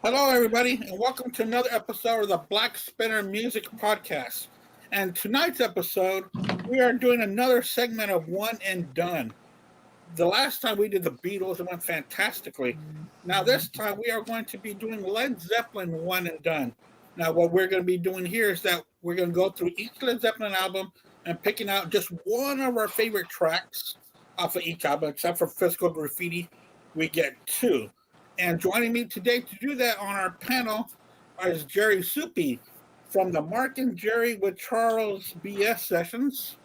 Hello, everybody, and welcome to another episode of the Black Spinner Music Podcast. And tonight's episode, we are doing another segment of One and Done. The last time we did the Beatles, it went fantastically. Now, this time, we are going to be doing Led Zeppelin One and Done. Now, what we're going to be doing here is that we're going to go through each Led Zeppelin album and picking out just one of our favorite tracks off of each album, except for Physical Graffiti, we get two. And joining me today to do that on our panel is Jerry Soupy from the Mark and Jerry with Charles BS sessions,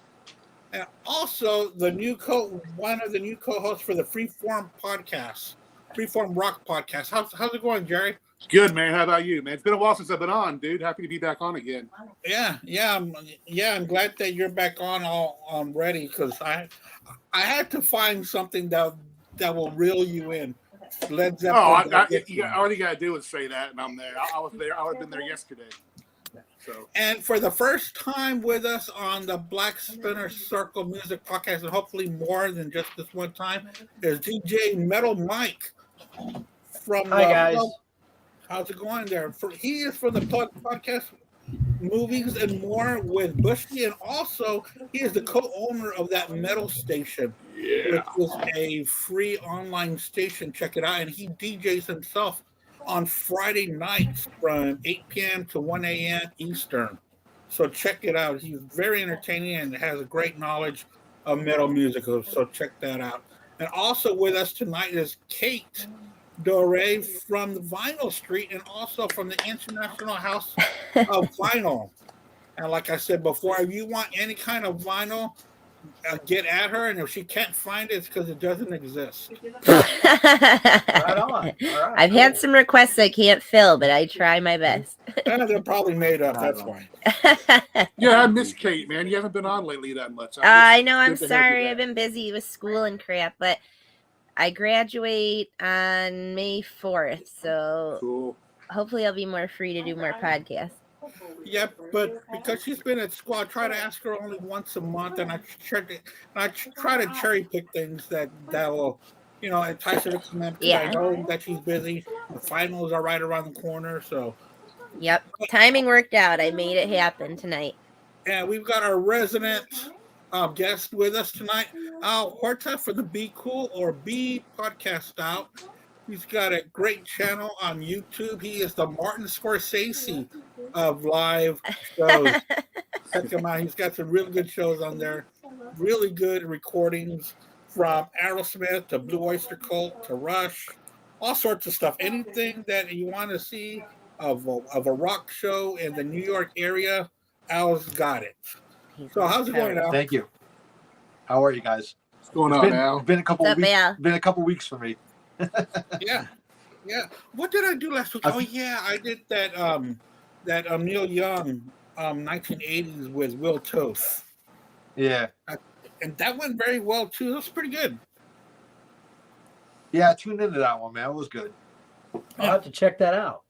and also one of the new co-hosts for the Freeform podcast, Freeform Rock podcast. How's it going, Jerry? Good, man. How about you, man? It's been a while since I've been on, dude. Happy to be back on again. I'm glad that you're back on all ready, because I had to find something that will reel you in. Led Zeppelin. All you gotta do is say that, and I'm there. I was there. I would have been there yesterday. So. And for the first time with us on the Black Spinner Circle Music Podcast, and hopefully more than just this one time, is DJ Metal Mike from. Hi guys. How's it going there? He is from the podcast Movies and More with Bushy, and also he is the co-owner of that metal station, which is a free online station. Check it out. And he DJs himself on Friday nights from 8 p.m. to 1 a.m. Eastern. So check it out. He's very entertaining and has a great knowledge of metal music. So check that out. And also with us tonight is Kate Dore from the Vinyl Street, and also from the International House of Vinyl. And like I said before, if you want any kind of vinyl, get at her, and if she can't find it, it's because it doesn't exist. Right on. All right. I've had some requests I can't fill, but I try my best. They're probably made up, that's why. Yeah, I miss Kate, man. You haven't been on lately that much. I know, I'm sorry. I've been busy with school and crap, but I graduate on May 4th, so cool. Hopefully I'll be more free to do more podcasts. Yeah, but because she's been at school, I try to ask her only once a month, and I try to cherry pick things that will, entice her to come in. Yeah. I know that she's busy. The finals are right around the corner, so. Yep, timing worked out. I made it happen tonight. And we've got our resident guest with us tonight, Al Horta for the Be Cool or Be Podcast Out. He's got a great channel on YouTube. He is the Martin Scorsese of live shows. Check him out. He's got some really good shows on there. Really good recordings from Aerosmith to Blue Oyster Cult to Rush. All sorts of stuff. Anything that you want to see of a rock show in the New York area, Al's got it. So how's it going, Al? Thank you. How are you guys? What's going on, Al? Been a couple What's up, weeks. Al? Been a couple weeks for me. Yeah. What did I do last week? I did that Neil Young 1980s with Will Toth. Yeah. And that went very well too. That was pretty good. Yeah, I tuned into that one, man. It was good. I'll have to check that out.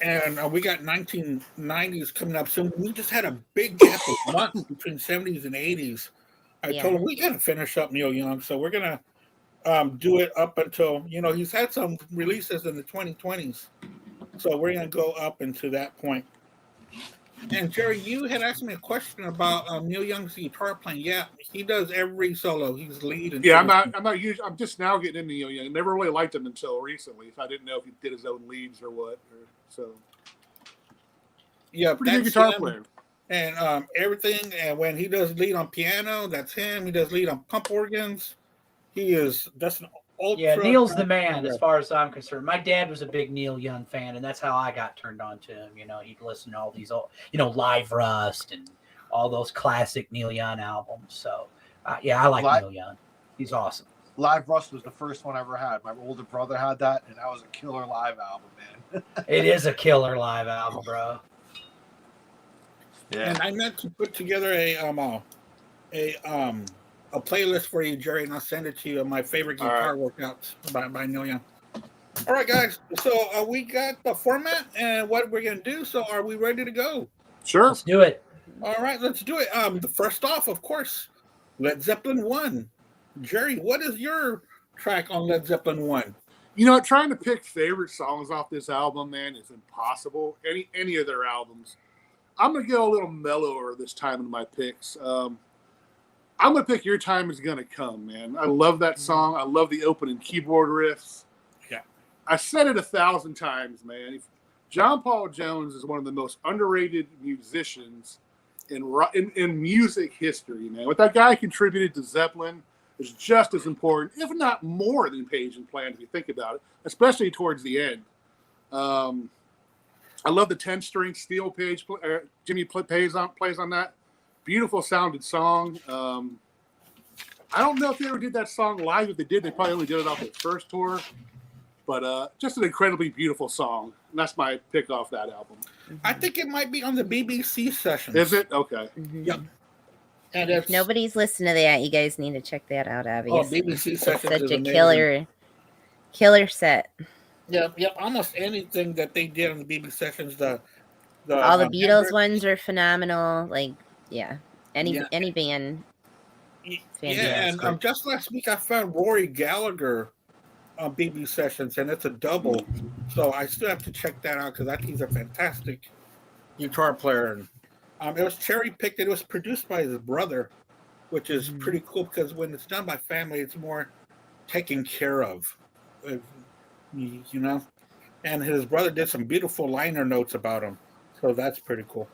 And we got 1990s coming up soon. We just had a big gap of months between 70s and 80s. I told him we got to finish up Neil Young, so we're gonna do it up until he's had some releases in the 2020s, so we're gonna go up into that point. And Jerry, you had asked me a question about Neil Young's guitar playing. Yeah, he does every solo. He's lead. And I'm not usually. I'm just now getting into Neil Young. Never really liked him until recently, so I didn't know if he did his own leads or what. Yeah, pretty good guitar player. And everything. And when he does lead on piano, that's him. He does lead on pump organs. That's an ultra. Yeah, Neil's the man as far as I'm concerned. My dad was a big Neil Young fan, and that's how I got turned on to him. He'd listen to all these old, Live Rust and all those classic Neil Young albums. So, I like Neil Young. He's awesome. Live Rust was the first one I ever had. My older brother had that, and that was a killer live album, man. It is a killer live album, bro. Yeah. And I meant to put together a playlist for you, Jerry, and I'll send it to you. My favorite guitar workouts by Neil Young. All right, guys. So we got the format and what we're gonna do. So are we ready to go? Sure. Let's do it. All right, let's do it. The first off, of course, Led Zeppelin 1. Jerry, what is your track on Led Zeppelin 1? You know, trying to pick favorite songs off this album, man, is impossible. Any of their albums. I'm gonna go a little mellower this time in my picks. I'm gonna pick "Your Time Is Gonna Come," man. I love that song. I love the opening keyboard riffs. Yeah, I said it 1,000 times, man. John Paul Jones is one of the most underrated musicians in music history, man. What that guy contributed to Zeppelin is just as important, if not more, than Page and Plant, if you think about it, especially towards the end. I love the 10-string steel Page. Jimmy plays on that. Beautiful sounded song. I don't know if they ever did that song live. If they did, they probably only did it off their first tour. But just an incredibly beautiful song. And that's my pick off that album. I think it might be on the BBC sessions. Is it? Okay. Mhm. Yep. And If it's nobody's listened to that, you guys need to check that out. Obviously, BBC it's sessions such is a amazing. killer set. Yep. Almost anything that they did on the BBC sessions, All the Beatles Hendrix- ones are phenomenal. Like, yeah, any Yeah. band. Yeah, Fantastic. and just last week I found Rory Gallagher on BBC sessions, and it's a double. So I still have to check that out because I think he's a fantastic guitar player. And it was cherry picked. It was produced by his brother, which is pretty cool because when it's done by family, it's more taken care of, you know. And his brother did some beautiful liner notes about him, so that's pretty cool.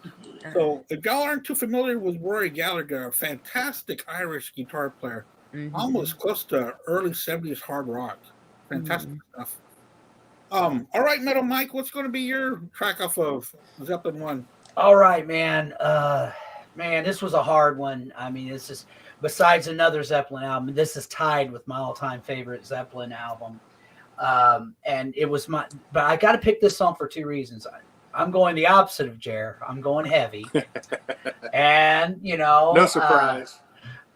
So if y'all aren't too familiar with Rory Gallagher, a fantastic Irish guitar player, almost close to early 70s hard rock. Fantastic stuff. All right, Metal Mike, what's going to be your track off of Zeppelin 1? All right, man. Man, this was a hard one. I mean, this is besides another Zeppelin album. This is tied with my all-time favorite Zeppelin album. And it was but I got to pick this song for two reasons. I'm going the opposite of Jer. I'm going heavy, and No surprise.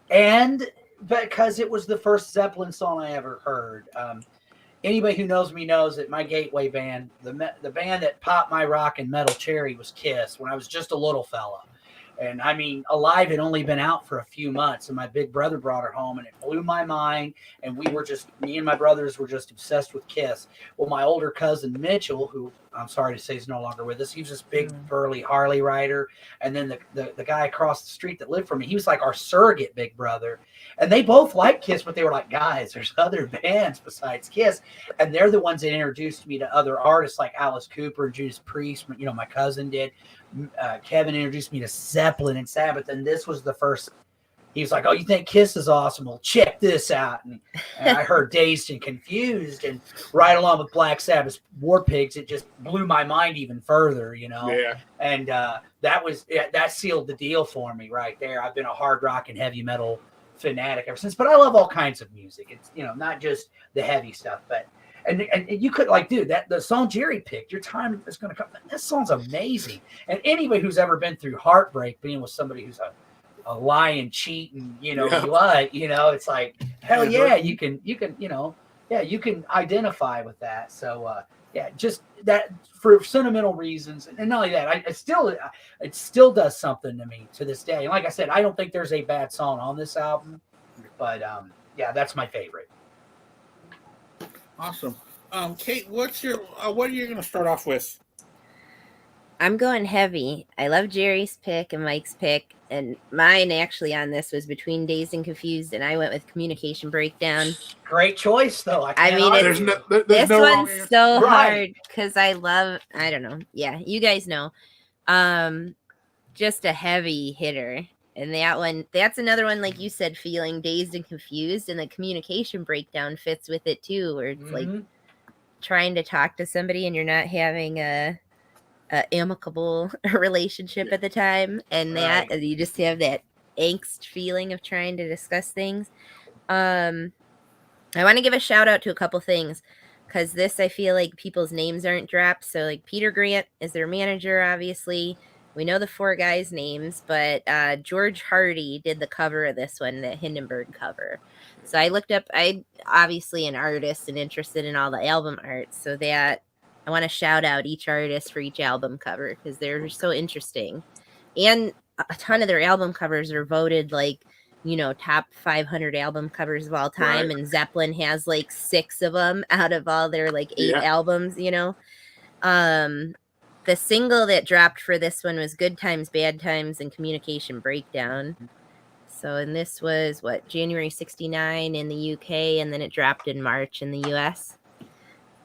And because it was the first Zeppelin song I ever heard. Anybody who knows me knows that my gateway band, the band that popped my rock and metal cherry, was Kiss when I was just a little fella. And I mean, Alive had only been out for a few months, and my big brother brought her home, and it blew my mind. And me and my brothers were just obsessed with Kiss. Well, my older cousin Mitchell, who I'm sorry to say is no longer with us, he was this big burly Harley rider. And then the guy across the street that lived from me, he was like our surrogate big brother. And they both liked Kiss, but they were like, guys, there's other bands besides Kiss. And they're the ones that introduced me to other artists like Alice Cooper, Judas Priest. My cousin did. Kevin introduced me to Zeppelin and Sabbath, and this was the first. He was like, "Oh, you think Kiss is awesome? Well, check this out." And I heard Dazed and Confused, and right along with Black Sabbath's War Pigs, it just blew my mind even further, Yeah. And that sealed the deal for me right there. I've been a hard rock and heavy metal fanatic ever since, but I love all kinds of music. It's not just the heavy stuff, but. And you could the song Jerry picked, Your Time Is Gonna Come. That song's amazing. And anybody who's ever been through heartbreak, being with somebody who's a lying, cheating, it's like, hell yeah, you can identify with that. So just that for sentimental reasons, and not only that, it still does something to me to this day. And like I said, I don't think there's a bad song on this album, but that's my favorite. Awesome. Kate, what are you going to start off with? I'm going heavy. I love Jerry's pick and Mike's pick, and mine actually on this was between Dazed and Confused, and I went with Communication Breakdown. Great choice, though. This wrong one's answer. so Right. hard because I don't know. Yeah, you guys know. Just a heavy hitter. And that's another one, like you said, feeling dazed and confused, and the Communication Breakdown fits with it too, where it's like trying to talk to somebody and you're not having a amicable relationship at the time, and you just have that angst feeling of trying to discuss things. I want to give a shout out to a couple things, because this, I feel like people's names aren't dropped. So like Peter Grant is their manager, obviously. We know the four guys' names, but George Hardy did the cover of this one, the Hindenburg cover. So I looked up, I obviously an artist and interested in all the album art. So that I want to shout out each artist for each album cover, because they're so interesting. And a ton of their album covers are voted like top 500 album covers of all time, Right. and Zeppelin has like 6 of them out of all their like 8 Yeah. albums. The single that dropped for this one was Good Times, Bad Times, and Communication Breakdown. So, and this was January 69 in the UK, and then it dropped in March in the US.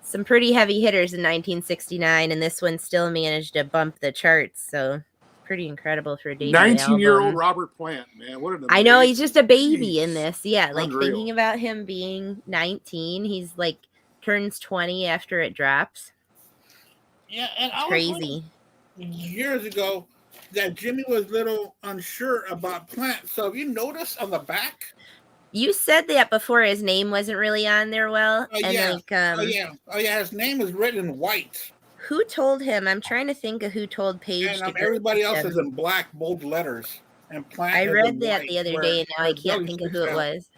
Some pretty heavy hitters in 1969, and this one still managed to bump the charts. So, pretty incredible for a debut 19-year-old album. Robert Plant, man. What an I know, he's just a baby Jeez. in this. Yeah, like Unreal. thinking about him being 19, he's like turns 20 after it drops. Yeah, and I was Crazy. years ago that Jimmy was a little unsure about Plant. So have you noticed on the back? You said that before his name wasn't really on there well. Oh, and yeah. like Oh yeah, his name is written in white. Who told him? I'm trying to think of who told Paige. And everybody else is in black, bold letters. And Plant I is read in that white, the other where- day, and now I where can't Billy think of sticks who it out. was.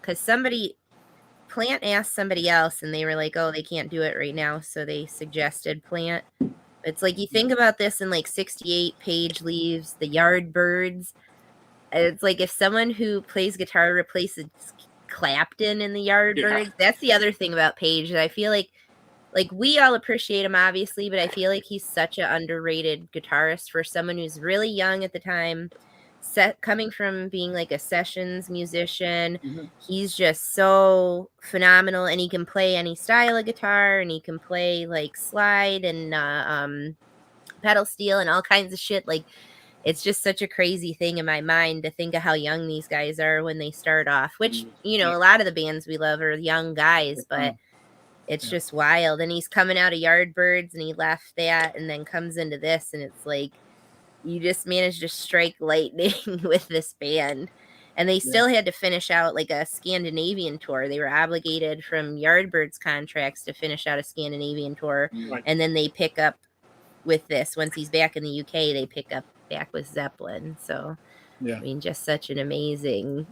Because Plant asked somebody else, and they were like, oh, they can't do it right now. So they suggested Plant. It's like you think about this in like 68, Paige leaves, the Yardbirds. It's like if someone who plays guitar replaces Clapton in the Yardbirds. That's the other thing about Paige that I feel like we all appreciate him obviously, but I feel like he's such an underrated guitarist for someone who's really young at the time, coming from being like a sessions musician. Mhm. He's just so phenomenal, and he can play any style of guitar, and he can play like slide and pedal steel and all kinds of shit. Like, it's just such a crazy thing in my mind to think of how young these guys are when they start off, which, a lot of the bands we love are young guys, but it's just wild. And he's coming out of Yardbirds, and he left that and then comes into this, and it's like you just managed to strike lightning with this band. And they still had to finish out like a Scandinavian tour. They were obligated from Yardbirds contracts to finish out a Scandinavian tour. Right. And then they pick up with this. Once he's back in the UK, they pick up back with Zeppelin. So, Yeah. I mean, just such an amazing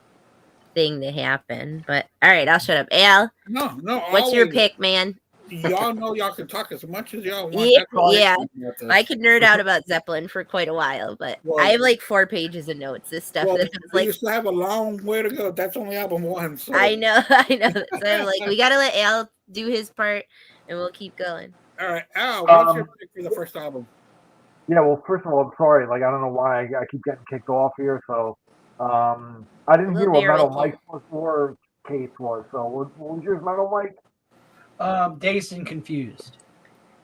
thing to happen. But all right, I'll shut up. Al, No. what's your always. pick, man? Y'all know y'all can talk as much as y'all want. Yeah, That's all yeah. about this. I could nerd out about Zeppelin for quite a while, but Well- I have like 4 pages of notes. This stuff. Well, This is we like, still have a long way to go. That's only album 1. So. I know. So I'm like, we gotta let Al do his part, and we'll keep going. All right, Al, what's your pick for the first album? Yeah, well, first of all, I'm sorry. Like, I don't know why I keep getting kicked off here. So, I didn't hear what Metal Mike was or Case was. So, what was yours, Metal Mike? Dazed and Confused.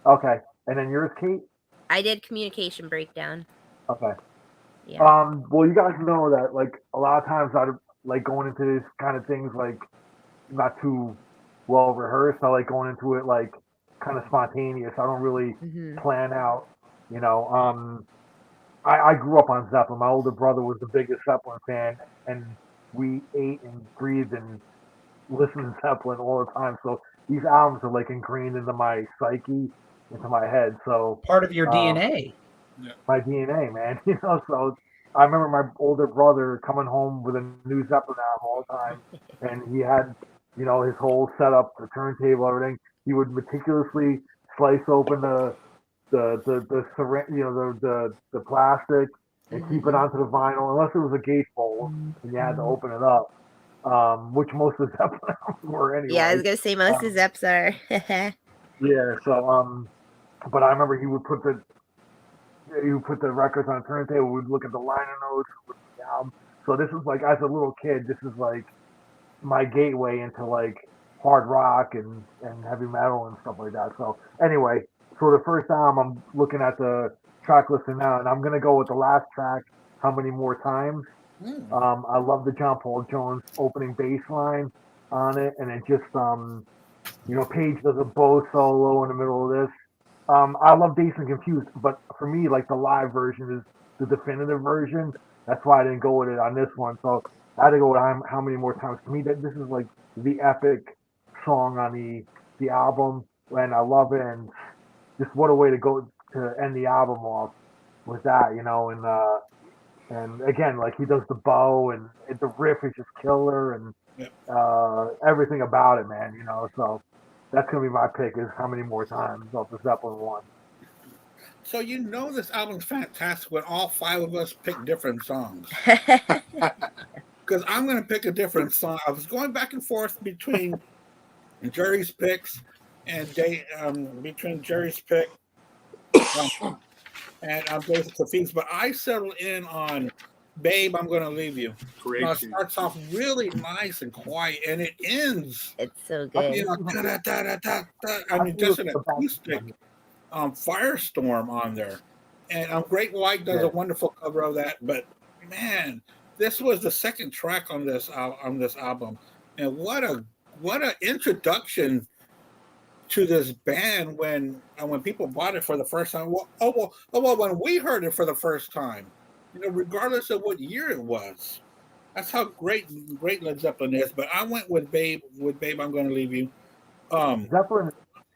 Okay, and then yours, Kate. I did Communication Breakdown. Okay. Yeah. Well, you guys know that like a lot of times I like going into these kind of things like not too well rehearsed. I like going into it like kind of spontaneous. I don't really plan out. I grew up on Zeppelin. My older brother was the biggest Zeppelin fan, and we ate and breathed and listened to Zeppelin all the time. So these albums are like ingrained into my psyche, into my head. So part of your DNA. My DNA, man. So I remember my older brother coming home with a new Zeppelin album all the time, and he had, his whole setup, the turntable, everything. He would meticulously slice open the plastic and keep it onto the vinyl, unless it was a gatefold and you had to open it up, which most of the Zeppelin were anyway. Yeah, I was gonna say most of Zeps are. Yeah. So but I remember he would put the records on a turntable. We'd look at the liner notes, look at the album. So this is like, as a little kid, this is like my gateway into like hard rock and heavy metal and stuff like that. So anyway, for the first album, I'm looking at the track listing now, and I'm gonna go with the last track, How Many More Times. I love the John Paul Jones opening bass line on it, and it just Page does a bow solo in the middle of this. I love Dazed and Confused, but for me, like the live version is the definitive version. That's why I didn't go with it on this one. So I had to go with How Many More Times. To me, this is like the epic song on the album, and I love it. And just what a way to go to end the album off with that, and again, like he does the bow and the riff is just killer and everything about it, man. So. That's going to be my pick, is How Many More Times off the Zeppelin one. So this album's fantastic when all 5 of us pick different songs. because I'm going to pick a different song. I was going back and forth between Jerry's picks and between Jerry's pick and I'm Days Confused, but I settled in on "Babe, I'm Gonna Leave You." Great. It starts off really nice and quiet, and it ends. It's so good. You know, I mean, just an acoustic firestorm on there, and Great White does a wonderful cover of that. But man, this was the second track on this album, and what a introduction to this band when people bought it for the first time. Well, when we heard it for the first time, you know, regardless of what year it was, that's how great Led Zeppelin is. But I went with Babe. I'm Going to Leave You. Zeppelin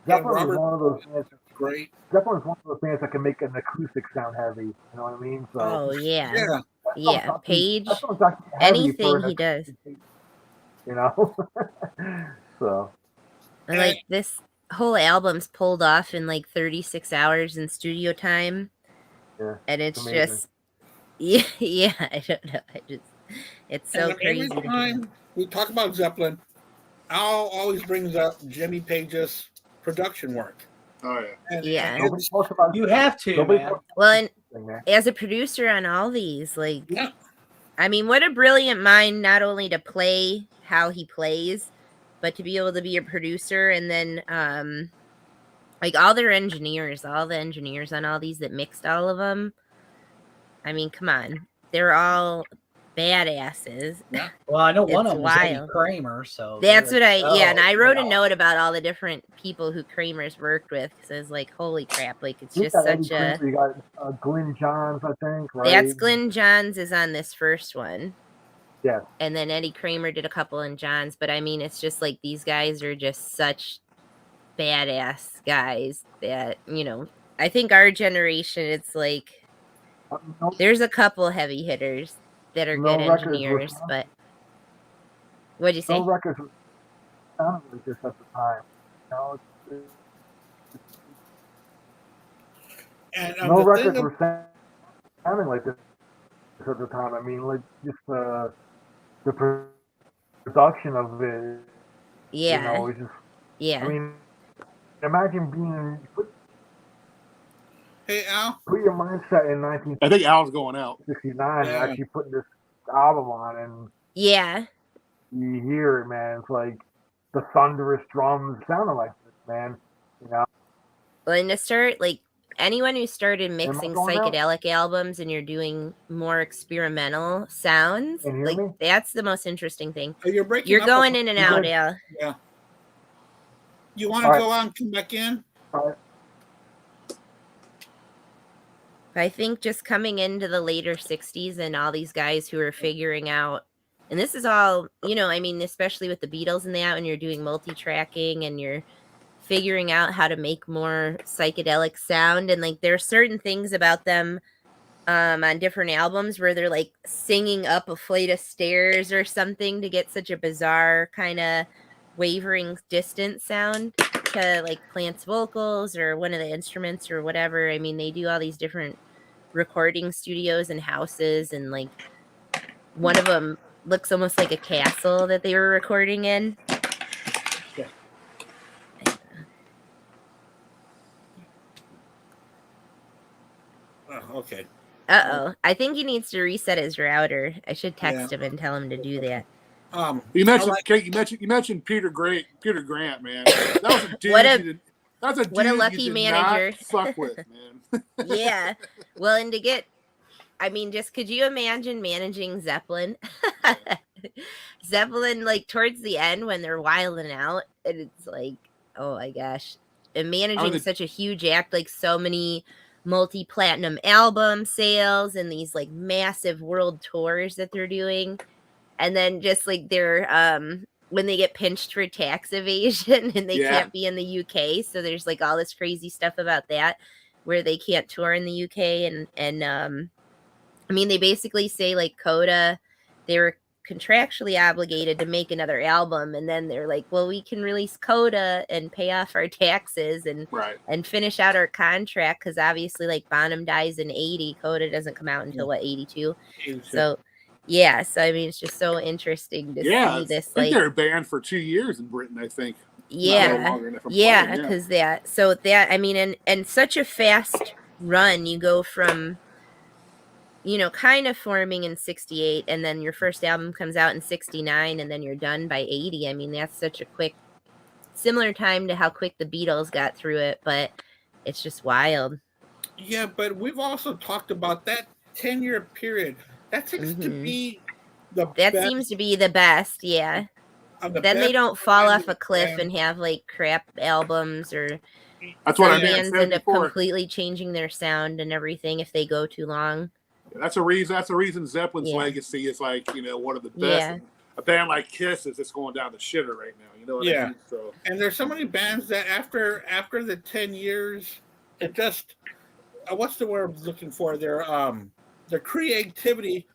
Robert, is one of those bands. Great. Zeppelin is one of those bands that can make an acoustic sound heavy. You know what I mean? So Oh yeah. Yeah. Yeah. Page. That sounds actually heavy Anything for he does. You know. So. And like this whole album's pulled off in like 36 hours in studio time. Yeah. And it's amazing. just yeah, I don't know. It's so crazy. Every time we talk about Zeppelin, Al always brings up Jimmy Page's production work. Oh yeah. Yeah. Nobody talks about You have to, nobody man. talks Well, and about man. as a producer on all these, like, Yeah. I mean, what a brilliant mind, not only to play how he plays, but to be able to be a producer. And then, like all the engineers on all these that mixed all of them. I mean, come on. They're all badasses. Well, I know one It's of them was Eddie wild. Kramer, so That's what and I wrote a you know. note about all the different people who Kramer's worked with, because I was like, holy crap, like it's You just got such Eddie a... Kramer, you got Glenn Johns, I think, right? That's Glenn Johns is on this first one. Yeah. And then Eddie Kramer did a couple in Johns, but I mean, it's just like these guys are just such badass guys that, you know, I think our generation, it's like, No, there's a couple heavy hitters that are No good records were engineers, found. but what'd you say? no records were sounded like this at the time. You know, And no the records thing were sounding like this at the time. I mean, like just the production of it. Yeah. You know, it's just. Yeah. I mean, imagine being Hey Al, put your mindset in I think Al's going out. 1969 Yeah. and actually putting this album on, and Yeah. you hear it, man. It's like the thunderous drums sounding like this, man. You know. Well, and to start, like, anyone who started mixing going out? psychedelic albums and you're doing more experimental sounds, Can you hear like, me? that's the most interesting thing. you're breaking You're up going in and You out, good? Al. Yeah. You want to All right. go out and come back in? I think just coming into the later 60s and all these guys who are figuring out, and this is all, you know, I mean, especially with the Beatles and that, when you're doing multi-tracking and you're figuring out how to make more psychedelic sound, and like there are certain things about them on different albums where they're like singing up a flight of stairs or something to get such a bizarre kind of wavering distant sound to like Plant's vocals or one of the instruments or whatever. I mean, they do all these different recording studios and houses, and like one of them looks almost like a castle that they were recording in. Okay. Uh-oh. I think he needs to reset his router. I should text him and tell him to do that. You mentioned all right. Kate, you mentioned Peter Grant, man. That was a dude. What a lucky you did manager. Not fuck with, man. Yeah. Well, and to get, I mean, just could you imagine managing Zeppelin? Zeppelin, like towards the end when they're wilding out, and it's like, oh my gosh, and managing such a huge act, like so many multi-platinum album sales and these like massive world tours that they're doing, and then just like they're when they get pinched for tax evasion and they can't be in the UK, so there's like all this crazy stuff about that where they can't tour in the UK, and I mean, they basically say like Coda, they were contractually obligated to make another album, and then they're like, well, we can release Coda and pay off our taxes and finish out our contract, because obviously like Bonham dies in 80, Coda doesn't come out until what, 82. So Yeah, so I mean, it's just so interesting to see this. I think Like, they were banned for 2 years in Britain. I think. yeah, yeah, because I mean, and such a fast run. You go from, kind of forming in 68, and then your first album comes out in 69, and then you're done by 80. I mean, that's such a quick, similar time to how quick the Beatles got through it, but it's just wild. Yeah, but we've also talked about that 10-year period. That seems to be that best seems to be the best, yeah. Then they don't fall off a cliff and have like crap albums, or that's what bands end up completely changing their sound and everything if they go too long. That's a reason Zeppelin's legacy is like, one of the best. Yeah. A band like Kiss is just going down the shitter right now. You know what I mean? So. And there's so many bands that after the 10 years, it just what's the word I'm looking for? Their creativity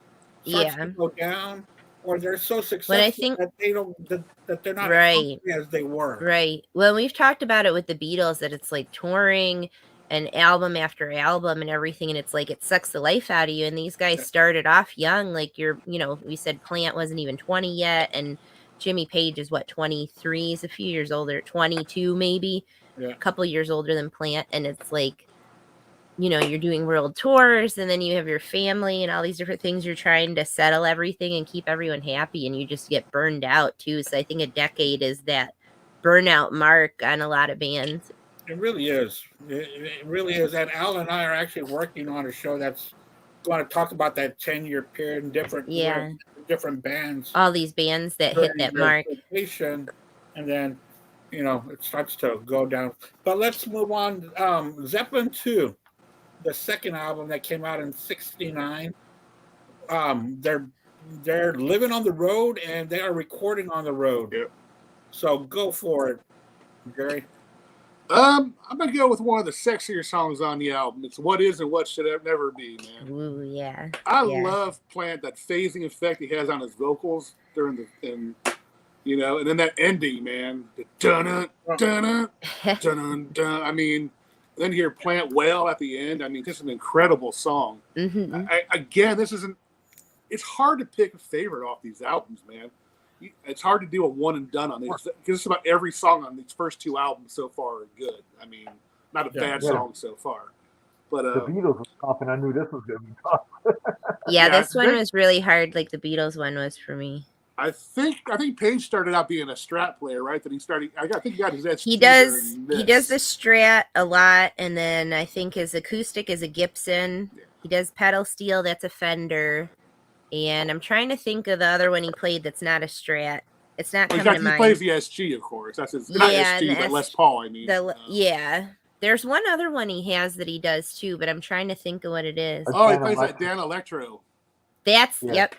starts to go down, or they're so successful that they don't that they're not as they were. Right. Well, we've talked about it with the Beatles, that it's like touring and album after album and everything, and it's like it sucks the life out of you. And these guys started off young, like we said Plant wasn't even 20 yet, and Jimmy Page is 23, is a few years older, 22 maybe, a couple years older than Plant, and it's like, you're doing world tours, and then you have your family and all these different things. You're trying to settle everything and keep everyone happy, and you just get burned out too. So I think a decade is that burnout mark on a lot of bands. It really is. It really is. And Al and I are actually working on a show that's going to talk about that 10-year period and different bands. All these bands that hit that mark. And then, it starts to go down. But let's move on. Zeppelin 2. The second album that came out in 69. They're living on the road, and they are recording on the road. Yep. So go for it, Gary. I'm gonna go with one of the sexier songs on the album. It's "What Is and What Should Never Be," man. Ooh, yeah. I love Plant, that phasing effect he has on his vocals during and then that ending, man. The dun dun dun dun. I mean. Then you hear Plant wail at the end. I mean, this is an incredible song. Mm-hmm. It's hard to pick a favorite off these albums, man. It's hard to do a one and done on these, because just about every song on these first two albums so far are good. I mean, not a bad song so far. But the Beatles was tough, and I knew this was going to be tough. This one was really hard, like the Beatles one was for me. I think Page started out being a Strat player, right? That he started. I think he got his edge. He does the Strat a lot, and then I think his acoustic is a Gibson. Yeah. He does pedal steel. That's a Fender, and I'm trying to think of the other one he played that's not a Strat. It's not coming to mind. He plays the SG, of course. That's his not SG, but Les Paul. I mean, There's one other one he has that he does too, but I'm trying to think of what it is. Oh, he plays that Dan Electro. That's yep.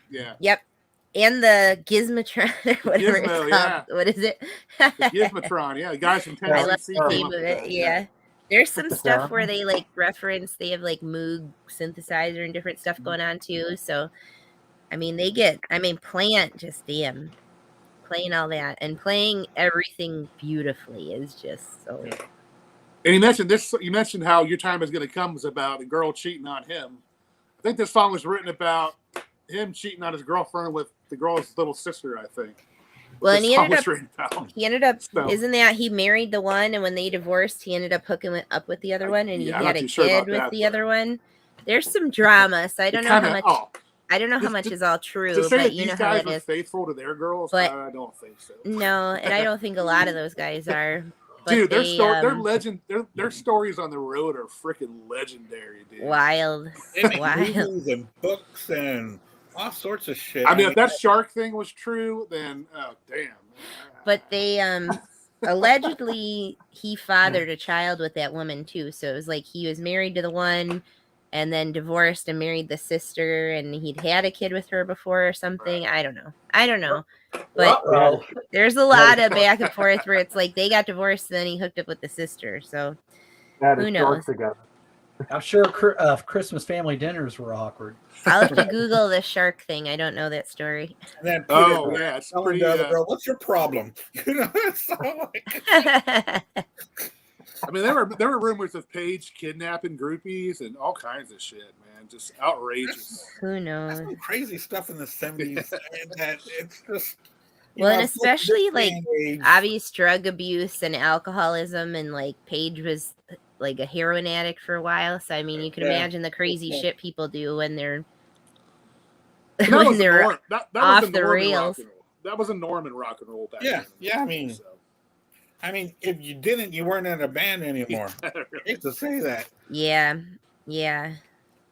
And the Gizmotron, or whatever it's called. Yeah. What is it? The Gizmotron, yeah. Guys from Tennessee. I love the name of it, yeah. There's some stuff where they like reference, they have like Moog synthesizer and different stuff going on too. So, I mean, Plant, just damn. Playing all that and playing everything beautifully is just so. And you mentioned how Your Time Is Gonna Come was about a girl cheating on him. I think this song was written about him cheating on his girlfriend with the girl's little sister, I think. Well, and he ended up, isn't that he married the one, and when they divorced, he ended up hooking up with the other one, and he had a kid with the other one. There's some drama, so I don't know how much. I don't know how much is all true, but you know how it is. Faithful to their girls, but I don't think so. No, and I don't think a lot of those guys are. Dude, their legend, their stories on the road are freaking legendary, dude. Wild. Movies and books and all sorts of shit. I mean, if that shark thing was true, then damn. But they allegedly he fathered a child with that woman too. So it was like he was married to the one and then divorced and married the sister, and he'd had a kid with her before or something. Right. I don't know. But there's a lot of back and forth where it's like they got divorced and then he hooked up with the sister. So who knows? I'm sure Christmas family dinners were awkward. I'll have to Google the shark thing. I don't know that story. And then it's pretty. Girl, what's your problem? I mean, there were rumors of Paige kidnapping groupies and all kinds of shit, man. man. Just outrageous. Who That's knows? some crazy stuff in the 70s. That it's just. Well, and know, especially like age, obvious drug abuse and alcoholism, and like Paige was like a heroin addict for a while. So I mean, you can Yeah. imagine the crazy Yeah. shit people do when they're And that was when the they're norm. That off was the norm in rock rails. and roll. That was a norm in rock and roll back Yeah, then. yeah, I mean- I mean, if you didn't, you weren't in a band anymore. I hate to say that. Yeah.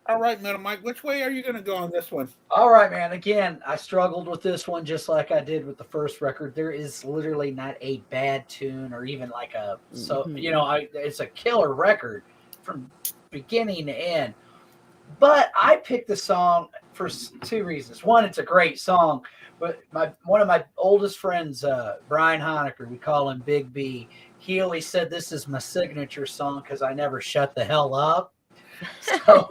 All right, Metal Mike, which way are you going to go on this one? All right, man. Again, I struggled with this one just like I did with the first record. There is literally not a bad tune or even like a it's a killer record from beginning to end. But I picked the song for two reasons. One, it's a great song, but one of my oldest friends, Brian Honecker, we call him Big B. He always said this is my signature song because I never shut the hell up. So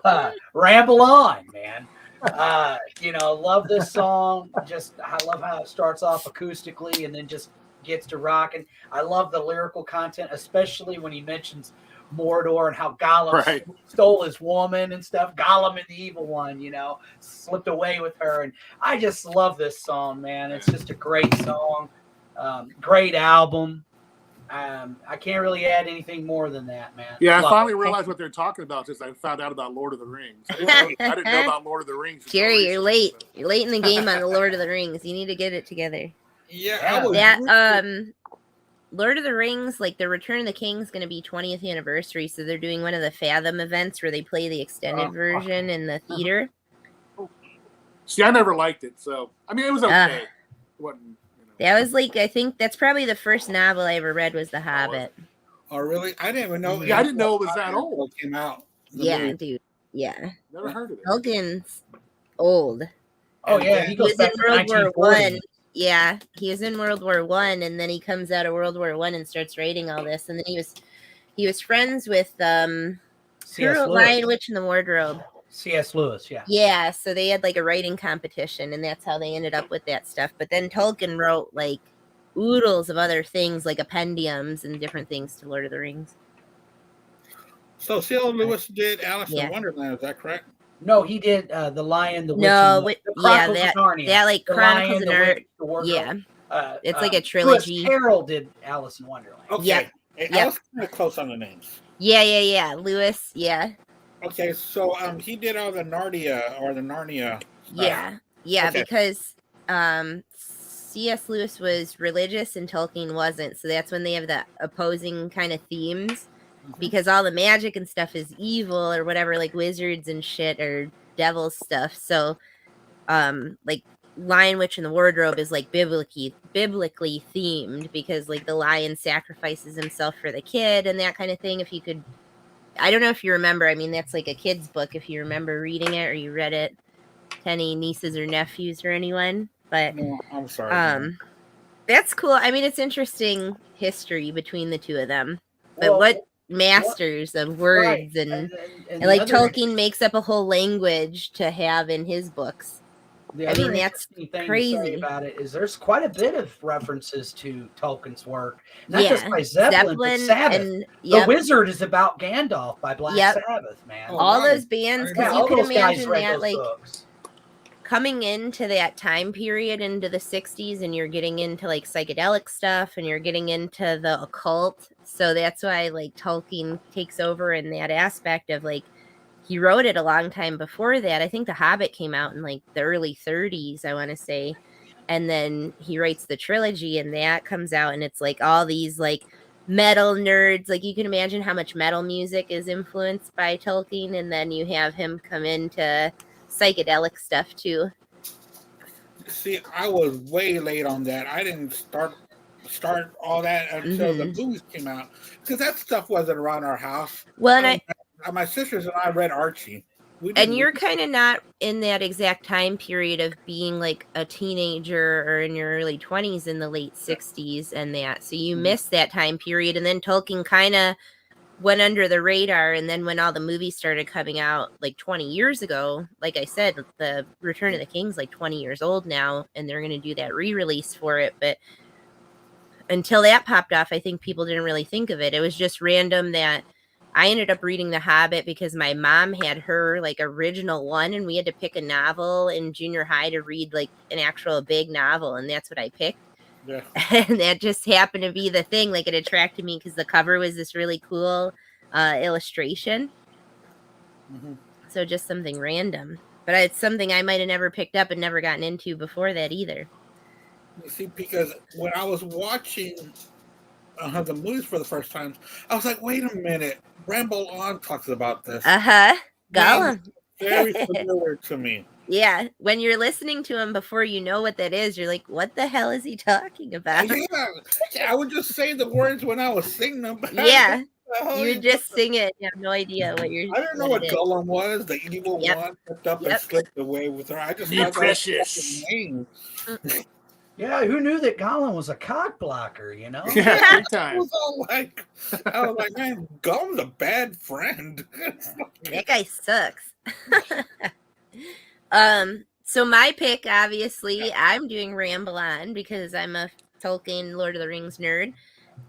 ramble on, man. Love this song. I love how it starts off acoustically and then just gets to rocking. I love the lyrical content, especially when he mentions Mordor and how Gollum stole his woman and stuff. Gollum and the evil one, slipped away with her. And I just love this song, man. It's just a great song. Great album. I can't really add anything more than that, man. Yeah, I finally realized what they're talking about since I found out about Lord of the Rings. I didn't know about Lord of the Rings. Jerry, you're late. You're late in the game on the Lord of the Rings. You need to get it together. Yeah. Lord of the Rings, like the Return of the King is going to be 20th anniversary, so they're doing one of the Fathom events where they play the extended version in the theater. See, I never liked it, so I mean, it was okay. It wasn't, That was like, I think that's probably the first novel I ever read was The Hobbit. Oh, really? I didn't even know. Yeah, I didn't know it was that old. It came out. Yeah, dude. Yeah. Never heard of it. Tolkien's old. Oh yeah, he goes back to World War 1940. Yeah, he was in World War One, and then he comes out of World War One and starts writing all this. And then he was friends with Lion Witch in the Wardrobe. C.S. Lewis, yeah. Yeah, so they had like a writing competition, and that's how they ended up with that stuff. But then Tolkien wrote like oodles of other things, like appendiums and different things to Lord of the Rings. So C.S. Lewis did Alice in Wonderland, is that correct? No, he did The Lion, the Witch, the Chronicles of Narnia. That like Chronicles of Narnia. Yeah. It's like a trilogy. Lewis Carroll did Alice in Wonderland. Okay. Yep. I was kind of close on the names. Yeah. Lewis, yeah. Okay, so he did all the Narnia. Yeah, okay. Because C.S. Lewis was religious and Tolkien wasn't, so that's when they have the opposing kind of themes. Because all the magic and stuff is evil or whatever, like wizards and shit or devil stuff. So, like Lion Witch in the Wardrobe is like biblically themed because like the lion sacrifices himself for the kid and that kind of thing. If you could, I don't know if you remember. I mean, that's like a kid's book. If you remember reading it or you read it to any nieces or nephews or anyone, but no, I'm sorry. That's cool. I mean, it's interesting history between the two of them. But what masters of words and like Tolkien makes up a whole language to have in his books. I mean, that's crazy about it is there's quite a bit of references to Tolkien's work, not just by Zeppelin but Sabbath. And, The Wizard is about Gandalf by Black Sabbath, man. All those bands, because you can imagine that like books. Coming into that time period into the 60s and you're getting into like psychedelic stuff and you're getting into the occult. So that's why like Tolkien takes over in that aspect of like, he wrote it a long time before that. I think The Hobbit came out in like the early 30s, I want to say. And then he writes the trilogy and that comes out and it's like all these like metal nerds. Like you can imagine how much metal music is influenced by Tolkien. And then you have him come into psychedelic stuff too. See, I was way late on that. I didn't start all that until the movies came out because that stuff wasn't around our house. Well, and my sisters and I read Archie. And you're kind of not in that exact time period of being like a teenager or in your early 20s in the late 60s and that. So you missed that time period. And then Tolkien kind of went under the radar. And then when all the movies started coming out like 20 years ago, like I said, the Return of the King's like 20 years old now, and they're going to do that re-release for it. But until that popped off, I think people didn't really think of it. It was just random that I ended up reading The Hobbit because my mom had her like original one, and we had to pick a novel in junior high to read like an actual big novel, and that's what I picked. Yeah. And that just happened to be the thing. Like it attracted me because the cover was this really cool illustration. Mm-hmm. So just something random. But it's something I might have never picked up and never gotten into before that either. You see, because when I was watching the movies for the first time, I was like, wait a minute. Ramble On talks about this. Uh-huh. That Gollum. is very familiar to me. Yeah. When you're listening to him before you know what that is, you're like, what the hell is he talking about? Yeah, I would just say the words when I was singing them. Yeah. You would just sing it. You have no idea what you're. I didn't know what Gollum was, the evil one, picked up and slipped away with her. I just thought that was his name. Yeah, who knew that Gollum was a cock blocker, you know? Yeah, big I time. was like, man, Gollum's a bad friend. That guy sucks. So my pick, obviously, I'm doing Ramble On because I'm a Tolkien Lord of the Rings nerd.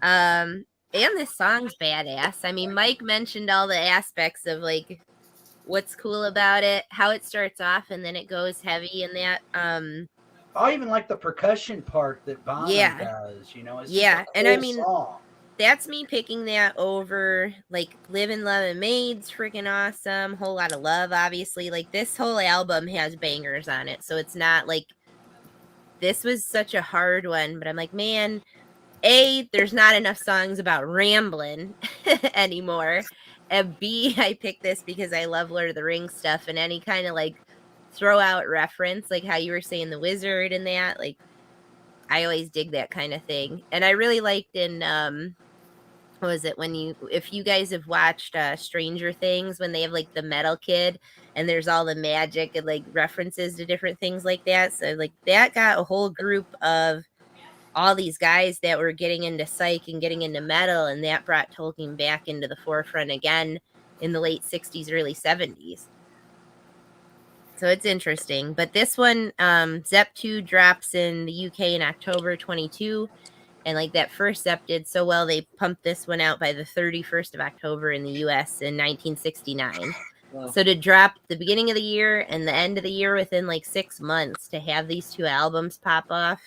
And this song's badass. I mean, Mike mentioned all the aspects of like what's cool about it, how it starts off and then it goes heavy and that. I even like the percussion part that Bonham does, you know. It's just a cool and I mean, song. That's me picking that over like Livin' Love and Maid's freaking awesome. Whole Lot of Love, obviously. Like this whole album has bangers on it. So it's not like this was such a hard one, but I'm like, man, A, there's not enough songs about rambling anymore. And B, I picked this because I love Lord of the Rings stuff and any kind of like throw out reference, like how you were saying the wizard and that, like I always dig that kind of thing. And I really liked in what was it if you guys have watched Stranger Things, when they have like the metal kid and there's all the magic and like references to different things like that. So like that got a whole group of all these guys that were getting into psych and getting into metal, and that brought Tolkien back into the forefront again in the late 60s, early 70s. So it's interesting. But this one, Zep 2 drops in the UK in October 22. And like that first Zep did so well, they pumped this one out by the 31st of October in the US in 1969. Wow. So to drop the beginning of the year and the end of the year within like 6 months, to have these two albums pop off,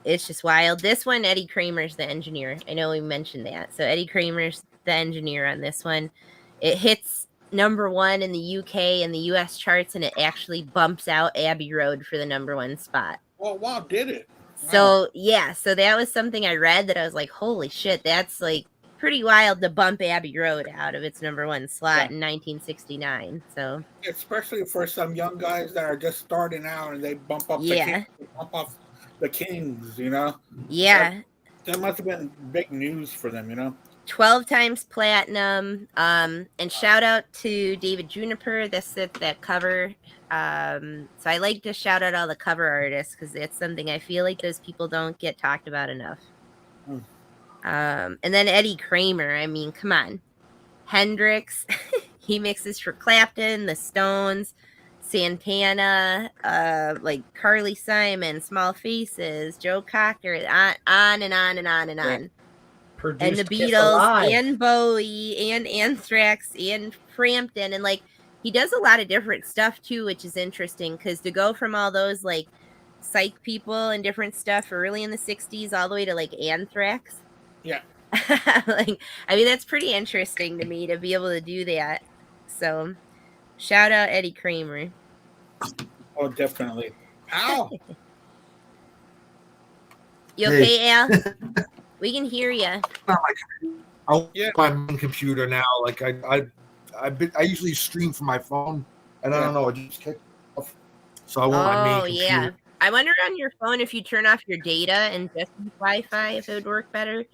it's just wild. This one, Eddie Kramer's the engineer. I know we mentioned that. So Eddie Kramer's the engineer on this one. It hits #1 in the UK and the US charts, and it actually bumps out Abbey Road for the #1 spot. Oh, wow, did it? Wow. So, yeah, so that was something I read that I was like, holy shit, that's like pretty wild to bump Abbey Road out of its #1 slot in 1969. So, especially for some young guys that are just starting out and they bump up the Kings, you know? Yeah. That must have been big news for them, you know? 12 times platinum. And shout out to David Juniper. That cover. So I like to shout out all the cover artists because it's something I feel like those people don't get talked about enough. And then Eddie Kramer. I mean, come on. Hendrix. He mixes for Clapton, the Stones, Santana, like Carly Simon, Small Faces, Joe Cocker, on and on and on and on. Produced and the Beatles and Bowie and Anthrax and Frampton, and like he does a lot of different stuff too, which is interesting because to go from all those like psych people and different stuff early in the 60s all the way to like Anthrax. Yeah. Like, I mean, that's pretty interesting to me to be able to do that. So shout out Eddie Kramer. Oh, definitely. Ow. You okay, Al? We can hear you. My main computer now. Like I usually stream from my phone, and I don't know. I just kicked off, so I want my main computer. Yeah. I wonder on your phone if you turn off your data and just use Wi-Fi, if it would work better.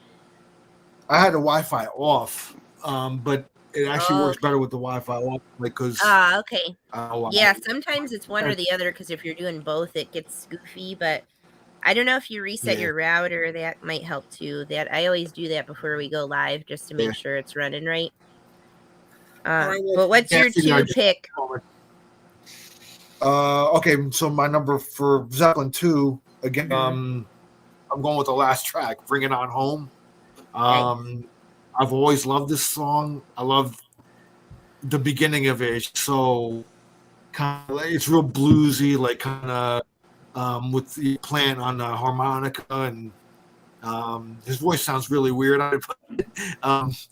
I had the Wi-Fi off, but it actually works better with the Wi-Fi off because. Okay. Yeah, sometimes it's one or the other because if you're doing both, it gets goofy, but. I don't know if you reset your router, that might help too. That I always do that before we go live just to make sure it's running right. But what's your pick? Okay, so my number for Zeppelin 2 again. I'm going with the last track, "Bring It On Home." I've always loved this song. I love the beginning of it. It's so kind of, it's real bluesy, like kind of with the plant on the harmonica, and his voice sounds really weird on it.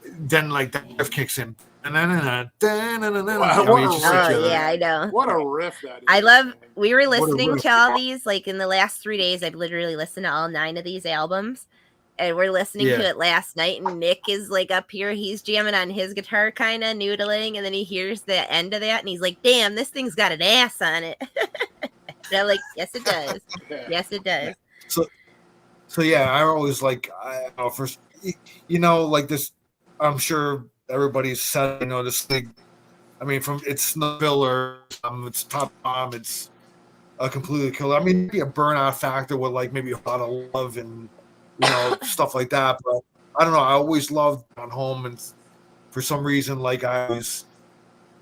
Then like that riff kicks in. I mean, it's just such Oh yeah, I know. What a riff that is. I love. man. We were What a listening riff. to all these like in the last 3 days. I've literally listened to all 9 of these albums, and we're listening to it last night. And Nick is like up here. He's jamming on his guitar, kind of noodling, and then he hears the end of that, and he's like, "Damn, this thing's got an ass on it." And I'm like, "Yes, it does. Yes, it does." So yeah, I always like, first, like this. I'm sure everybody's said, this thing. I mean, from it's no filler, it's top bomb, it's a completely killer. I mean, maybe a burnout factor with like maybe a lot of love and stuff like that. But I don't know. I always loved on home, and for some reason, like I always,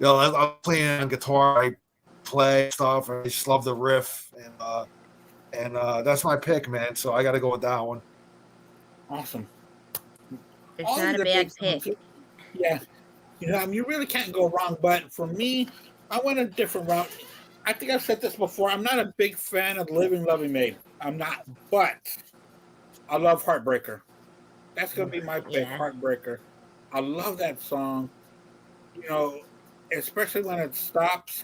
I'm playing on guitar, I play stuff, and I just love the riff, and that's my pick, man. So I got to go with that one. Awesome. It's All not of a the bad big songs, pick. Yeah. You really can't go wrong. But for me, I went a different route. I think I've said this before. I'm not a big fan of Living Loving Maid. I'm not. But I love Heartbreaker. That's going to be my pick, Yeah. Heartbreaker. I love that song. Especially when it stops.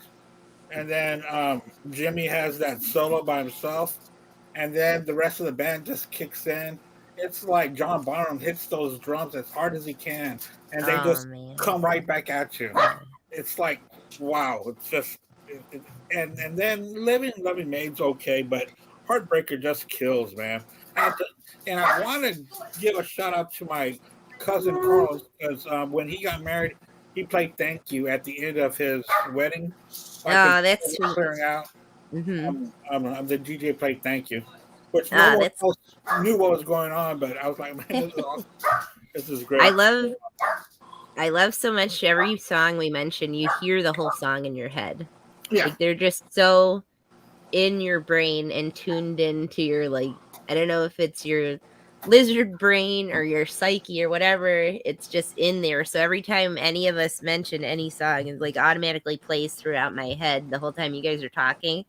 And then Jimmy has that solo by himself. And then the rest of the band just kicks in. It's like John Bonham hits those drums as hard as he can, and they just come right back at you. It's like, wow. It's just, and then Living Loving Maid's okay, but Heartbreaker just kills, man. And I want to give a shout out to my cousin Carlos, because when he got married, he played "Thank You" at the end of his wedding. That's sweet. Clearing out. Mm-hmm. The DJ played "Thank You," which no one else knew what was going on, but I was like, man, this is awesome. This is great. I love so much every song we mention, you hear the whole song in your head. Yeah. Like they're just so in your brain and tuned into your, like, I don't know if it's your lizard brain or your psyche or whatever, it's just in there. So every time any of us mention any song, it like automatically plays throughout my head the whole time you guys are talking.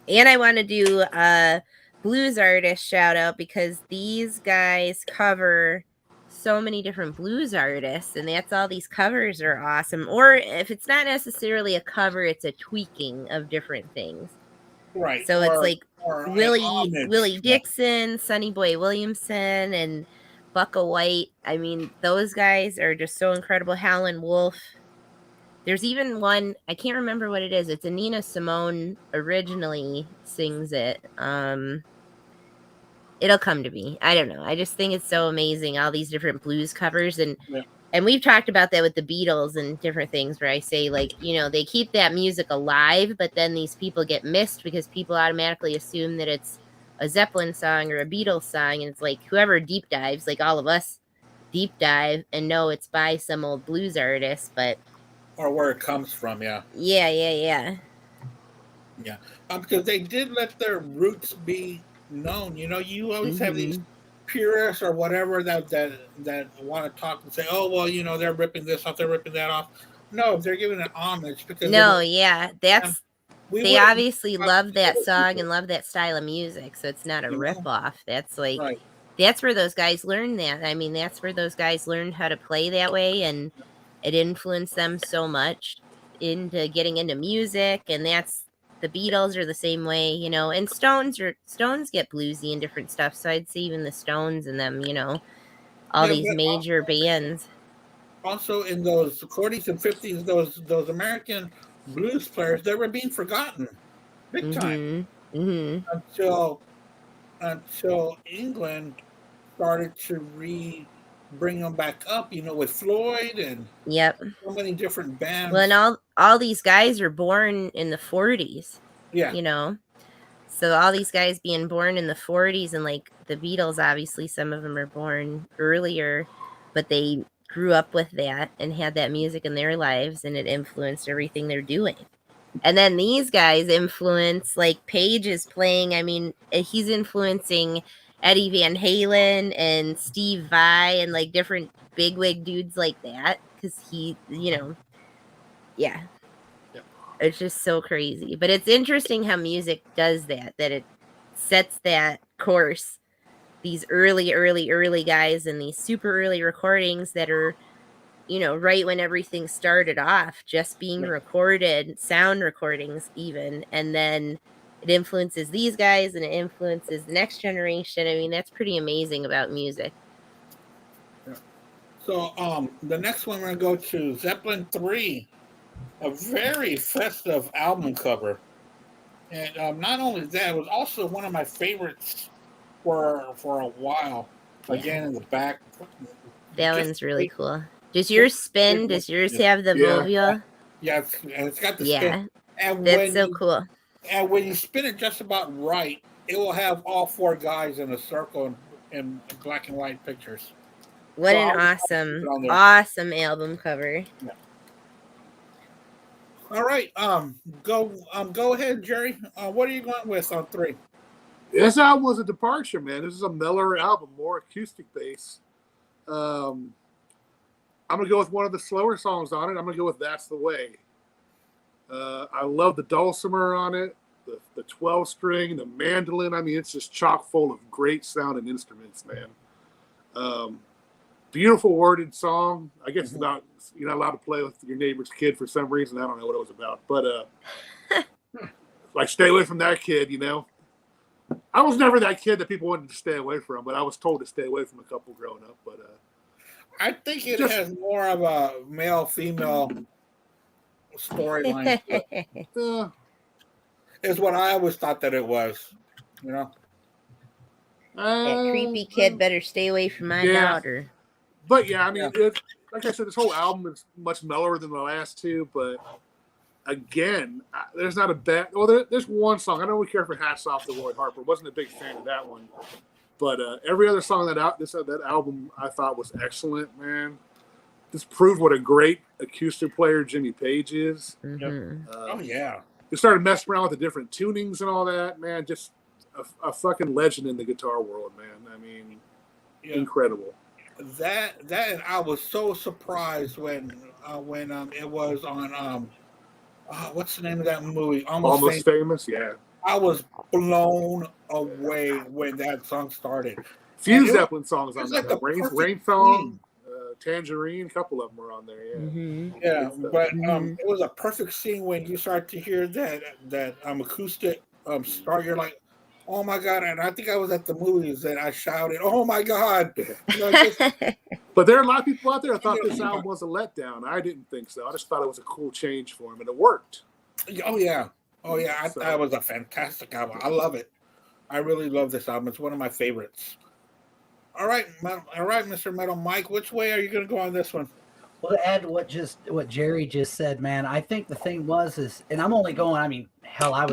And I want to do a blues artist shout out, because these guys cover so many different blues artists, and that's all these covers are awesome. Or if it's not necessarily a cover, it's a tweaking of different things. Right. So it's like Willie Dixon, Sonny Boy Williamson, and Bucka White. I mean, those guys are just so incredible. Howlin' Wolf. There's even one, I can't remember what it is. It's a Nina Simone originally sings it. It'll come to me. I don't know. I just think it's so amazing, all these different blues covers. And we've talked about that with the Beatles and different things, where I say, like, they keep that music alive, but then these people get missed because people automatically assume that it's a Zeppelin song or a Beatles song. And it's like, whoever deep dives, like all of us deep dive and know it's by some old blues artist, but or where it comes from. Yeah. Because they did let their roots be known. You always have these purists or whatever that want to talk and say, oh well, they're ripping this off, they're ripping that off. No, they're giving it homage, because they obviously love that song and love that style of music, so it's not a rip off. That's like that's where those guys learned that. I mean, that's where those guys learned how to play that way, and it influenced them so much into getting into music. And that's, the Beatles are the same way, and Stones get bluesy and different stuff. So I'd say even the Stones and them, all these major bands. Also in those 40s and 50s, those American blues players, they were being forgotten big time. Until England started to bring them back up, with Floyd and so many different bands. Well, and all these guys are born in the 40s. Yeah. So all these guys being born in the 40s, and like the Beatles, obviously some of them are born earlier, but they grew up with that and had that music in their lives, and it influenced everything they're doing. And then these guys influence, like Page is playing, I mean, he's influencing Eddie Van Halen and Steve Vai and like different bigwig dudes like that, because he, yeah. It's just so crazy. But it's interesting how music does that it sets that course. These early guys and these super early recordings that are, right when everything started off, just being recorded, sound recordings even, and then it influences these guys and it influences the next generation. I mean, that's pretty amazing about music. Yeah. So the next one we're going to go to Zeppelin 3, a very festive album cover. And not only that, it was also one of my favorites for a while. Again, in the back. That one's really cool. Does yours spin? Does yours have the Vovio? Yeah, and it's got the Yeah, spin. And that's so cool. And when you spin it just about right, it will have all four guys in a circle in black and white pictures. What an awesome album cover. Yeah. All right, go ahead, Jerry. What are you going with on 3? This album was a departure, man. This is a mellower album, more acoustic bass. I'm gonna go with one of the slower songs on it. I'm gonna go with "That's the Way." I love the dulcimer on it, the 12-string, the mandolin. I mean, it's just chock full of great sounding instruments, man. Beautiful worded song. I guess it's about you're not allowed to play with your neighbor's kid for some reason. I don't know what it was about, but like stay away from that kid. I was never that kid that people wanted to stay away from, but I was told to stay away from a couple growing up. But I think it has more of a male-female storyline. Is what I always thought that it was. That creepy kid better stay away from my daughter. But yeah, I mean, like I said, this whole album is much mellower than the last two. But again, there's not a bad. Well, there's one song. I know we care for "Hats Off" to Roy Harper. Wasn't a big fan of that one, but every other song that album I thought was excellent. Man, this proved what a great acoustic player Jimmy Page is. Mm-hmm. Oh yeah, they started messing around with the different tunings and all that. Man, just a fucking legend in the guitar world, man. I mean, incredible. That and I was so surprised when it was on what's the name of that movie? Almost Famous. Yeah. I was blown away when that song started. Few Zeppelin songs on like that. Rain Song, Tangerine, a couple of them were on there. Yeah. Mm-hmm. Yeah, but it was a perfect scene when you start to hear that acoustic start. You're like, oh my God. And I think I was at the movies and I shouted, oh my God. But there are a lot of people out there that thought this album was a letdown. I didn't think so. I just thought it was a cool change for him, and it worked. Oh yeah. I thought it was a fantastic album. I love it. I really love this album. It's one of my favorites. All right, Mr. Metal Mike, which way are you going to go on this one? Well, to add to what Jerry just said, man, I think the thing is, and I'm only going, I mean, hell, I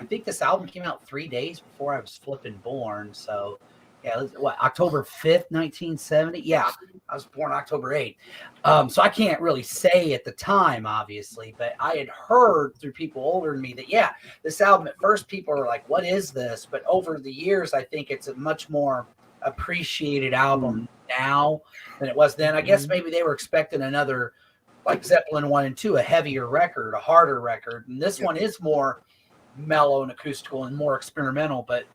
think this album came out 3 days before I was flipping born. So, yeah, October 5th, 1970? Yeah, I was born October 8th. So I can't really say at the time, obviously, but I had heard through people older than me that, yeah, this album, at first people are like, what is this? But over the years, I think it's a much more appreciated album now than it was then. I guess maybe they were expecting another, like Zeppelin 1 and 2, a heavier record, a harder record. And this one is more mellow and acoustical and more experimental, but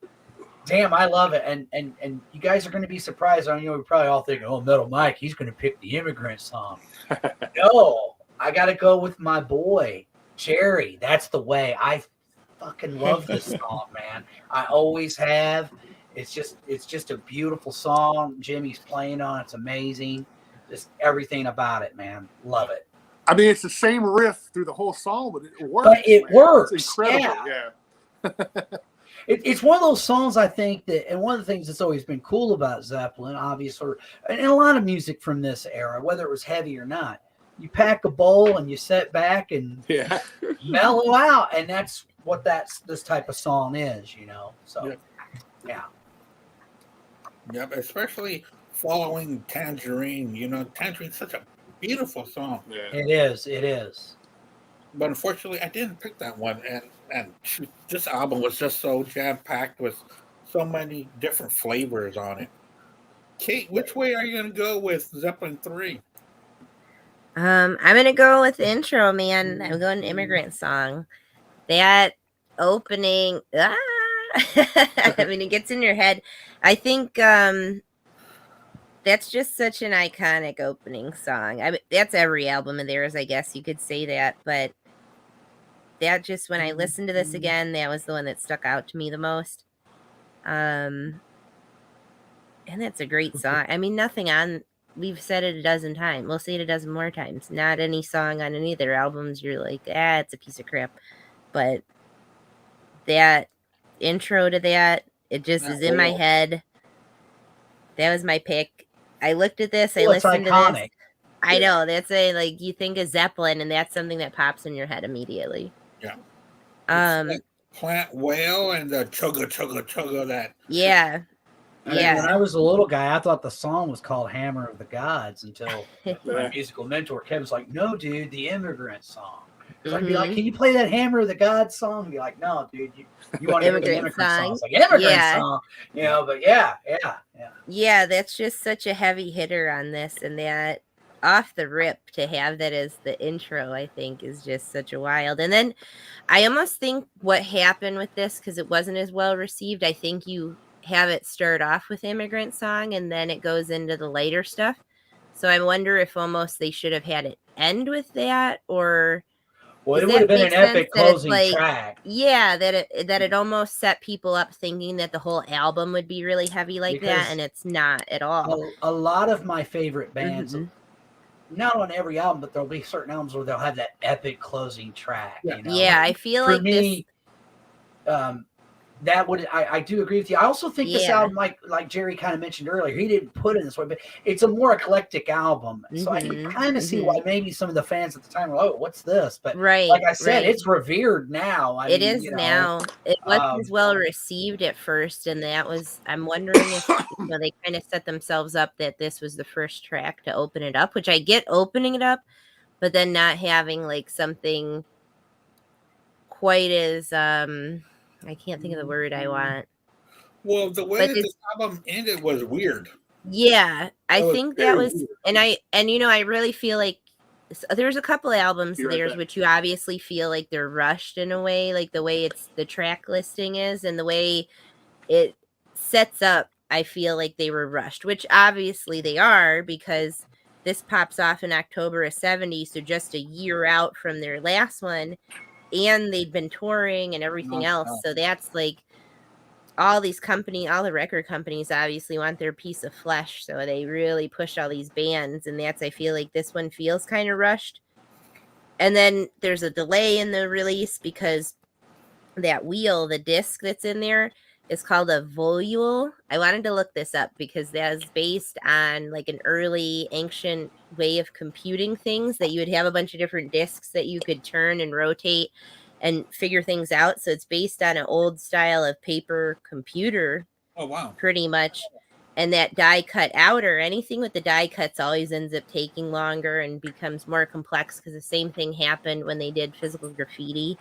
damn, I love it. And you guys are going to be surprised. We're probably all thinking, oh, Metal Mike, he's going to pick the Immigrant Song. No, I got to go with my boy, Jerry. That's the way. I fucking love this song, man. I always have. It's just a beautiful song. Jimmy's playing on it's amazing. Just everything about it, man. Love it. I mean, it's the same riff through the whole song, but it works. But it works. It's incredible. Yeah. It's one of those songs, I think, that, and one of the things that's always been cool about Zeppelin, obviously, and a lot of music from this era, whether it was heavy or not, you pack a bowl and you sit back and mellow out, and that's what this type of song is, So, yeah. Yep, especially following Tangerine. Tangerine's such a beautiful song. Yeah. It is. But unfortunately, I didn't pick that one. And this album was just so jam-packed with so many different flavors on it. Kate, which way are you going to go with Zeppelin 3? I'm gonna go with the intro, man. I'm going Immigrant Song. That opening, I mean, it gets in your head. I think that's just such an iconic opening song. I mean, that's every album of theirs, I guess you could say that. But that just, when I listened to this again, that was the one that stuck out to me the most. And that's a great song. I mean, nothing on. We've said it a dozen times. We'll say it a dozen more times. Not any song on any of their albums you're like, it's a piece of crap. But that intro to that, it just is in my head. That was my pick. I looked at this. I listened to this. I know. That's like, you think of Zeppelin, and that's something that pops in your head immediately. Yeah. That plant whale and the chugga chugga chugga that. Yeah. When I was a little guy, I thought the song was called Hammer of the Gods until my musical mentor Kevin's like, no, dude, the Immigrant Song. I'd be like, can you play that Hammer of the Gods song? I'd be like, no, dude, you want to hear the Immigrant Song. It's like, Immigrant Song. You know, but yeah. Yeah, that's just such a heavy hitter on this, and that off the rip to have that as the intro, I think, is just such a wild. And then I almost think what happened with this, because it wasn't as well received, I think you have it start off with Immigrant Song and then it goes into the lighter stuff. So I wonder if almost they should have had it end with that, or well, it would have been an epic closing track. Yeah, that it almost set people up thinking that the whole album would be really heavy like that, and it's not at all. A lot of my favorite bands, not on every album, but there'll be certain albums where they'll have that epic closing track. Yeah, you know? Yeah, I feel for like me, that would I do agree with you. I also think this album, like Jerry kind of mentioned earlier, he didn't put it in this way, but it's a more eclectic album. So I can kind of see why maybe some of the fans at the time were, oh, what's this? But like I said, it's revered now. It is now. It wasn't as well received at first, and that was, I'm wondering if they kind of set themselves up that this was the first track to open it up, which I get opening it up, but then not having like something quite as I can't think of the word I want. Well, the way that the album ended was weird. Yeah, I think that was weird. And I really feel like there's a couple of albums of theirs which you obviously feel like they're rushed in a way, like the way the track listing is and the way it sets up. I feel like they were rushed, which obviously they are, because this pops off in October of '70, so just a year out from their last one. And they'd been touring and everything else. So that's like all the record companies obviously want their piece of flesh. So they really push all these bands. And I feel like this one feels kind of rushed. And then there's a delay in the release because that wheel, the disc that's in there, is called a volule. I wanted to look this up because that is based on like an early ancient way of computing things, that you would have a bunch of different discs that you could turn and rotate and figure things out. So it's based on an old style of paper computer. Oh, wow. Pretty much. And that die cut outer, anything with the die cuts always ends up taking longer and becomes more complex, because the same thing happened when they did Physical Graffiti.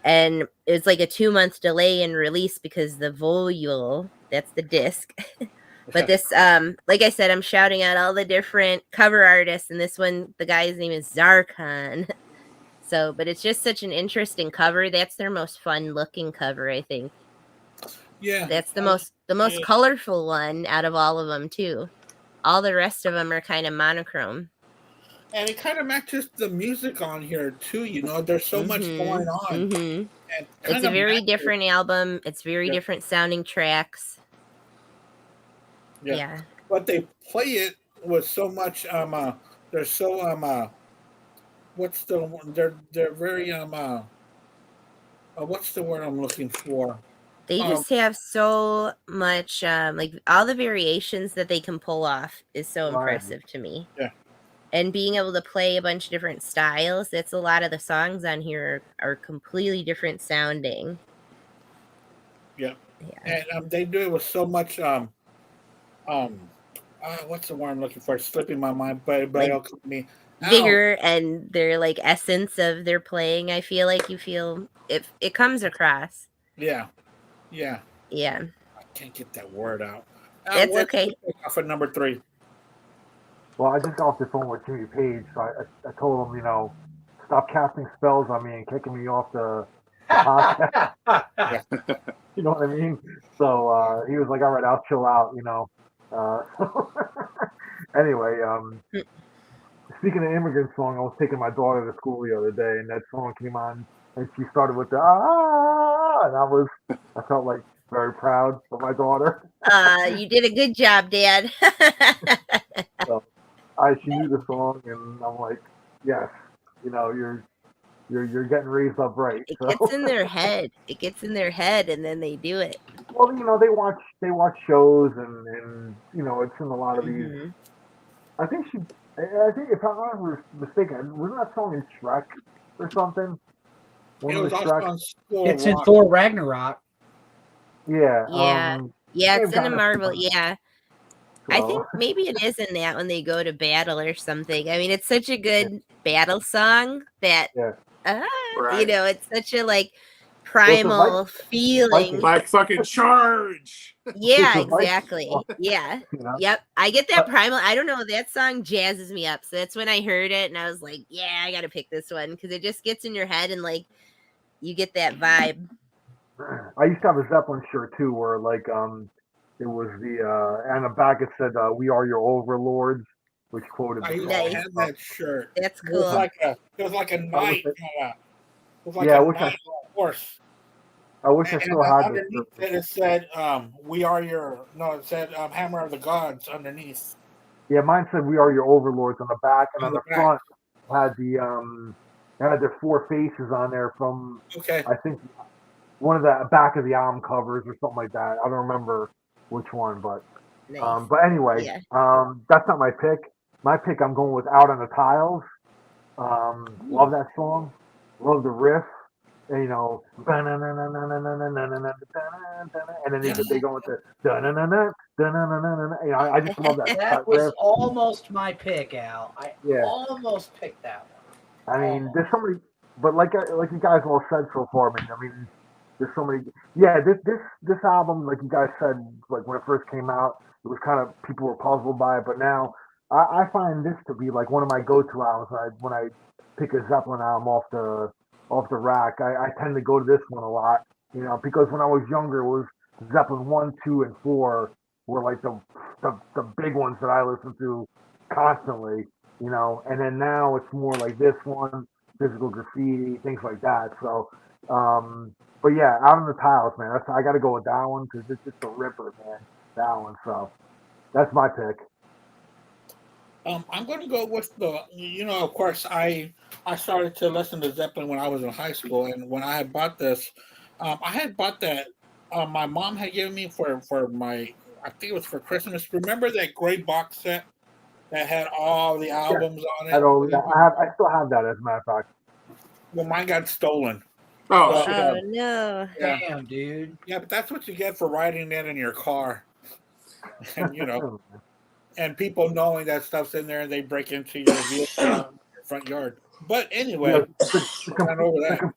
And it's like a 2-month delay in release because the volule, that's the disc. But this, like I said, I'm shouting out all the different cover artists, and this one, the guy's name is Zarkon. So, but it's just such an interesting cover. That's their most fun looking cover, I think. Yeah. That's the most colorful one out of all of them too. All the rest of them are kind of monochrome. And it kind of matches the music on here too, you know. There's so much going on. And it's a very different album. It's very different sounding tracks. Yeah. But they play it with so much they're so what's the one? They're very what's the word I'm looking for? They just have so much like all the variations that they can pull off is so impressive to me. Yeah. And being able to play a bunch of different styles, that's a lot of the songs on here are completely different sounding. Yeah. And they do it with so much what's the word I'm looking for? It's slipping my mind, but it'll come to me. Vigor and their like essence of their playing. I feel like you feel it comes across. Yeah. Can't get that word out. It's What's okay. your pick off at number 3? Well, I just got off the phone with Jimmy Page, so I told him, stop casting spells on me and kicking me off the podcast. You know what I mean? So he was like, all right, I'll chill out, Anyway, speaking of immigrant song, I was taking my daughter to school the other day, and that song came on, and she started with the and I felt like very proud of my daughter. You did a good job, Dad. So she knew the song, and I'm like, yes, you're getting raised up right. It So. gets in their head. It gets in their head, and then they do it. Well, they watch shows, and it's in a lot of these. Mhm. I think if I'm not mistaken, wasn't that song in Shrek or something? One It of was the also Shrek. on School It's of in Rock. Thor Ragnarok. Yeah. Yeah. Yeah, it's in the kinda Marvel. fun, Yeah. I so. think maybe it is in that when they go to battle or something. I mean, it's such a good battle song that, Yeah. Right. it's such a primal feeling. Like fucking charge. Yeah, It's a Viking exactly. song, Yeah. you know? Yep. I get that primal. I don't know. That song jazzes me up. So that's when I heard it and I was like, yeah, I got to pick this one because it just gets in your head and you get that vibe. I used to have a Zeppelin shirt too, where it was on the back it said, "We are your overlords," which quoted I the used song. to have that shirt. That's It was cool. like a knight. It was like Yeah, I a wish knight on a horse. I wish I And still had this underneath shirt. it said, "We are your." No, it said "Hammer of the Gods" underneath. Yeah, mine said "We are your overlords" on the back, and on the back. front had had their 4 faces on there from Okay. I think one of the back of the album covers or something like that. I don't remember which one, but Nice. but anyway, Yeah. that's not my pick. My pick, I'm going with "Out on the Tiles." Love that song. Love the riff. And, and then they go into I just love that That was riff. almost my pick, Al. I almost picked that one. I mean, there's so many, but like you guys all said so far, man. I mean, there's so many. Yeah, this album, like you guys said, like when it first came out, it was kind of people were puzzled by it, but now I find this to be like one of my go-to albums. When I pick a Zeppelin album off the rack, I tend to go to this one a lot, because when I was younger, it was Zeppelin 1, 2, and 4 were like the big ones that I listened to constantly, and then now it's more like this one, Physical Graffiti, things like that. So, but yeah, Out on the Tiles, man, I got to go with that one because it's just a ripper, man, that one. So that's my pick. I'm going to go with of course, I started to listen to Zeppelin when I was in high school, and when I had bought this, I had bought that. My mom had given me for my, I think it was for Christmas. Remember that gray box set that had all the albums on it? I still have that, as a matter of fact. Well, mine got stolen. Oh, Oh no! Damn, dude. Yeah, but that's what you get for riding it in your car, and and people knowing that stuff's in there and they break into your vehicle in your front yard. But anyway, the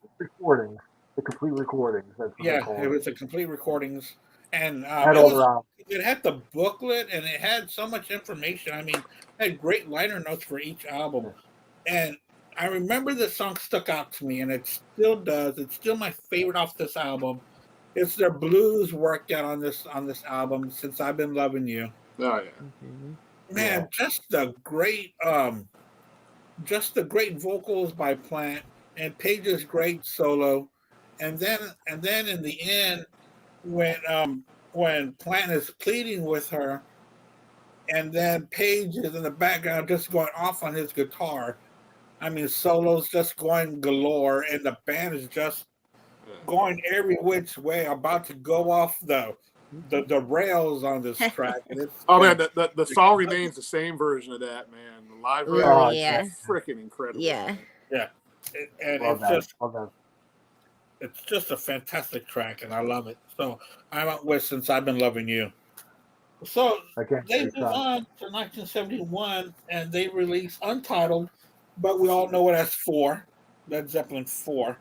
complete recordings. That's what yeah, they call it was a complete recordings, and it had the booklet and it had so much information. I mean, it had great liner notes for each album, and I remember this song stuck out to me, and it still does. It's still my favorite off this album. It's their blues worked out on this album, Since I've Been Loving You. Oh yeah. Man, just the great vocals by Plant and Page's great solo, and then in the end when Plant is pleading with her, and then Page is in the background just going off on his guitar. I mean, solos just going galore, and the band is just going every which way, about to go off the rails on this track. And it's man, the song remains the same version of that, man. The live version is freaking incredible. Yeah. Yeah. It's just a fantastic track, and I love it. So I went with Since I've Been Loving You. So they move on to 1971, and they release Untitled, but we all know it as 4, Led Zeppelin 4.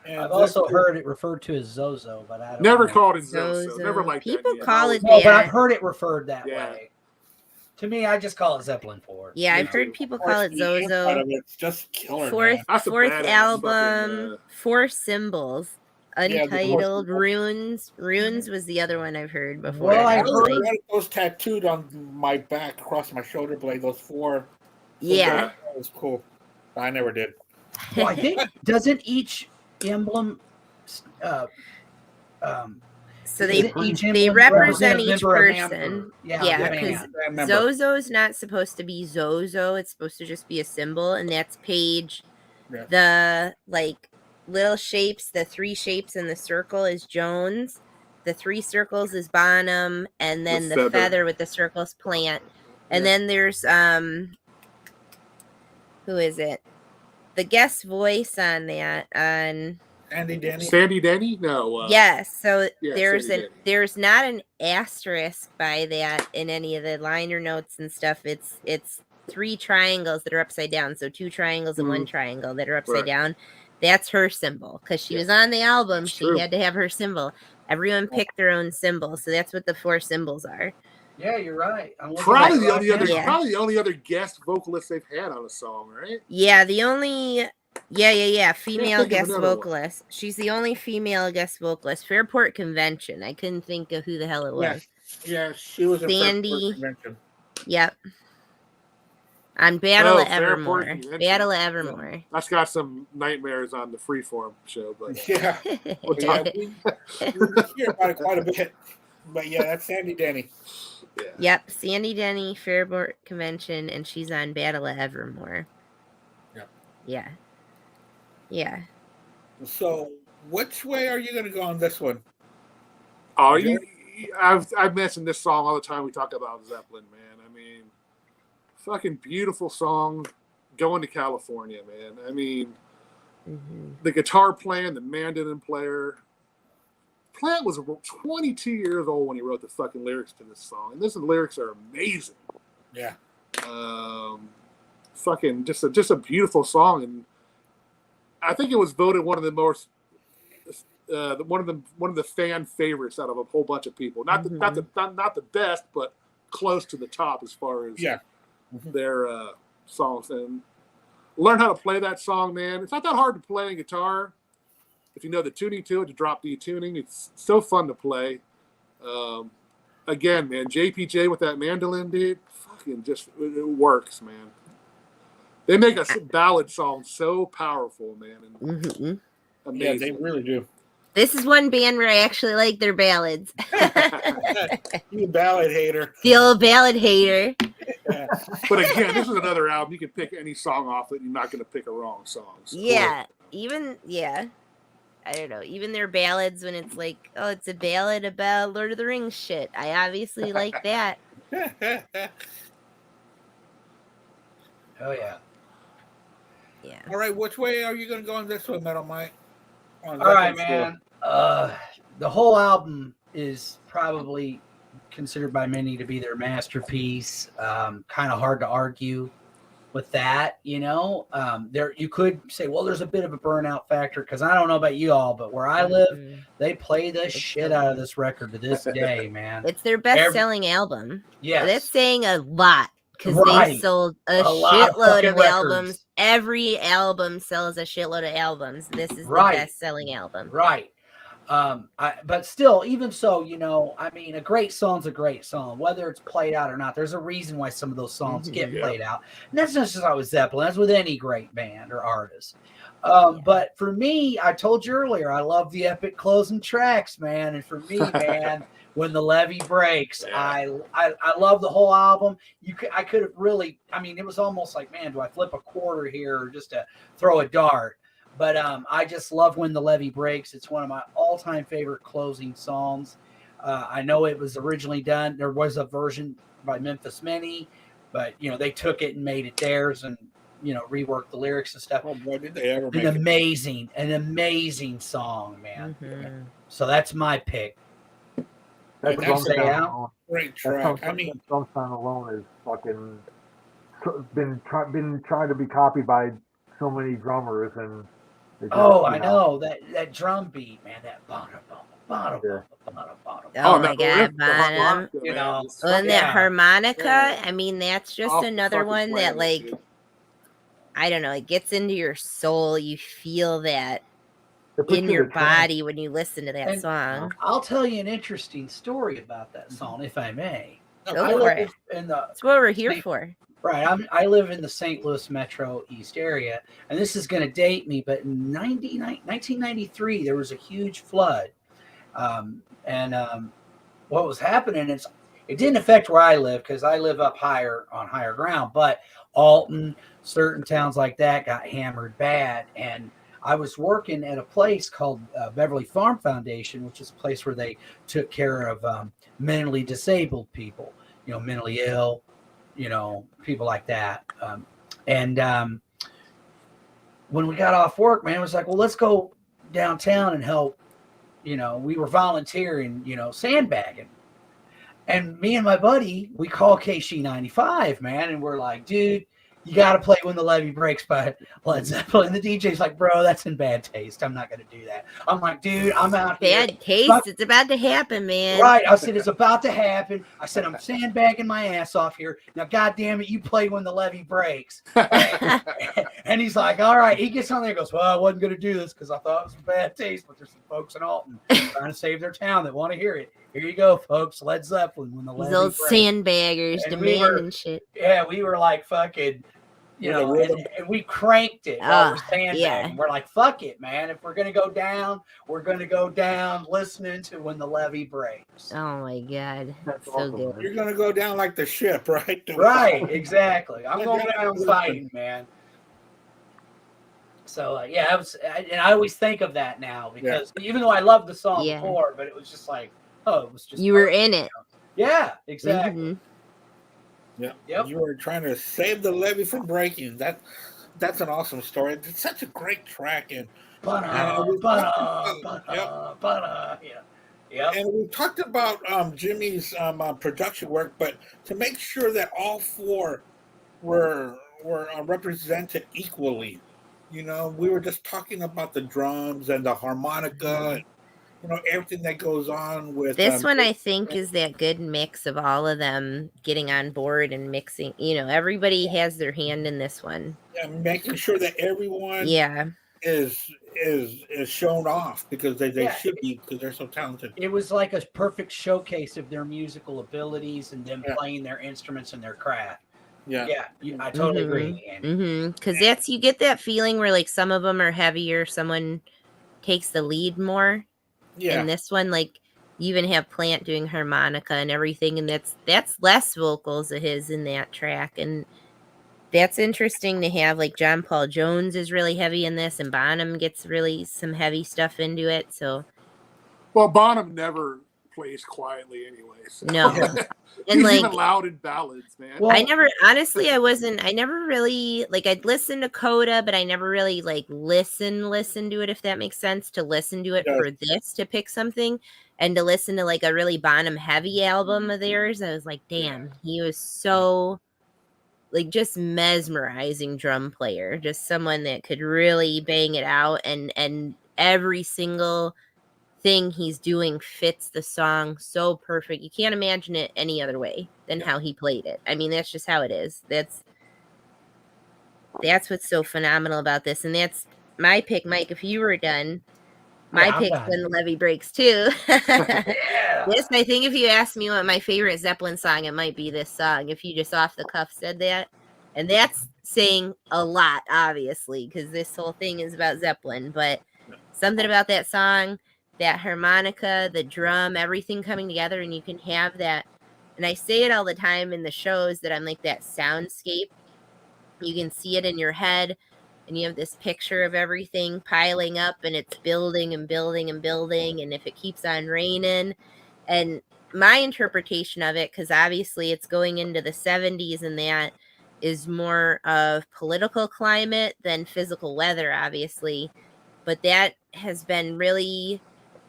And I've this also is- heard it referred to as Zozo, but I don't Never know. called it Zozo. Zozo. Never liked People that. call it No, but I've that. heard it referred that Yeah. way. To me, I just call it Zeppelin 4. Yeah, Me I've heard too. people call it the inside Zozo. of it's just killer, Fourth man. That's a fourth badass album, fucking, Four Symbols, Yeah, the Untitled Four Runes. Runes was the other one I've heard before. Well, I I've That's always heard- like, wanted those tattooed on my back, across my shoulder blade. Those four. yeah. That was cool. I never did. Well, I think doesn't each emblem So is they it each they emblem represent a each member of person. Amber? Yeah, the because band. I remember. Zozo's not supposed to be Zozo. It's supposed to just be a symbol, and that's Page. Yeah. The like little shapes, the three shapes in the circle is Jones. The three circles is Bonham, and then The the feather. feather with the circles Plant. And Yeah. then there's who is it? The guest voice on that on Andy Danny. Sandy Denny? No. yes, so yeah, there's Sandy an Denny. there's not an asterisk by that in any of the liner notes and stuff. It's three triangles that are upside down. So two triangles and one triangle that are upside Right. down. That's her symbol because she Yeah. was on the album. That's She true. had to have her symbol. Everyone picked their own symbol, so that's what the four symbols are. Yeah, you're right. I'm looking Probably at it the only right other, now. Yeah. probably the only other guest vocalist they've had on a song, right? Yeah, the only female think of guest another one. vocalist. She's the only female guest vocalist. Fairport Convention. I couldn't think of who the hell it was. Yeah, she was in Sandy. Fairport Convention. Yep. On Battle Oh, of Fairport Evermore. Convention. Battle of Evermore. That's got some nightmares on the Freeform show, but Yeah, we'll yeah, talk. we hear about it quite a bit. But yeah, that's Sandy Denny. Yeah. Yep. Sandy Denny, Fairport Convention, and she's on Battle of Evermore. Yep. Yeah. Yeah. So, which way are you going to go on this one? Oh, I've mentioned this song all the time. We talk about Zeppelin, man. I mean, fucking beautiful song. Going to California, man. I mean, the guitar playing, the mandolin player. Plant was 22 years old when he wrote the fucking lyrics to this song, and the lyrics are amazing. Yeah. Fucking just a beautiful song, and I think it was voted one of the most one of the fan favorites out of a whole bunch of people. Not the best, but close to the top as far as their songs. And learn how to play that song, man. It's not that hard to play guitar if you know the tuning to it, to drop D tuning. It's so fun to play. Again, man, JPJ with that mandolin, dude, fucking just it works, man. They make a ballad song so powerful, man, and amazing. Yeah, they really do. This is one band where I actually like their ballads. You ballad hater. The old ballad hater. But again, this is another album. You can pick any song off it. You're not going to pick a wrong song. So. Yeah. I don't know. Even their ballads when it's like, oh, it's a ballad about Lord of the Rings shit. I obviously like that. Oh yeah. Yeah. All right, which way are you going to go on this one, Metal Mike? All right, man. The whole album is probably considered by many to be their masterpiece. Kind of hard to argue with that, you know. There you could say, well, there's a bit of a burnout factor because I don't know about you all, but where I live, they play the shit out of this record to this day, man. It's their best-selling album. Yes. That's saying a lot because they sold a lot of shitload fucking of records. albums. Every album sells a shitload of albums. This is the best-selling album. Right. But still, even so, you know, I mean, a great song's a great song, whether it's played out or not. There's a reason why some of those songs get played out. And that's not just with Zeppelin. That's with any great band or artist. But for me, I told you earlier, I love the epic closing tracks, man. And for me, man, when the levee breaks, I love the whole album. I could have really, I mean, it was almost like, man, do I flip a quarter here or just to throw a dart? But I just love When the Levee Breaks. It's one of my all-time favorite closing songs. I know it was originally done. There was a version by Memphis Minnie, but, you know, they took it and made it theirs and, you know, reworked the lyrics and stuff. Oh, boy, did they ever make An amazing song, man. So that's my pick. That What drum you say, sound Al? alone, Great that track. I mean, drum sound alone is fucking been trying to be copied by so many drummers, and Oh, I know that drum beat, man. That bottom, bottom, Yeah. bottom. Oh my that god, riff, the Bonham. harmonica, You man, know, is Well, and that Yeah. harmonica, Yeah. I mean, that's just off the another fucking one that, planet, like, dude. I don't know, it gets into your soul. You feel that It puts in you your in a trance. body when you listen to that And song. I'll tell you an interesting story about that song, if I may. Go I for live it. in the That's what we're here for. right. I live in the St. Louis metro east area, and this is going to date me, but in 1993 there was a huge flood, and what was happening is it didn't affect where I live because I live up higher on higher ground, but Alton, certain towns like that got hammered bad, and I was working at a place called Beverly Farm Foundation, which is a place where they took care of mentally disabled people, mentally ill, people like that. And when we got off work, man, it was like, well, let's go downtown and help. We were volunteering, sandbagging. And me and my buddy, we call KC95, man, and we're like, dude, you got to play When the Levee Breaks by Led Zeppelin. And the DJ's like, bro, that's in bad taste. I'm not going to do that. I'm like, dude, I'm out here. Bad taste. It's about to happen, man. Right. I said, it's about to happen. I said, I'm sandbagging my ass off here. Now, God damn it, you play When the Levee Breaks. And he's like, all right. He gets on there and goes, well, I wasn't going to do this because I thought it was bad taste, but there's some folks in Alton trying to save their town that want to hear it. Here you go, folks. Led Zeppelin, When the These Levee old Breaks. sandbaggers And we demanding shit. Yeah, we were like fucking, and we cranked it while we're sandbagging. yeah. We're like, fuck it, man. If we're going to go down, we're going to go down listening to When the Levee Breaks. Oh my god. That's So awesome, good. man. You're gonna go down like the ship, right? Right, exactly. I'm going down fighting, man. So yeah, I always think of that now because even though I loved the song Yeah. before, but it was just like, it was just You were in it. Yeah, exactly. Mhm. Yeah. Yep. You were trying to save the levee from breaking. That's an awesome story. It's such a great track, and Yep. and we talked about Jimmy's production work, but to make sure that all four were represented equally, we were just talking about the drums and the harmonica, everything that goes on with This one, I think, is that good mix of all of them getting on board and mixing. Everybody has their hand in this one. making sure that everyone Yeah. is shown off because they should be, because they're so talented. It was like a perfect showcase of their musical abilities and them playing their instruments and their craft. Yeah. I totally agree, Andy. Because you get that feeling where like some of them are heavier, someone takes the lead more. Yeah. In this one, like you even have Plant doing harmonica and everything, and that's less vocals of his in that track, and that's interesting to have. Like John Paul Jones is really heavy in this, and Bonham gets really some heavy stuff into it. So, well, Bonham never plays quietly, anyways. No. And he's like even loud in ballads, man. Well, I never really like, I'd listen to Coda, but I never really like listen to it, if that makes sense, to listen to it for this, to pick something, and to listen to like a really Bonham heavy album of theirs. I was like, damn, he was so like just mesmerizing drum player, just someone that could really bang it out, and every single thing he's doing fits the song so perfect. You can't imagine it any other way than how he played it. I mean, that's just how it is. That's what's so phenomenal about this. And that's my pick, Mike. If you were done, my pick's When the Levee Breaks too. Yes, I think if you asked me what my favorite Zeppelin song, it might be this song, if you just off the cuff said that. And that's saying a lot, obviously, because this whole thing is about Zeppelin. But something about that song, that harmonica, the drum, everything coming together, and you can have that. And I say it all the time in the shows that I'm like that soundscape. You can see it in your head, and you have this picture of everything piling up, and it's building and building and building. And if it keeps on raining, and my interpretation of it, because obviously it's going into the 70s, and that is more of political climate than physical weather, obviously. But that has been really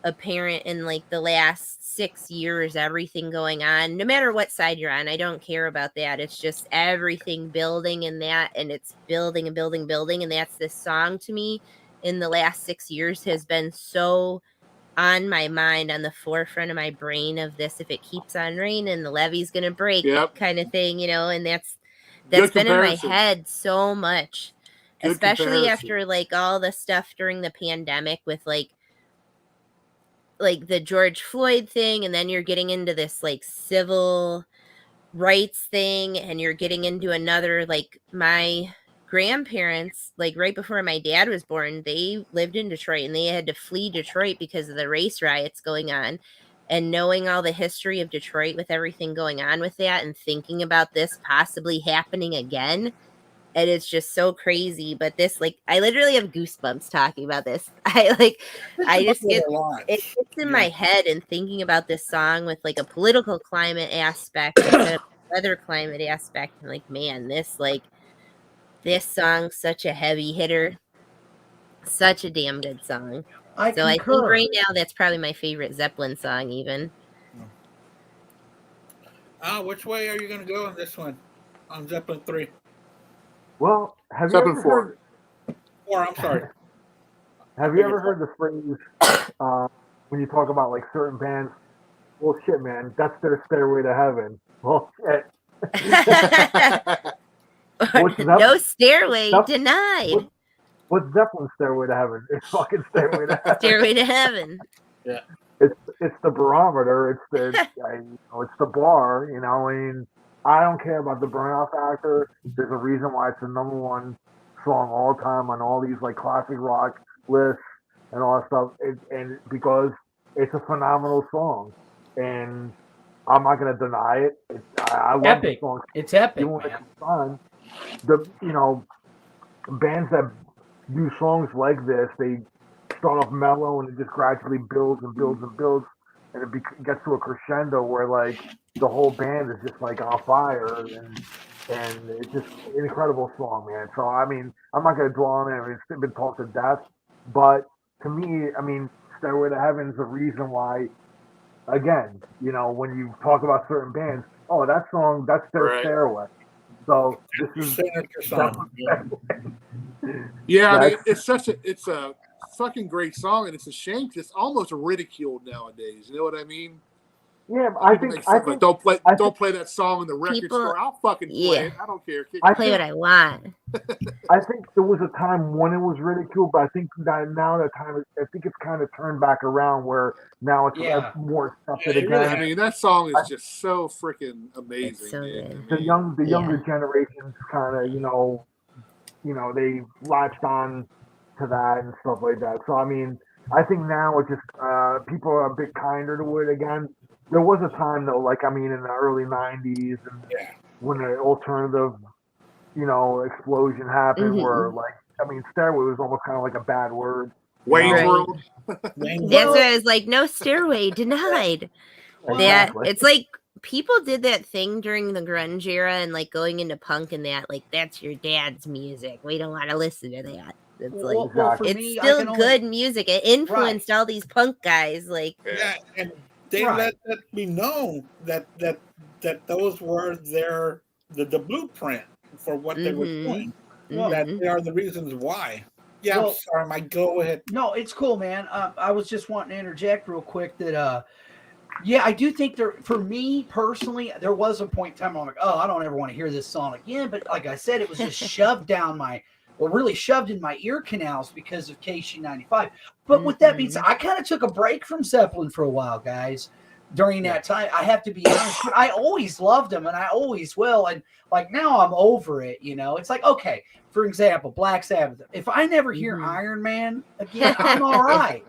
apparent in like the last 6 years, everything going on, no matter what side you're on. I don't care about that. It's just everything building in that, and it's building and building, building. And that's this song to me. in the last 6 years has been so on my mind, on the forefront of my brain of this. If it keeps on raining, the levee's gonna break, Yep. kind of thing, and that's Good been in my comparison. head so much, Good especially comparison. after like all the stuff during the pandemic with like the George Floyd thing, and then you're getting into this like civil rights thing, and you're getting into another, like my grandparents, like right before my dad was born, they lived in Detroit and they had to flee Detroit because of the race riots going on. And knowing all the history of Detroit with everything going on with that, and thinking about this possibly happening again, and it's just so crazy. But this, like, I literally have goosebumps talking about this. I just get it gets in my head, and thinking about this song with like a political climate aspect instead of weather climate aspect. And like, man, this song's such a heavy hitter, such a damn good song. I So concur. I think right now that's probably my favorite Zeppelin song, even. Which way are you going to go on this one? On Zeppelin 3? Well, have Zeppelin you ever 4. heard? 4, I'm sorry. Have you ever heard the phrase when you talk about like certain bands? Well, shit, man, that's their stairway to heaven. Well, shit. No stairway denied. What's Zeppelin's stairway to heaven? It's fucking stairway to heaven. Stairway to heaven. Yeah. It's the barometer. It's the it's the bar. I mean, I don't care about the burnout factor. There's a reason why it's the number one song all time on all these like classic rock lists and all that stuff. And because it's a phenomenal song, and I'm not gonna deny it. I love Epic. the song. It's epic, Even when man. it's fun, bands that do songs like this, they start off mellow and it just gradually builds and builds and builds, and it gets to a crescendo where like the whole band is just like on fire, and it's just an incredible song, man. So I mean, I'm not gonna dwell on it. I mean, it's been talked to death, but to me, I mean, Stairway to Heaven is the reason why. Again, when you talk about certain bands, oh, that song, that's their stairway. So this is signature song. Yeah, I mean, it's a fucking great song, and it's a shame because it's almost ridiculed nowadays. You know what I mean? Yeah, I think don't play that song in the record store. I'll fucking play it. I don't care. I play what I want. I think there was a time when it was ridiculed, but I think that now that time, I think it's kind of turned back around where now it's more accepted again. I mean, that song is just so freaking amazing. It's so good. The younger generations kind of, they latched on to that and stuff like that. So I mean, I think now it's just people are a bit kinder to it again. There was a time though, like I mean, in the early '90s, and when the alternative, explosion happened, where like I mean, stairway was almost kind of like a bad word. Wayne's World. That's why I was like, no stairway denied. Exactly. It's like people did that thing during the grunge era and like going into punk and that, like, that's your dad's music. We don't want to listen to that. It's like it's still good music. It influenced all these punk guys. Like and they let that be known that those were the blueprint for what they were doing. That they are the reasons why. Yeah, I'm sorry, Mike. Go ahead. No, it's cool, man. I was just wanting to interject real quick that I do think for me personally, there was a point in time where I'm like, oh, I don't ever want to hear this song again. But like I said, it was just shoved really shoved in my ear canals because of KC95. But with that being said, I kind of took a break from Zeppelin for a while, guys. During that time, I have to be honest, but I always loved them and I always will. And like now I'm over it, It's like, okay, for example, Black Sabbath. If I never hear Iron Man again, I'm all right.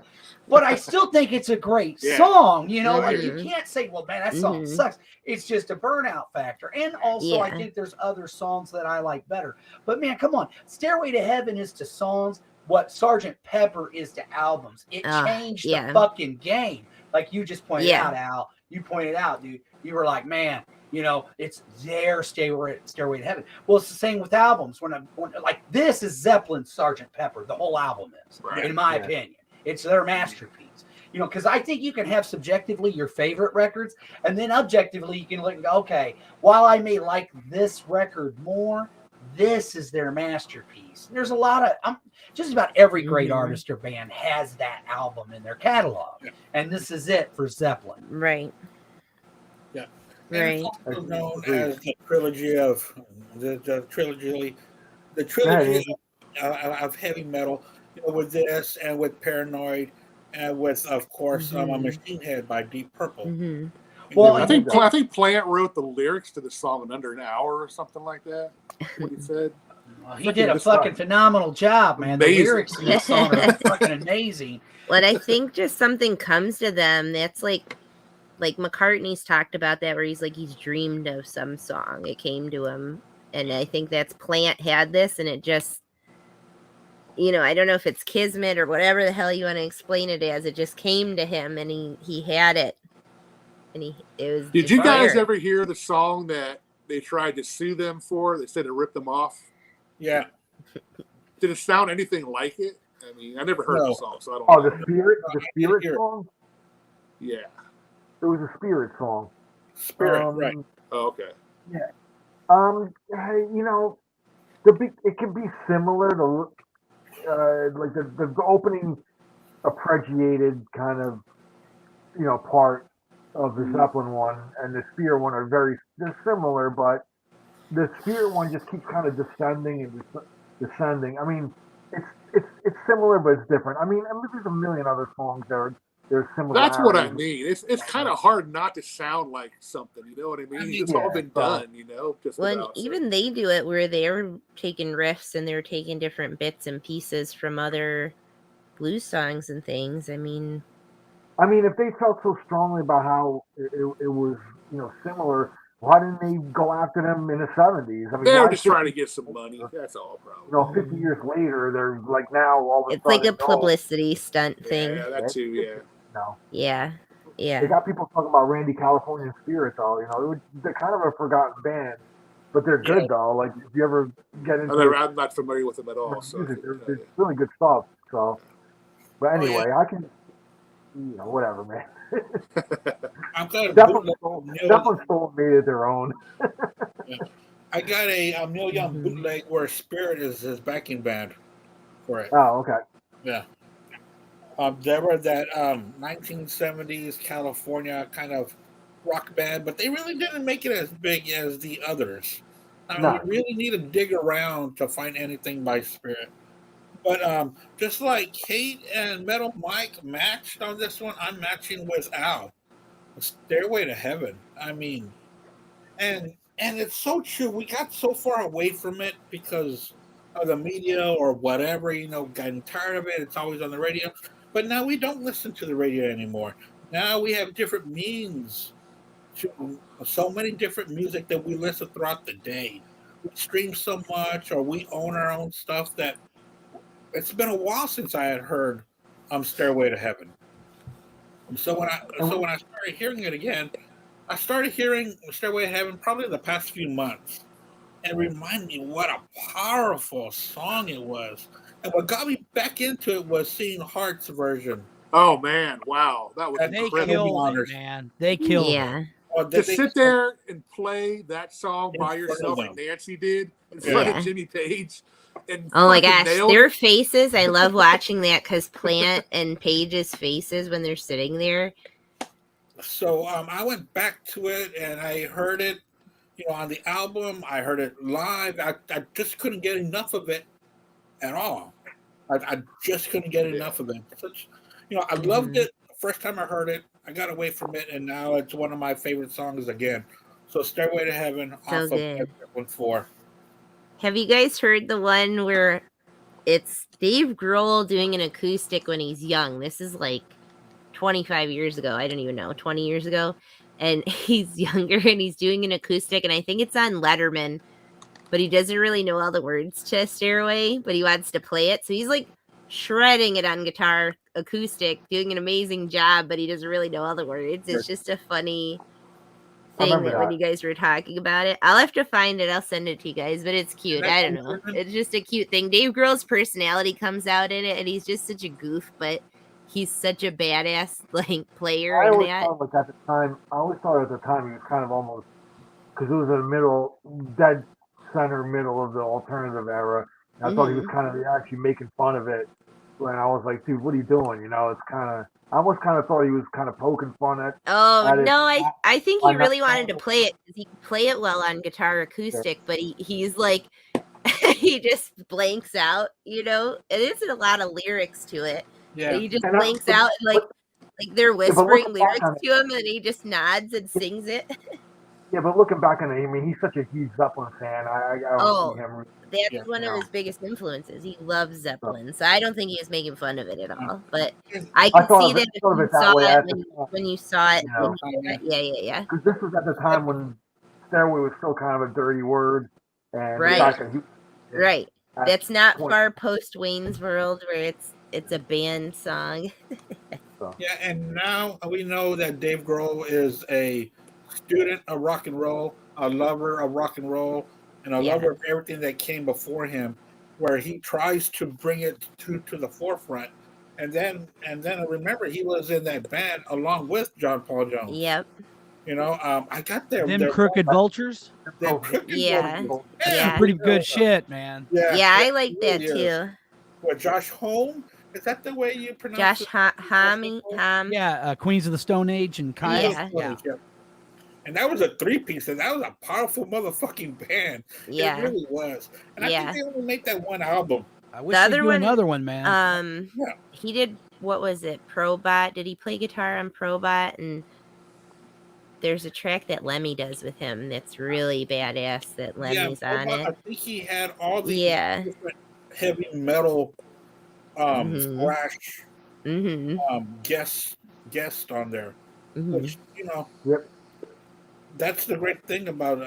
But I still think it's a great song, Like you can't say, well, man, that song sucks. It's just a burnout factor. And also I think there's other songs that I like better. But man, come on. Stairway to Heaven is to songs what Sgt. Pepper is to albums. It changed the fucking game. Like you just pointed out, Al. You pointed out, dude. You were like, man, it's their stairway to heaven. Well, it's the same with albums. When like this is Zeppelin's Sgt. Pepper. The whole album is, in my opinion. It's their masterpiece. Because I think you can have subjectively your favorite records, and then objectively you can look and go, okay, while I may like this record more, this is their masterpiece. There's a lot of just about every great artist or band has that album in their catalog, and this is it for Zeppelin. Right. Yeah. Right. And it's also known as the trilogy of the trilogy of heavy metal. You know, with this and with Paranoid, and with, of course, a Machine Head by Deep Purple. Mm-hmm. Well, I think Plant wrote the lyrics to the song in under an hour or something like that. What he said. Well, he did a fucking phenomenal job, man. Amazing. The lyrics in this song are fucking amazing. But I think just something comes to them that's like McCartney's talked about that, where he's like, he's dreamed of some song. It came to him. And I think that's Plant had this, and it just, you know, I don't know if it's kismet or whatever the hell you want to explain it as. It just came to him, and he had it. And it was. Did you guys ever hear the song that they tried to sue them for? They said to rip them off. Yeah. Did it sound anything like it? I mean, I never heard the song, so I don't know. Oh, the Spirit song? Yeah. It was a Spirit song. Spirit, right. Oh, okay. Yeah. You know, it can be similar to like the opening appreciated kind of, you know, part of the Zeppelin one and the Spirit one are they're similar, but the Spirit one just keeps kind of descending and descending. I mean, it's similar, but it's different. I mean, there's a million other songs that are similar. That's what I mean. It's kind of hard not to sound like something. You know what I mean? It's all been done. You know, even they do it where they're taking riffs and they're taking different bits and pieces from other blues songs and things. I mean, if they felt so strongly about how it was, you know, similar, why didn't they go after them in the 70s? I mean, they were just trying to get some money. That's all, probably. You know, 50 years later, they're like now all of a it's sudden, like a publicity stunt thing. Yeah, that too. Yeah. No. Yeah. They got people talking about Randy California Spirit, though. You know, they're kind of a forgotten band, but they're good though. Like if you ever get into, I'm not familiar with them at all. So it's really good stuff. So, but anyway, I can, you know, whatever, man. I'm glad Definitely stole made it their own. I got a Neil Young bootleg where Spirit is his backing band for it. Oh, okay. Yeah. They were that 1970s California kind of rock band, but they really didn't make it as big as the others. You really need to dig around to find anything by Spirit. But just like Kate and Metal Mike matched on this one, I'm matching with Al. Stairway to Heaven. I mean, and it's so true. We got so far away from it because of the media or whatever, you know, getting tired of it. It's always on the radio. But now we don't listen to the radio anymore. Now we have different means to so many different music that we listen throughout the day. We stream so much, or we own our own stuff that it's been a while since I had heard Stairway to Heaven. So when I started hearing it again, I started hearing Stairway to Heaven probably the past few months. And it reminded me what a powerful song it was. And what got me back into it was seeing Heart's version. Oh man, wow, that was incredible. They killed it, man. They killed it. To sit there and play that song by yourself like Nancy did in front of Jimmy Page. And oh my gosh, their faces. I love watching that because Plant and Page's faces when they're sitting there. So I went back to it and I heard it, you know, on the album. I heard it live. I just couldn't get enough of it at all. I just couldn't get enough of it. You know, I loved it the first time I heard it. I got away from it, and now it's one of my favorite songs again. So Stairway to Heaven off of Zeppelin 4. Have you guys heard the one where it's Dave Grohl doing an acoustic when he's young? This is like 25 years ago. I don't even know, 20 years ago. And he's younger and he's doing an acoustic, and I think it's on Letterman, but he doesn't really know all the words to Stairway, but he wants to play it. So he's like shredding it on guitar acoustic, doing an amazing job, but he doesn't really know all the words. It's just a funny thing that when you guys were talking about it. I'll have to find it. I'll send it to you guys, but it's cute. I don't know. It's just a cute thing. Dave Grohl's personality comes out in it, and he's just such a goof, but he's such a badass like player. I always thought at the time he was kind of almost, because it was in the middle, dead center middle of the alternative era. And I thought he was kind of actually making fun of it. When I was like, dude, what are you doing? It's kind of. I almost kind of thought he was kind of poking fun at. Oh it. no, I think he really wanted to play it because he can play it well on guitar acoustic, but he's like he just blanks out, It isn't a lot of lyrics to it. Yeah. He just blanks out and like they're whispering lyrics to him and he just nods and sings it. Yeah, but looking back on it, I mean, he's such a huge Zeppelin fan. I don't see him. That's one of his biggest influences. He loves Zeppelin, so I don't think he was making fun of it at all. But I can see that if you saw it when you saw it. Yeah. Because this was at the time when Stairway was still kind of a dirty word, and right. That's not far post Wayne's World, where it's a band song. Yeah, and now we know that Dave Grohl is a student of rock and roll, a lover of rock and roll, and a lover of everything that came before him, where he tries to bring it to the forefront. And then remember, he was in that band along with John Paul Jones. Yep. I got there. Them Crooked Vultures. Vultures. Yeah. Pretty good shit, man. Yeah, I like that too. What, Josh Homme? Is that the way you pronounce Josh it? Homme? Yeah, Queens of the Stone Age and Kyle. Yeah. And that was a 3-piece, and that was a powerful motherfucking band. Yeah. It really was. And I think they only make that one album. I wish they'd do another one, man. He did, what was it, Probot? Did he play guitar on Probot? And there's a track that Lemmy does with him that's really badass that Lemmy's on it. I think he had all the different heavy metal thrash guest on there. Which, that's the great thing about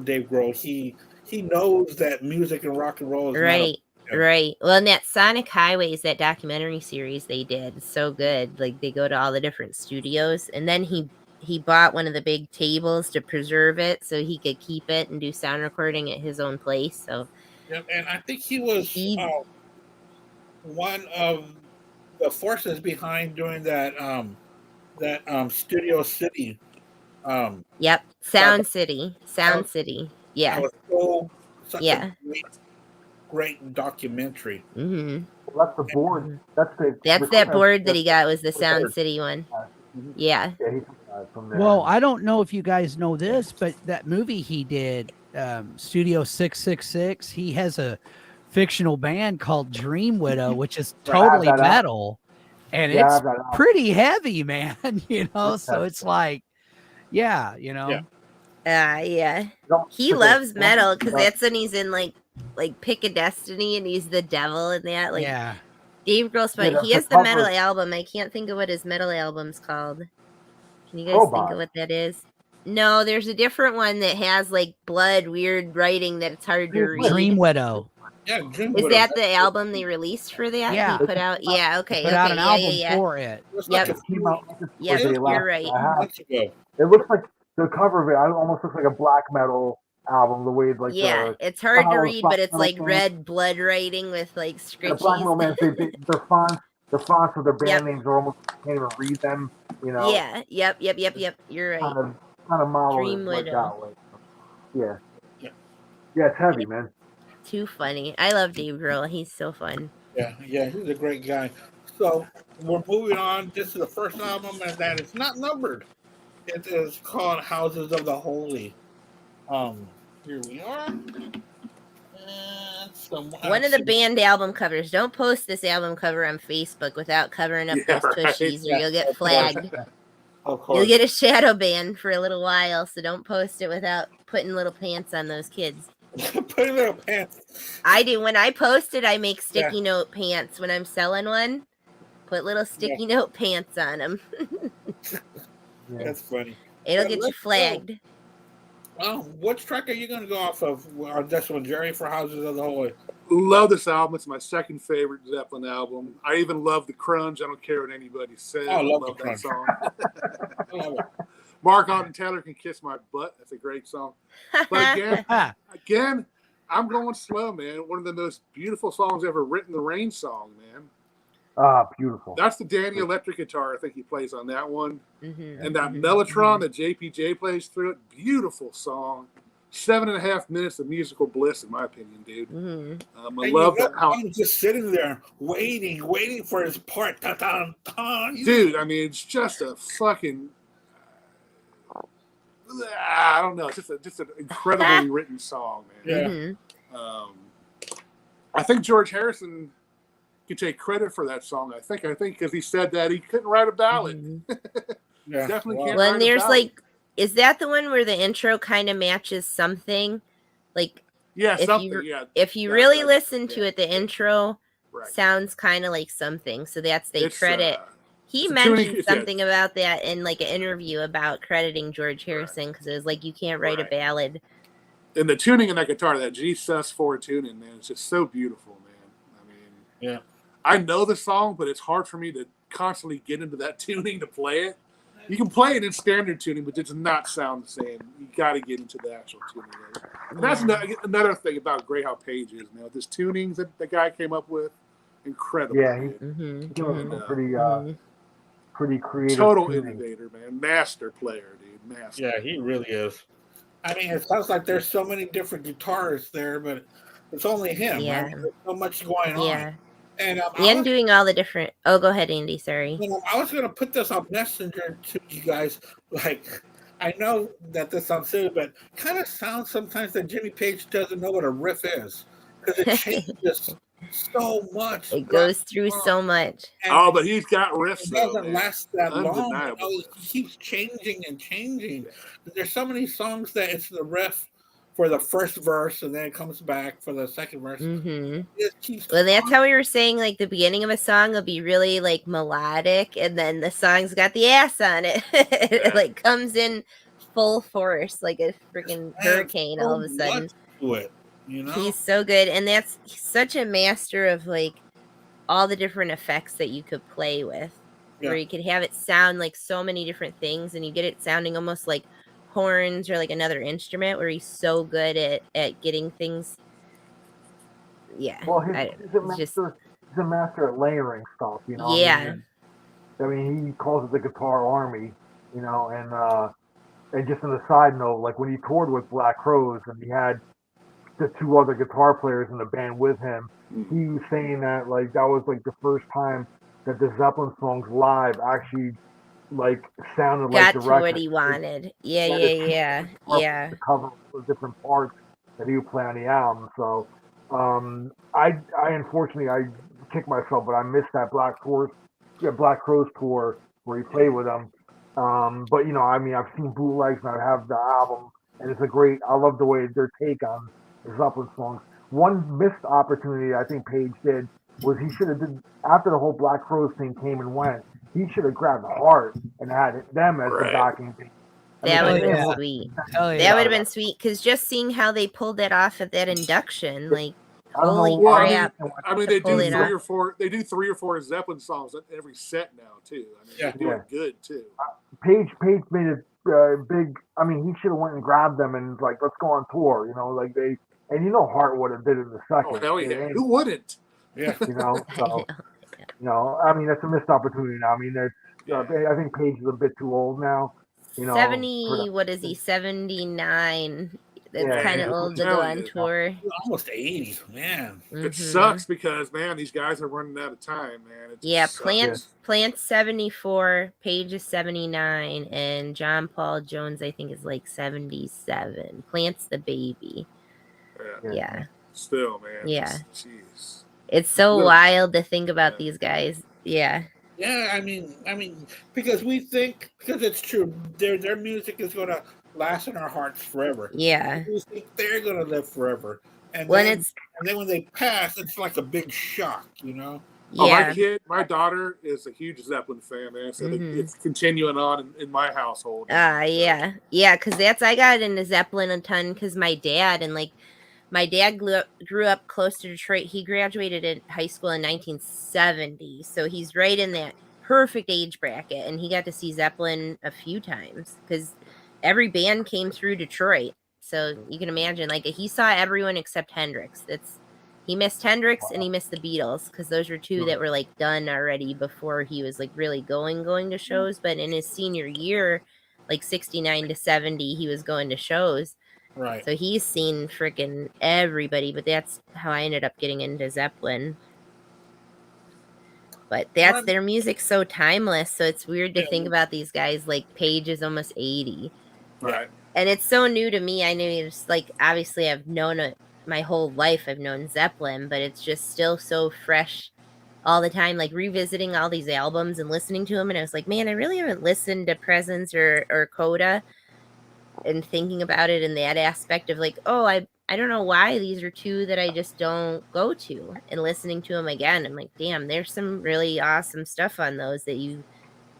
Dave Grohl. He knows that music and rock and roll is right. Well, in that Sonic Highways, that documentary series they did, is so good. Like they go to all the different studios, and then he bought one of the big tables to preserve it so he could keep it and do sound recording at his own place. So, and I think he was one of the forces behind doing that Studio City. Sound City. Yeah. That was such a great documentary. Well, that's the board. That's that board that he got was the Sound City one. Yeah. Well, I don't know if you guys know this, but that movie he did, Studio 666, he has a fictional band called Dream Widow, which is totally metal. And it's pretty heavy, man. So it's like, he loves metal because that's when he's in like Pick a Destiny and he's the devil in that. Dave Grohl's funny. He has the metal album. I can't think of what his metal album's called. Can you guys think of what that is? No, there's a different one that has like blood, weird writing that it's hard to read. Dream Widow. Yeah, is that the album they released for that? Yeah, he put out. Yeah, okay. Put out an album for it. Yep. You're right. It looks like the cover of it. It almost looks like a black metal album. The way it's hard to read, but it's like red blood writing with like scritches. The black metal bands, the fonts of their band names are almost can't even read them. Yeah. Yep. You're right. Kind of model Dream Widow. Yeah, it's heavy, man. Too funny. I love Dave Grohl. He's so fun. Yeah, he's a great guy. So we're moving on. This is the first album that is not numbered. It is called Houses of the Holy. Here we are. One of the band album covers. Don't post this album cover on Facebook without covering up those tushies, or you'll get flagged. Of course. You'll get a shadow ban for a little while, so don't post it without putting little pants on those kids. Putting little pants. I do. When I post it, I make sticky note pants. When I'm selling one, put little sticky note pants on them. That's funny. It'll get you flagged. Well, which track are you going to go off of on this one, Jerry, for Houses of the Holy? Love this album. It's my second favorite Zeppelin album. I even love the crunge. I don't care what anybody says. I love that song. I love it. Mark Alden Taylor Can Kiss My Butt. That's a great song. But again, I'm going slow, man. One of the most beautiful songs ever written, the Rain song, man. Beautiful. That's the Danny electric guitar I think he plays on that one. Mm-hmm. And that Mellotron that JPJ plays through it. Beautiful song. 7.5 minutes of musical bliss, in my opinion, dude. Mm-hmm. I love that. How I'm just sitting there waiting for his part. Dude, I mean, it's just a fucking. I don't know. It's just an incredibly written song, man. Yeah. Mm-hmm. I think George Harrison can take credit for that song. I think because he said that he couldn't write a ballad. Mm-hmm. Yeah. Definitely can't. Well, write and a there's ballad. like, is that the one where the intro kind of matches something? Like, Yeah, if something. you Yeah. if you that- really that- listen to yeah, it, the intro Right. sounds kind of like something. So they It's, credit. He it's a mentioned tuning- something about that in like an interview about crediting George Harrison because it was like you can't write a Right. ballad. And the tuning in that guitar, that G sus4 tuning, man, it's just so beautiful, man. I mean, Yeah. I know the song, but it's hard for me to constantly get into that tuning to play it. You can play it in standard tuning, but it does not sound the same. You got to get into the actual tuning. And that's another thing about Greyhound Page is, man, this tunings that the guy came up with, incredible. Yeah, dude. Mm-hmm. He was Mm-hmm. pretty creative. Total tuning. innovator, man. Master player, dude. Master. Yeah, he really is. I mean, it sounds like there's so many different guitarists there, but it's only him. Yeah. I mean, there's so much going Yeah. on. And And doing all the different. Oh, go ahead, Andy. Sorry. I was going to put this on Messenger to you guys. Like, I know that this sounds silly, but kind of sounds sometimes that Jimmy Page doesn't know what a riff is because it changes so much. It goes through so much. Oh, but he's got riffs. It doesn't last that long. Undeniable. He keeps changing and changing. There's so many songs that it's the riff for the first verse, and then it comes back for the second verse. Mm-hmm. It keeps Well, that's how we were saying. Like the beginning of a song will be really like melodic, and then the song's got the ass on it. It like comes in full force, like a freaking hurricane. so All of a sudden, much to it, you know? he's so good, and he's such a master of like all the different effects that you could play with, where you could have it sound like so many different things, and you get it sounding almost like horns or like another instrument. Where he's so good at getting things. Yeah. Well, he's a master at layering stuff, you know. Yeah. I mean, he calls it the guitar army, you know, and just on a side note, like when he toured with Black Crowes and he had the two other guitar players in the band with him, he was saying that like that was like the first time that the Zeppelin songs live actually like sounded like the got to record. what he wanted. Yeah. To cover the different parts that he would play on the album. So I unfortunately I kicked myself, but I missed that Black Crowes tour where he played with them. But you know, I mean, I've seen bootlegs and I have the album, and it's I love the way their take on the Zeppelin songs. One missed opportunity I think Page did was he should have did after the whole Black Crowes thing came and went. He should have grabbed Heart and had them as the backing thing. That would have been sweet. Hell yeah. That would have been sweet because just seeing how they pulled that off at that induction, like I don't holy know why. crap! I mean, they pull do it three off. or four. They do 3 or 4 Zeppelin songs at every set now too. I mean, they're doing good too. Page made it big. I mean, he should have went and grabbed them and like, let's go on tour. You know, like they and you know Hart would have did it in the second. Oh hell yeah! Who wouldn't? Yeah. You know, so you know, I mean, that's a missed opportunity now. I mean, I think Page is a bit too old now. You know, 70. What is he? 79. That's kind of old to go on tour. Almost 80, man. It sucks because man, these guys are running out of time, man. Plant 74, Page is 79, and John Paul Jones I think is like 77. Plant's the baby. Yeah. Still, man. Yeah. Jeez. It's so wild to think about these guys. Yeah. Yeah, I mean, because it's true, their music is gonna last in our hearts forever. Yeah. We think they're gonna live forever, and then when they pass, it's like a big shock, you know. Yeah. Oh, my daughter is a huge Zeppelin fan, man. So it's continuing on in my household. Yeah, because I got into Zeppelin a ton because my dad grew up close to Detroit. He graduated in high school in 1970, so he's right in that perfect age bracket, and he got to see Zeppelin a few times because every band came through Detroit. So you can imagine, like he saw everyone except Hendrix. He missed Hendrix and he missed the Beatles because those were two that were like done already before he was like really going to shows. But in his senior year, like 69 to 70, he was going to shows. Right. So he's seen freaking everybody, but that's how I ended up getting into Zeppelin. But that's their music's so timeless. So it's weird to think about these guys. Like Page is almost 80. Right. And it's so new to me. I knew it's like, obviously I've known it my whole life. I've known Zeppelin, but it's just still so fresh all the time. Like revisiting all these albums and listening to them. And I was like, man, I really haven't listened to Presence or Coda, and thinking about it in that aspect of like, oh, I don't know why these are two that I just don't go to, and listening to them again, I'm like, damn, there's some really awesome stuff on those that you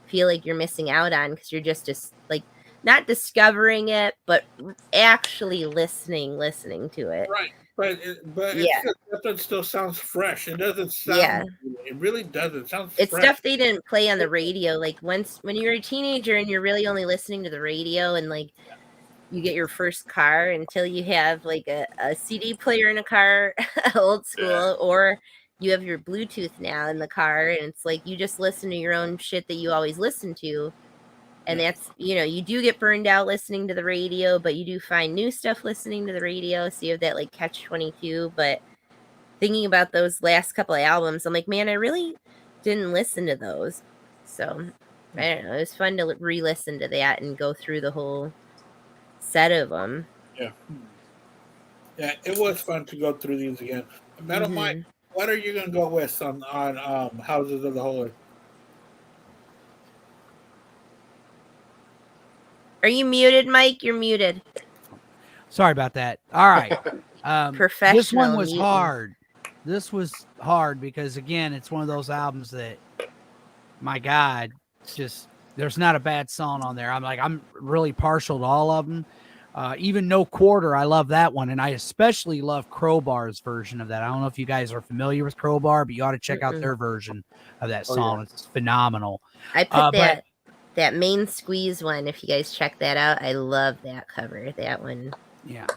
feel like you're missing out on because you're just like not discovering it, but actually listening to it. Right. But Yeah. it still sounds fresh. It doesn't sound. It really doesn't. It sounds. It's fresh. stuff they didn't play on the radio. Like when you're a teenager and you're really only listening to the radio, and like you get your first car until you have like a CD player in a car, old school, or you have your Bluetooth now in the car, and it's like you just listen to your own shit that you always listen to. And that's, you do get burned out listening to the radio, but you do find new stuff listening to the radio. So you have that like catch-22. But thinking about those last couple of albums, I'm like, man, I really didn't listen to those. So I don't know. It was fun to re-listen to that and go through the whole set of them. Yeah, it was fun to go through these again. Metal Mike, what are you gonna go with on Houses of the Holy? Are you muted, Mike? You're muted. Sorry about that. All right. Professional. This one was mutant. hard. This was hard because, again, it's one of those albums that, my God, just there's not a bad song on there. I'm really partial to all of them. Even No Quarter, I love that one. And I especially love Crowbar's version of that. I don't know if you guys are familiar with Crowbar, but you ought to check out their version of that song. It's phenomenal. I put that Main Squeeze one, if you guys check that out. I love that cover, that one. Yeah.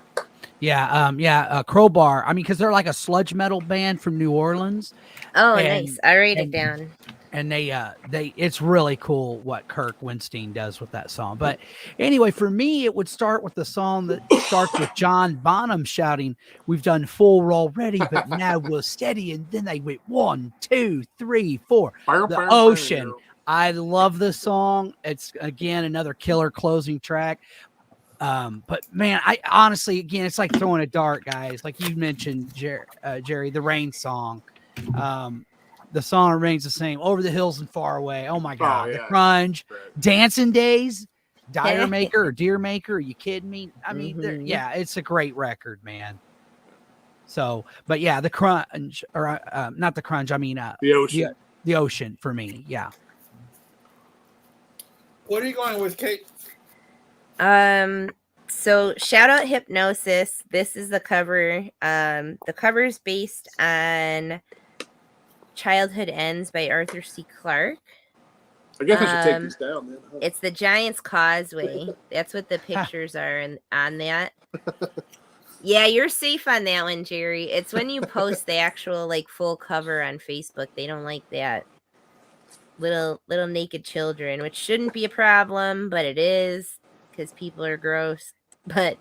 Crowbar. I mean, because they're like a sludge metal band from New Orleans. Oh, nice. I write it down. And it's really cool what Kirk Winstein does with that song. But anyway, for me, it would start with the song that starts with John Bonham shouting, "We've done 4 already, but now we're steady." And then they went 1, 2, 3, 4. The Ocean. I love the song. It's, again, another killer closing track. But man, I honestly, again, it's like throwing a dart, guys. Like you mentioned, Jerry, the Rain song. The song remains the same. Over the Hills and Far Away. Oh my God. The Grunge. Dancing Days. Dire Maker or Deer Maker. Are you kidding me? I mean, it's a great record, man. So, but yeah, the Crunge, or not the Crunge. I mean, the Ocean. The Ocean for me. Yeah. What are you going with, Kate? So shout out Hypnosis. This is the cover. The cover is based on Childhood Ends by Arthur C. Clarke. I guess I should take this down then. Huh? It's the Giant's Causeway. That's what the pictures are on that. Yeah, you're safe on that one, Jerry. It's when you post the actual like full cover on Facebook. They don't like that. Little naked children, which shouldn't be a problem, but it is because people are gross. But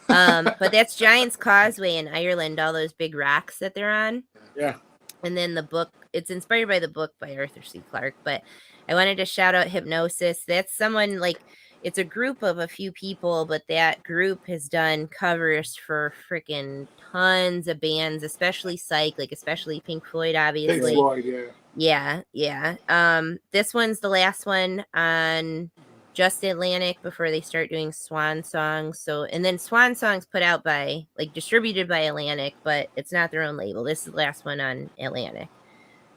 that's Giant's Causeway in Ireland, all those big rocks that they're on. Yeah. And then the book, it's inspired by the book by Arthur C. Clarke. But I wanted to shout out Hypnosis. That's someone like, it's a group of a few people, but that group has done covers for freaking tons of bands, especially Psych, like especially Pink Floyd, obviously. Pink Floyd, yeah. This one's the last one on Just Atlantic before they start doing Swan Songs. So, and then Swan Songs put out by, like, distributed by Atlantic, but it's not their own label. This is the last one on Atlantic.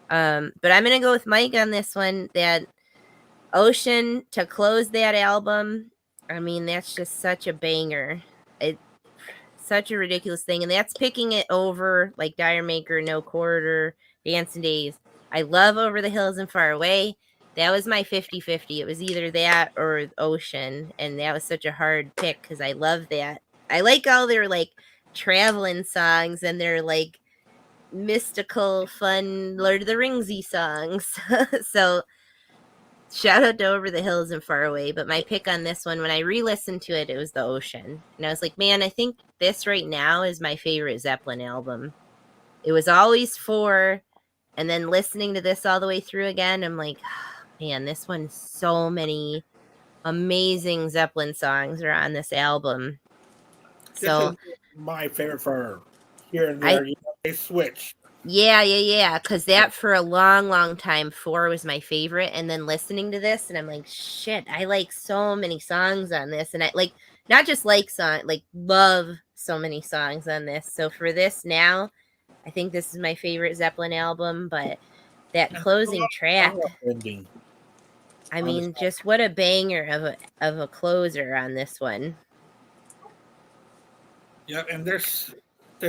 But I'm gonna go with Mike on this one. That Ocean to close that album. I mean, that's just such a banger. It's such a ridiculous thing, and that's picking it over like Dire Maker, No Quarter, Dancing Days. I love Over the Hills and Far Away. That was my 50-50. It was either that or Ocean, and that was such a hard pick because I love that. I like all their like traveling songs and their like mystical, fun Lord of the Ringsy songs. So Shout out to Over the Hills and Far Away, but my pick on this one, when I re-listened to it, it was The Ocean. And I was like, man, I think this right now is my favorite Zeppelin album. It was always 4, and then listening to this all the way through again, I'm like, oh, man, this one, so many amazing Zeppelin songs are on this album. So this is my favorite for here and there. They switch. Yeah. Because that for a long time, 4 was my favorite. And then listening to this, and I'm like, shit, I like so many songs on this. And I like, not just like song, like love so many songs on this. So for this now, I think this is my favorite Zeppelin album. But that closing track, I mean, just what a banger of a closer on this one. Yeah, and there's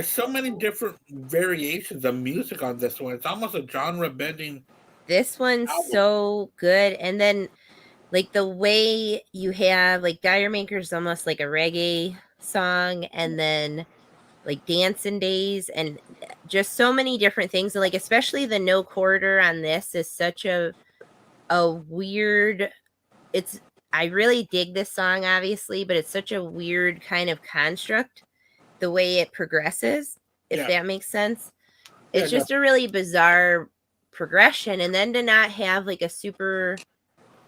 so many different variations of music on this one. It's almost a genre bending. This one's so good. And then like the way you have like Dire Maker's almost like a reggae song, and then like Dancing Days, and just so many different things. And like especially the No Quarter on this is such a weird, I really dig this song obviously, but it's such a weird kind of construct, the way it progresses, if that makes sense. It's just a really bizarre progression, and then to not have like a super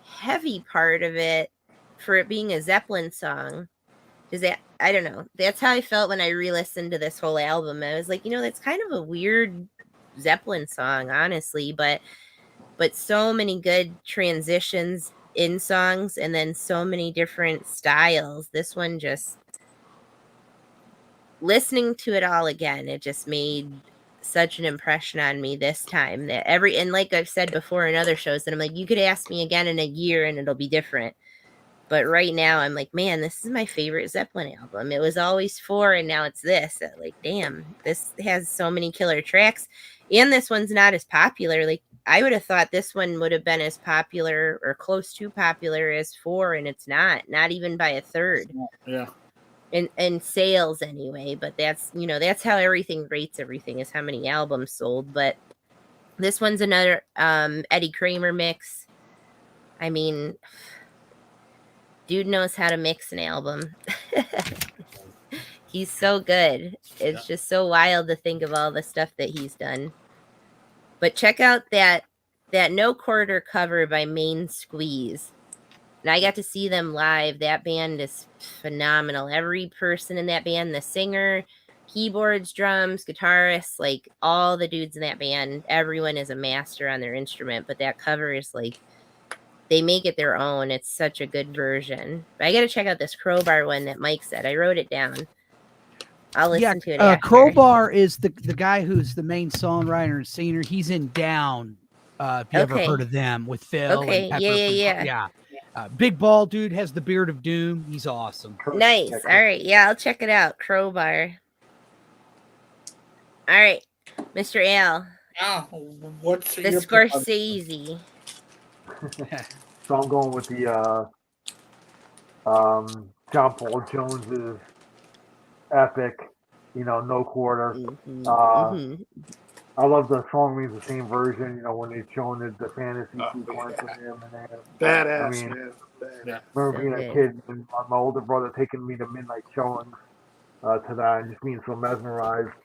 heavy part of it for it being a Zeppelin song, is that, I don't know, that's how I felt when I re-listened to this whole album. I was like, that's kind of a weird Zeppelin song, honestly, but so many good transitions in songs, and then so many different styles. This one, just listening to it all again, it just made such an impression on me this time, that and like I've said before in other shows, that I'm like, you could ask me again in a year and it'll be different. But right now I'm like, man, this is my favorite Zeppelin album. It was always 4, and now it's this. Like, damn, this has so many killer tracks, and this one's not as popular. Like, I would have thought this one would have been as popular or close to popular as 4, and it's not even by a third. Yeah. In sales anyway, but that's how everything rates everything, is how many albums sold. But this one's another Eddie Kramer mix. I mean, dude knows how to mix an album. He's so good. It's just so wild to think of all the stuff that he's done. But check out that No Quarter cover by Main Squeeze. And I got to see them live. That band is phenomenal. Every person in that band, the singer, keyboards, drums, guitarists, like all the dudes in that band, everyone is a master on their instrument. But that cover is like, they make it their own. It's such a good version. But I got to check out this Crowbar one that Mike said. I wrote it down. I'll listen to it after. Crowbar is the guy who's the main songwriter and singer. He's in Down. If you ever heard of them, with Phil. Okay, and yeah. Big bald dude, has the beard of doom. He's awesome. Nice. All right. Yeah, I'll check it out. Crowbar. All right, Mr. Al. What's the Scorsese? So I'm going with the John Paul Jones's epic, No Quarter. I love the song means the same version, when they've shown the fantasy sequence of him and badass, man. Yeah. Remember being a kid and my older brother taking me to midnight showings to that, and just being so mesmerized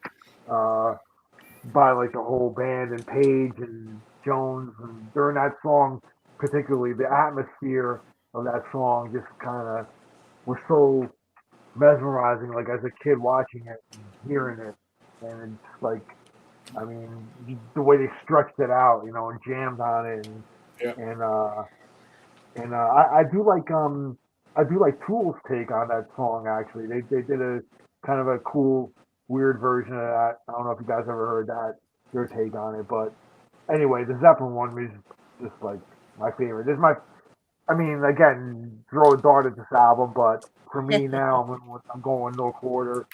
by like the whole band and Page and Jones, and during that song particularly, the atmosphere of that song just kind of was so mesmerizing, like as a kid watching it and hearing it, and it's like, I mean, the way they stretched it out, and jammed on it, and I do like Tool's take on that song. Actually, they did a kind of a cool, weird version of that. I don't know if you guys ever heard their take on it, but anyway, the Zeppelin one was just like my favorite. This is again, throw a dart at this album, but for me now, I'm going No Quarter.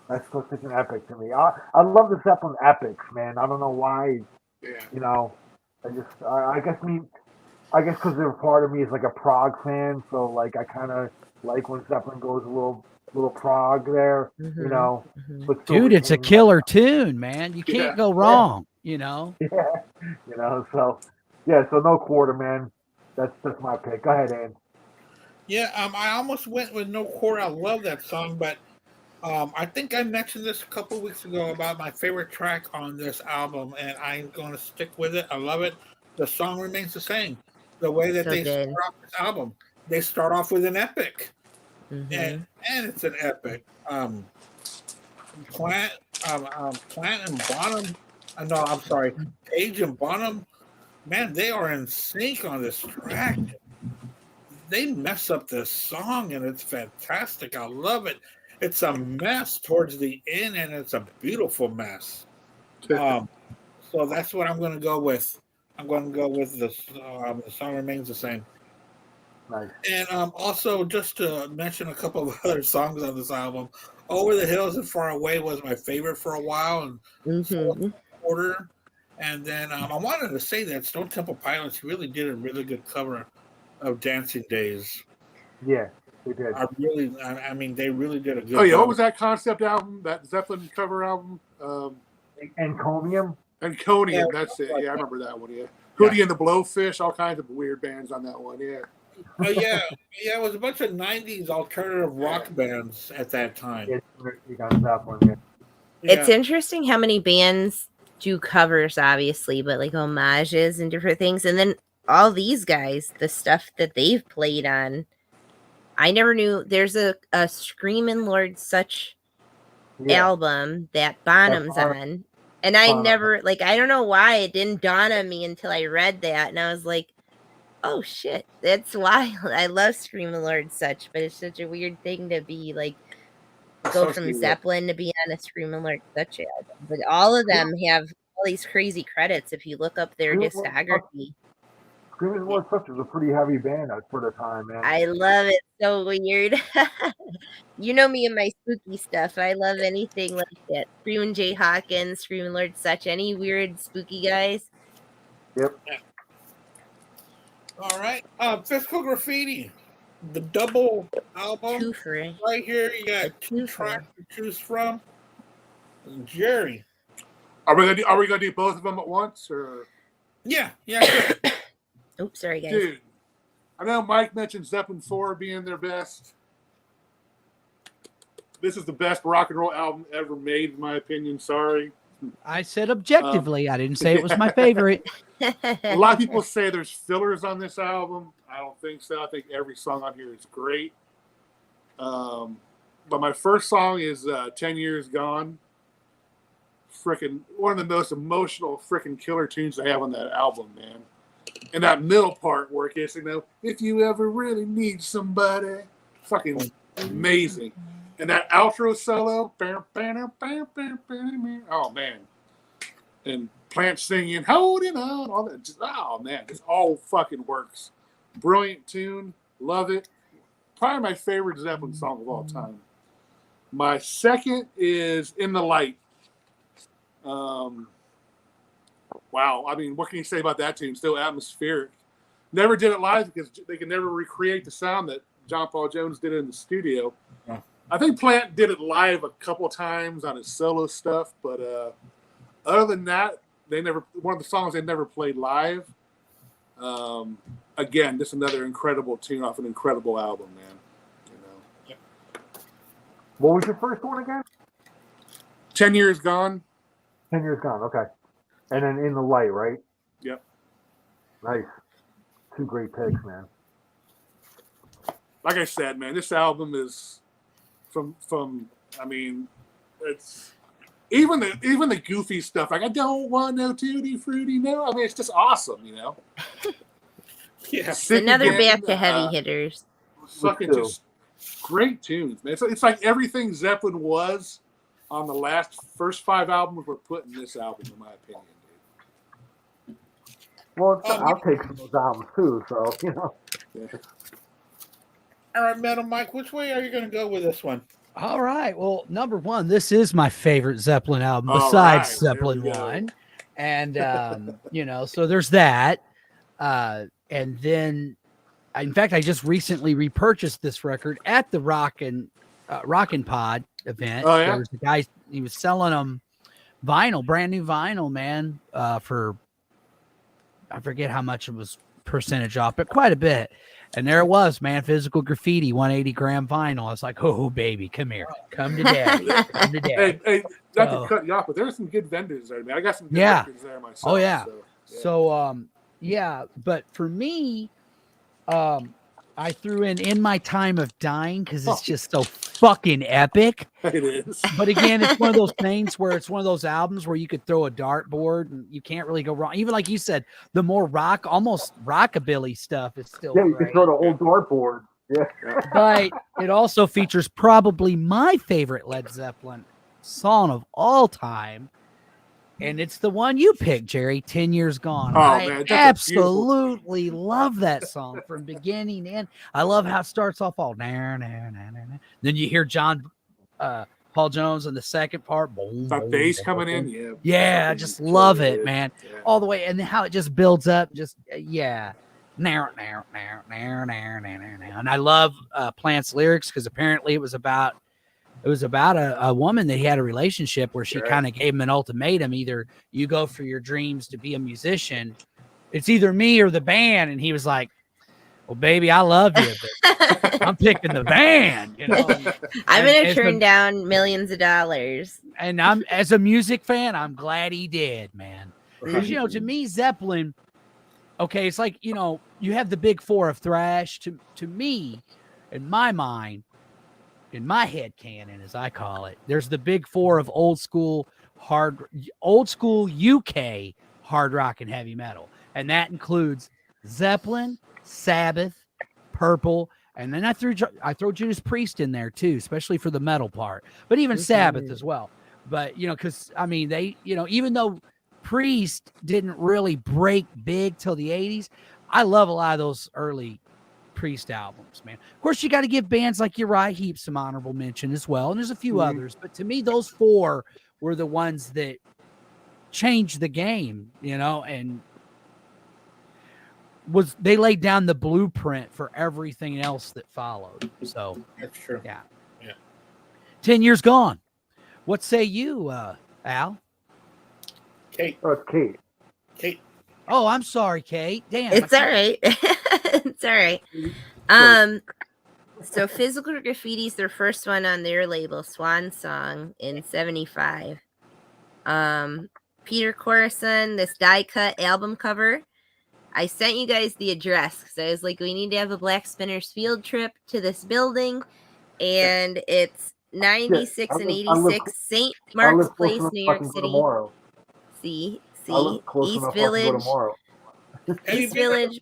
That's such an epic to me. I love the Zeppelin epics, man. I don't know why. Yeah. I guess because they're part of me as like a prog fan, so like I kind of like when Zeppelin goes a little prog there, But dude, it's a killer tune, man. You can't go wrong. you know. Yeah, so no quarter, man. That's my pick. Go ahead, Ann. Yeah, I almost went with No Quarter. I love that song, but I think I mentioned this a couple weeks ago about my favorite track on this album, and I'm going to stick with it. I love it. The song remains the same. The way that So they start good. off this album, they start off with an epic, and Hmm. it's an epic. Plant, Plant and Bonham. No, I'm sorry, Page and Bonham. Man, they are in sync on this track. They mess up this song, and it's fantastic. I love it. It's a mess towards the end, and it's a beautiful mess. Um, so that's what I'm going to go with. I'm going to go with this. The song remains the same. Nice. And also, just to mention a couple of other songs on this album, "Over the Hills and Far Away" was my favorite for a while, and Hmm. Fourth Quarter. And then I wanted to say that Stone Temple Pilots really did a really good cover of "Dancing Days." Yeah, they did. I mean, they really did a good Oh yeah, job. what was that concept album? That Zeppelin cover album? Encomium. Enconium. Yeah, That's it. like Yeah, I that. remember that one. Yeah, Hootie and the Blowfish. All kinds of weird bands on that one. Yeah. Oh yeah, yeah. It was a bunch of '90s alternative rock bands at that time. Yeah, you got Zeppelin. Yeah. It's Yeah, interesting how many bands do covers, obviously, but like homages and different things. And then all these guys, the stuff that they've played on, I never knew there's a Screamin' Lord Such Yeah. album that Bonham's Bonham. on. And I Bonham. never, like, I don't know why it didn't dawn on me until I read that. And I was like, oh shit, that's wild. I love Screamin' Lord Such, but it's such a weird thing to be like, go from Associated. Zeppelin to be on a Screamin' Lord Such album. But all of them have all these crazy credits if you look up their discography. Screaming Lord Such was a pretty heavy band for the time, man. I love it. So weird. You know me and my spooky stuff. I love anything like that. Screamin' Jay Hawkins, Screamin' Lord Such, any weird spooky guys. Yep. all right. Physical Graffiti, the double album Two for it. right here. You got A two twofer. tracks to choose from. Jerry. Are we gonna do both of them at once, or Yeah, sure. Oops, sorry guys. dude? I know Mike mentioned Zeppelin 4 being their best. This is the best rock and roll album ever made, in my opinion. Sorry. I said objectively. I didn't say it was my favorite. A lot of people say there's fillers on this album. I don't think so. I think every song on here is great. But my first song is 10 Years Gone. Freaking one of the most emotional freaking killer tunes they have on that album, man. And that middle part where it gets, if you ever really need somebody. Fucking amazing. And that outro solo. Oh, man. And Plant singing, holding on, all that. Just, oh, man. This all fucking works. Brilliant tune. Love it. Probably my favorite Zeppelin song of all time. My second is In the Light. Wow. I mean, what can you say about that tune? Still atmospheric. Never did it live because they can never recreate the sound that John Paul Jones did in the studio. Yeah. I think Plant did it live a couple of times on his solo stuff, but other than that, one of the songs they never played live. Again, just another incredible tune off an incredible album, man. You know. What was your first one again? 10 Years Gone. 10 Years Gone. Okay. And then In the Light, right? Yep. Nice. Two great picks, man. Like I said, man, this album is from I mean, it's even the goofy stuff. Like, I don't want no tutti fruity, no. I mean, it's just awesome, you know. Yeah. Sick Another Again, back to heavy hitters. Fucking just great tunes, man. So it's like everything Zeppelin was on the first 5 albums were put in this album, in my opinion, dude. Well, I'll take some of those albums too, so, you know. Yeah. All right, Metal Mike, which way are you going to go with this one? All right. Well, number one, this is my favorite Zeppelin album All besides right, there Zeppelin we go. 1. And, so there's that. And then, in fact, I just recently repurchased this record at the Rockin' Pod event. Oh, yeah? There was a guy, he was selling them vinyl, brand new vinyl, man, for I forget how much it was percentage off, but quite a bit. And there it was, man. Physical Graffiti, 180-gram vinyl. I was like, oh, baby, come here. Come to daddy. Come to daddy. Hey, not to cut you off, but there's some good vendors there, man. I got some good records there myself. Oh, yeah. So, yeah. But for me, I threw in My Time of Dying because it's just so fucking epic. It is. But again, it's one of those things where it's one of those albums where you could throw a dartboard and you can't really go wrong. Even like you said, the more rock, almost rockabilly stuff is still you great. can throw the old dartboard. Yeah. But it also features probably my favorite Led Zeppelin song of all time. And it's the one you picked, Jerry, 10 Years Gone. Oh, I man, absolutely love that song from beginning to end. I love how it starts off all nah, nah, nah, nah, nah. Then you hear Paul Jones in the second part. Boom, that boom, bass boom, coming boom. in, Yeah, I just love it, good. man. Yeah. All the way. And then how it just builds up. Just, yeah. And I love Plant's lyrics because apparently it was about a woman that he had a relationship where she kind of gave him an ultimatum: either you go for your dreams to be a musician, it's either me or the band. And he was like, well, baby, I love you, but I'm picking the band, you know. I'm gonna turn down millions of dollars. And I'm, as a music fan, I'm glad he did, man. Because you know, to me, Zeppelin, okay, it's like, you know, you have the big four of thrash. To me, in my mind, in my head canon, as I call it, there's the big four of old school UK hard rock and heavy metal. And that includes Zeppelin, Sabbath, Purple, and then I throw Judas Priest in there too, especially for the metal part, but even Sabbath as well. But, you know, because, I mean, they, you know, even though Priest didn't really break big till the 80s, I love a lot of those early Priest albums, man. Of course, you got to give bands like Uriah Heep some honorable mention as well, and there's a few others, but to me, those four were the ones that changed the game, you know, and they laid down the blueprint for everything else that followed. So That's true. yeah. 10 years gone. What say you, Al? Kate. Oh, it's Kate. Kate. Oh, I'm sorry, Kate. Damn. It's all right. It's all right. So Physical Graffiti's their first one on their label, Swan Song, in 75. Peter Corson, this die cut album cover. I sent you guys the address because I was like, we need to have a Black Spinners field trip to this building. And it's 96 and 86 St. Mark's Place, New York City. See, East Village. East Village.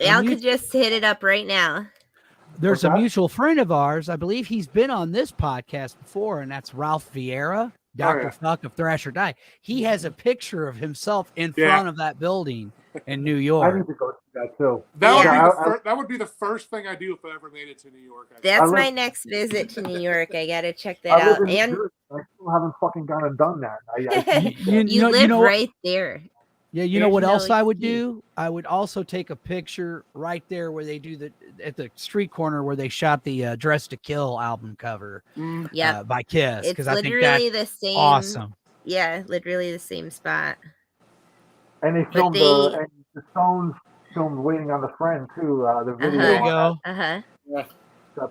Al could just hit it up right now. There's a mutual friend of ours. I believe he's been on this podcast before, and that's Ralph Vieira, Dr. Fuck of Thrash or Die. He has a picture of himself in front of that building in New York. I need to go to that too. That would be the first thing I do if I ever made it to New York. That's my next visit to New York. I gotta check that out. And I still haven't fucking gone and done that. you live right there. Yeah, you know what else I would do? I would also take a picture right there where they do at the street corner where they shot the Dress to Kill album cover by Kiss. It's I think literally that's the same. Awesome. Yeah, literally the same spot. And they filmed the Stones filmed Waiting on the Friend too. The video. There you go. Yeah.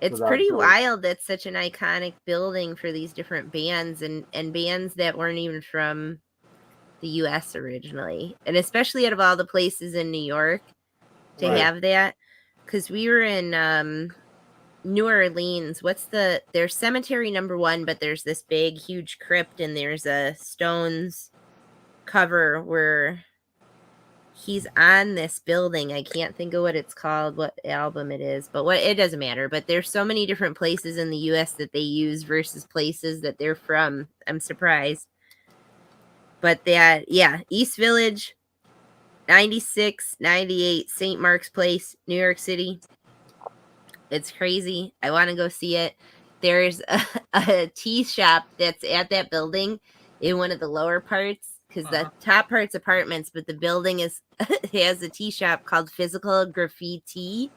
It's pretty wild that such an iconic building for these different bands and bands that weren't even from the US originally, and especially out of all the places in New York to have that, because we were in New Orleans. There's Cemetery Number 1, but there's this big huge crypt, and there's a Stones cover where he's on this building. I can't think of what it's called, what album it is, but it doesn't matter. But there's so many different places in the US that they use versus places that they're from. I'm surprised. But that, East Village, 96, 98, St. Mark's Place, New York City. It's crazy. I want to go see it. There's a tea shop that's at that building in one of the lower parts, because the top part's apartments, but the building has a tea shop called Physical Graffiti.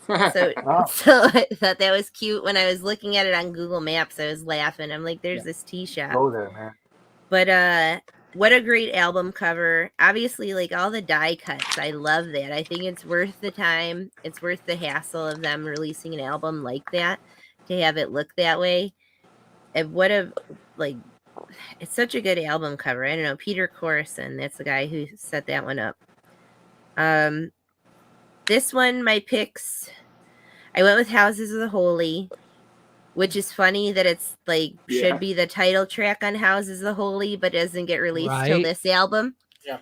So I thought that was cute. When I was looking at it on Google Maps, I was laughing. I'm like, there's this tea shop. Go there, man. But what a great album cover. Obviously, like all the die cuts. I love that. I think it's worth the time. It's worth the hassle of them releasing an album like that to have it look that way. And what a like it's such a good album cover. I don't know, Peter Corson, that's the guy who set that one up. This one, my picks, I went with Houses of the Holy, which is funny that it's like should be the title track on Houses of the Holy, but doesn't get released till this album. Yeah.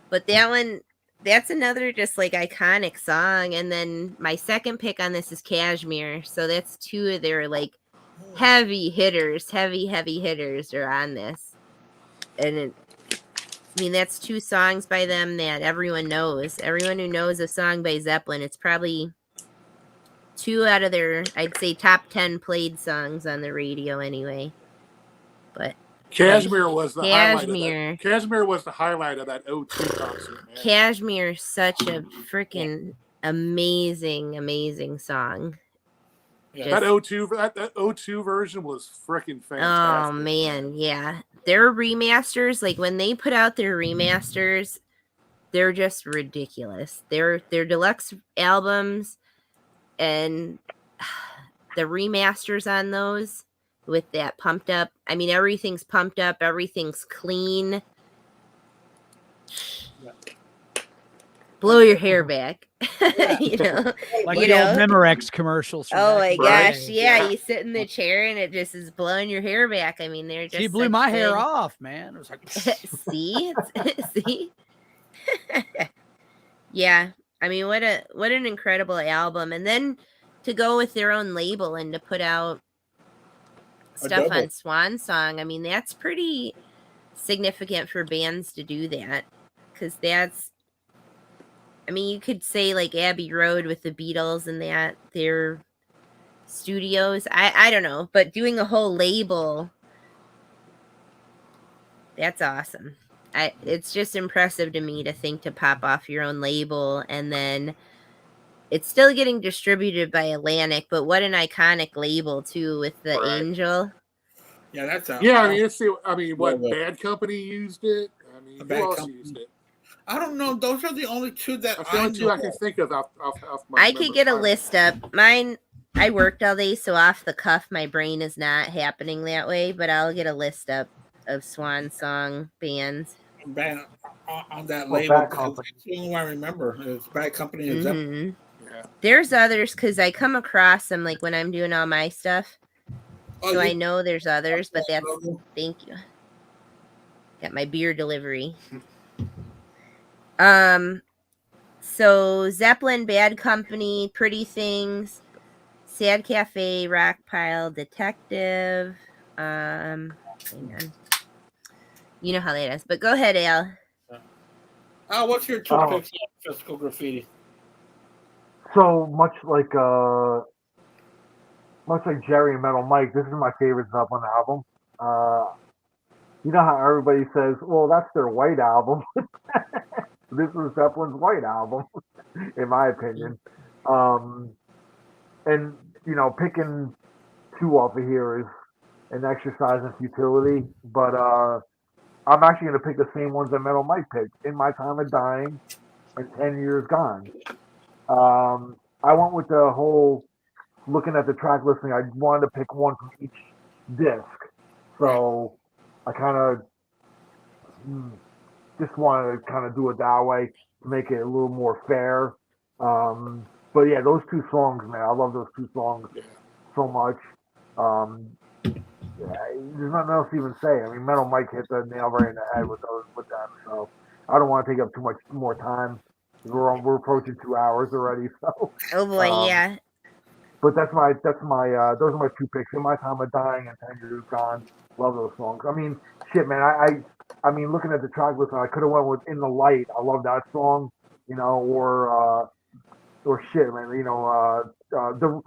But that one, that's another just like iconic song. And then my second pick on this is Kashmir. So that's two of their like heavy hitters are on this. And I mean, that's two songs by them that everyone knows. Everyone who knows a song by Zeppelin, it's probably two out of their, I'd say, top 10 played songs on the radio anyway. But Kashmir was the highlight of Kashmir. that. Kashmir was the highlight of that O2 concert, man. Kashmir is such a freaking amazing song. Yeah. That O2 version was freaking fantastic. Oh man, yeah. Their remasters, like when they put out their remasters, they're just ridiculous. Their deluxe albums and the remasters on those with that pumped up. I mean, everything's pumped up, everything's clean. Blow your hair back. You know, like the old Memorex commercials. Oh my gosh, yeah, you sit in the chair and it just is blowing your hair back. I mean, they're just. She blew my hair off, man. It was like, see, see. Yeah, I mean, what an incredible album, and then to go with their own label and to put out stuff on Swan Song. I mean, that's pretty significant for bands to do that, because that's. I mean, you could say like Abbey Road with the Beatles and that their studios. I don't know, but doing a whole label, that's awesome. It's just impressive to me to think to pop off your own label, and then it's still getting distributed by Atlantic, but what an iconic label too with the Angel. Yeah, that's out. Yeah, I mean, what Bad Company used it? I mean, who else used it? I don't know. Those are the only two that That's the only two I can think of off my. I could get a list up. Mine, I worked all day, so off the cuff, my brain is not happening that way. But I'll get a list up of Swan Song bands. Band on that label. That's the only one I remember. It's Bad Company and Zeppelin. Yeah. There's others because I come across them like when I'm doing all my stuff. So I know there's others, but that's thank you. Got my beer delivery. So Zeppelin, Bad Company, Pretty Things, Sad Cafe, Rock Pile, Detective. Hang on. You know how that is, but go ahead, Al. What's your two picks on Physical Graffiti? So much like Jerry and Metal Mike, this is my favorite Zeppelin album. You know how everybody says, well, that's their white album. This is Zeppelin's white album, in my opinion. And, you know, picking two off of here is an exercise in futility. But I'm actually going to pick the same ones that Metal Mike picked. In My Time of Dying and 10 Years Gone. I went with the whole, looking at the track listing, I wanted to pick one from each disc. So I kind of just wanted to kind of do it that way to make it a little more fair. But yeah, those two songs, man, I love those two songs so much. Yeah, there's nothing else to even say. I mean, Metal Mike hit the nail right in the head with them. So I don't want to take up too much more time. We're approaching 2 hours already. So oh boy, yeah. But that's my those are my two picks. In My Time of Dying and 10 Years Gone. Love those songs. I mean, shit, man. I mean, looking at the track list, I could have went with In the Light. I love that song. You know, or shit, man. You know, the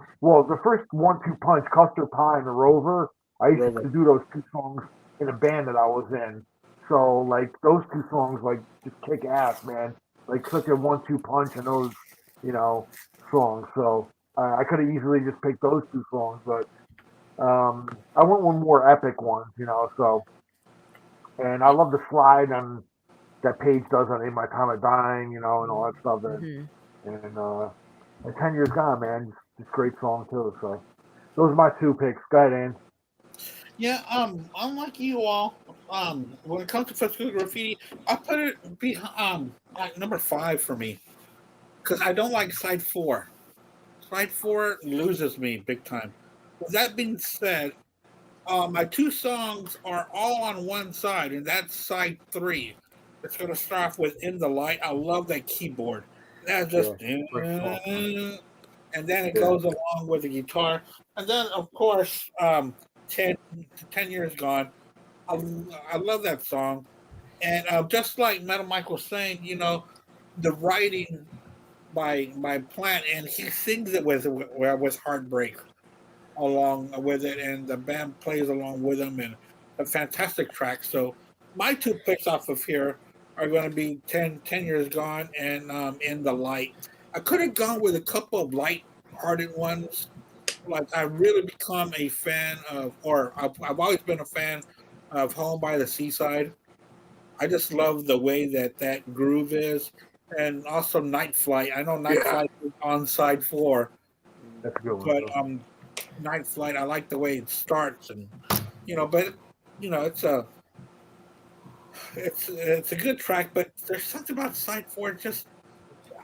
first 1-2 punch, Custard Pie and the Rover. I used to do those two songs in a band that I was in. So like those two songs, like just kick ass, man. Like such a 1-2 punch in those, you know, songs. So I could have easily just picked those two songs, but I went with more epic ones, you know. So And I love the slide on that Page does on "In My Time of Dying," and all that stuff. Mhm. And 10 Years Gone, man, just great song too. So those are my two picks. Go ahead, Ann. Yeah, unlike you all, when it comes to physical graffiti, I put it like number 5 for me because I don't like side 4. Side 4 loses me big time. With that being said, my two songs are all on one side, and that's side 3. It's going to start off with "In the Light." I love that keyboard. That's just, Yeah, great song. and then it Yeah, goes along with the guitar, and then of course, 10, 10 years gone. I love that song, and just like Metal Mike was saying, the writing by Plant, and he sings it with heartbreak along with it, and the band plays along with him, and a fantastic track. So my two picks off of here are going to be 10 years gone and "In the Light." I could have gone with a couple of light-hearted ones. Like I really become a fan of, or I've always been a fan of "Home by the Seaside." I just love the way that groove is, and also "Night Flight." I know "Night Yeah. Flight" is on side 4, that's a good one. but Too. "Night Flight," I like the way it starts, and but it's a good track, but there's something about side 4. Just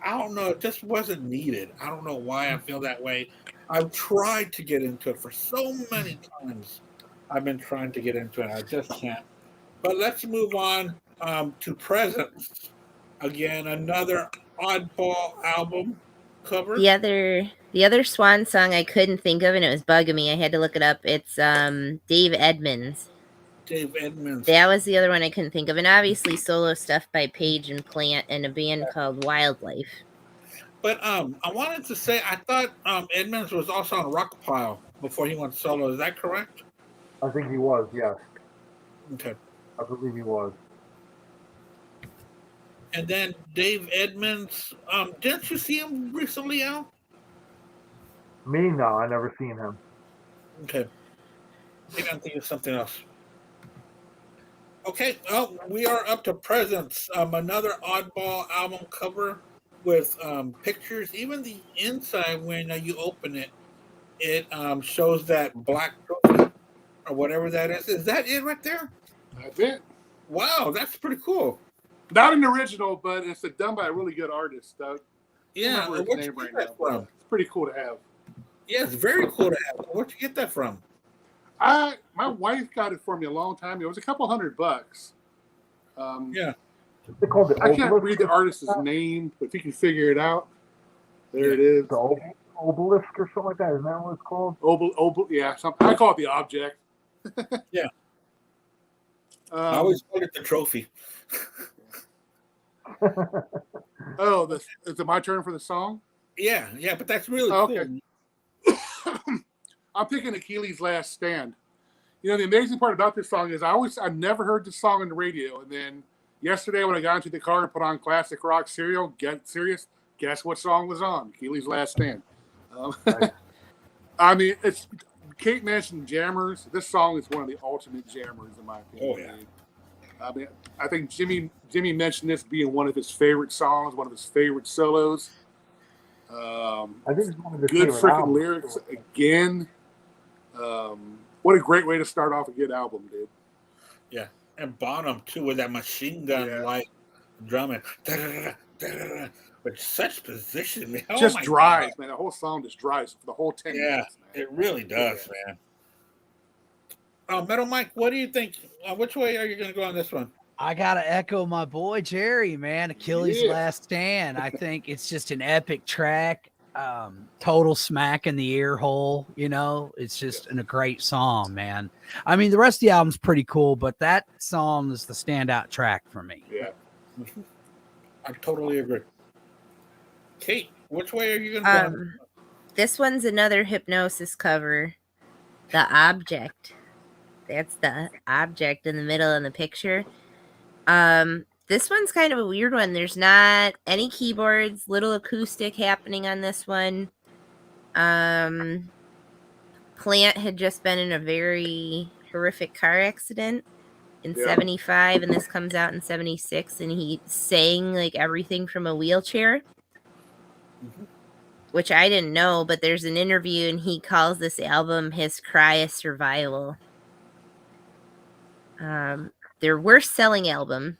I don't know, it just wasn't needed. I don't know why I feel that way. I've tried to get into it for so many times. I've been trying to get into it. I just can't. But let's move on to Presence. Again, another oddball album cover. The other Swan song I couldn't think of, and it was bugging me. I had to look it up. It's Dave Edmunds. Dave Edmunds. That was the other one I couldn't think of, and obviously solo stuff by Page and Plant and a band called Wildlife. But I wanted to say I thought Edmunds was also on Rockpile before he went solo. Is that correct? I think he was. Yes, Okay. I believe he was. And then Dave Edmunds. Didn't you see him recently, Al? Me, no, I never seen him. Okay. Maybe I'm thinking of something else. Okay, well, we are up to Presence. Another oddball album cover with pictures. Even the inside, when you open it, it shows that black trophy or whatever that is. Is that it right there? That's it. Wow, that's pretty cool. Not an original, but it's done by a really good artist. Yeah, I don't remember his name right now. from? It's pretty cool to have. Yeah, it's very cool to have. Where'd you get that from? My wife got it for me a long time ago. It was a couple $100. Yeah. They called it. I can't read the artist's name, but if you can figure it out, there it is. The obelisk or something like that. Isn't that what it's called? Yeah, something. I call it the object. Yeah. I always call it the trophy. Oh, is it my turn for the song? Yeah, but that's really Oh, cool. okay. I'm picking Achilles' Last Stand. The amazing part about this song is I never heard this song on the radio, and then yesterday when I got into the car and put on classic rock serial, guess what song was on? Achilles' Last Stand. I mean, Kate mentioned jammers. This song is one of the ultimate jammers in my opinion. Oh yeah. I mean, I think Jimmy mentioned this being one of his favorite songs, one of his favorite solos. I think it's one of the good favorite freaking albums. lyrics again. What a great way to start off a good album, dude. Yeah, and Bonham too with that machine gun like drumming, with such position. Man. Oh Just my drives, God. man. The whole song just drives for the whole 10 minutes. Man. It really does, man. Metal Mike, what do you think? Which way are you going to go on this one? I gotta echo my boy Jerry, man. Achilles' Last Stand. I think it's just an epic track. Total smack in the ear hole. It's just a great song, man. I mean, the rest of the album's pretty cool, but that song is the standout track for me. Yeah, I totally agree. Kate, which way are you going to go? This one's another Hypnosis cover. The Object. That's the object in the middle in the picture. This one's kind of a weird one. There's not any keyboards, little acoustic happening on this one. Plant had just been in a very horrific car accident, in Yeah. 75, and this comes out in 76, and he sang like everything from a wheelchair, which I didn't know, but there's an interview and he calls this album his cry of survival. Their worst selling album,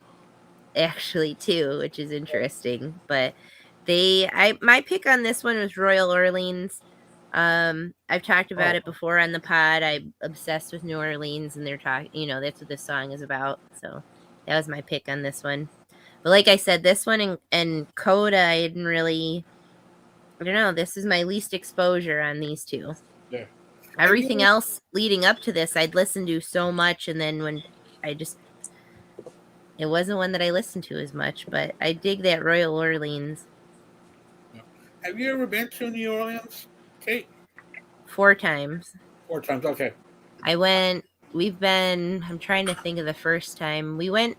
actually, too, which is interesting. But my pick on this one was Royal Orleans. I've talked about it before on the pod. I'm obsessed with New Orleans, and they're talking, that's what this song is about. So that was my pick on this one. But like I said, this one and Coda, I didn't really, I don't know, this is my least exposure on these two. Yeah. Everything else leading up to this, I'd listened to so much, and then when it wasn't one that I listened to as much, but I dig that Royal Orleans. Have you ever been to New Orleans, Kate? 4 times. 4 times, okay. I'm trying to think of the first time. We went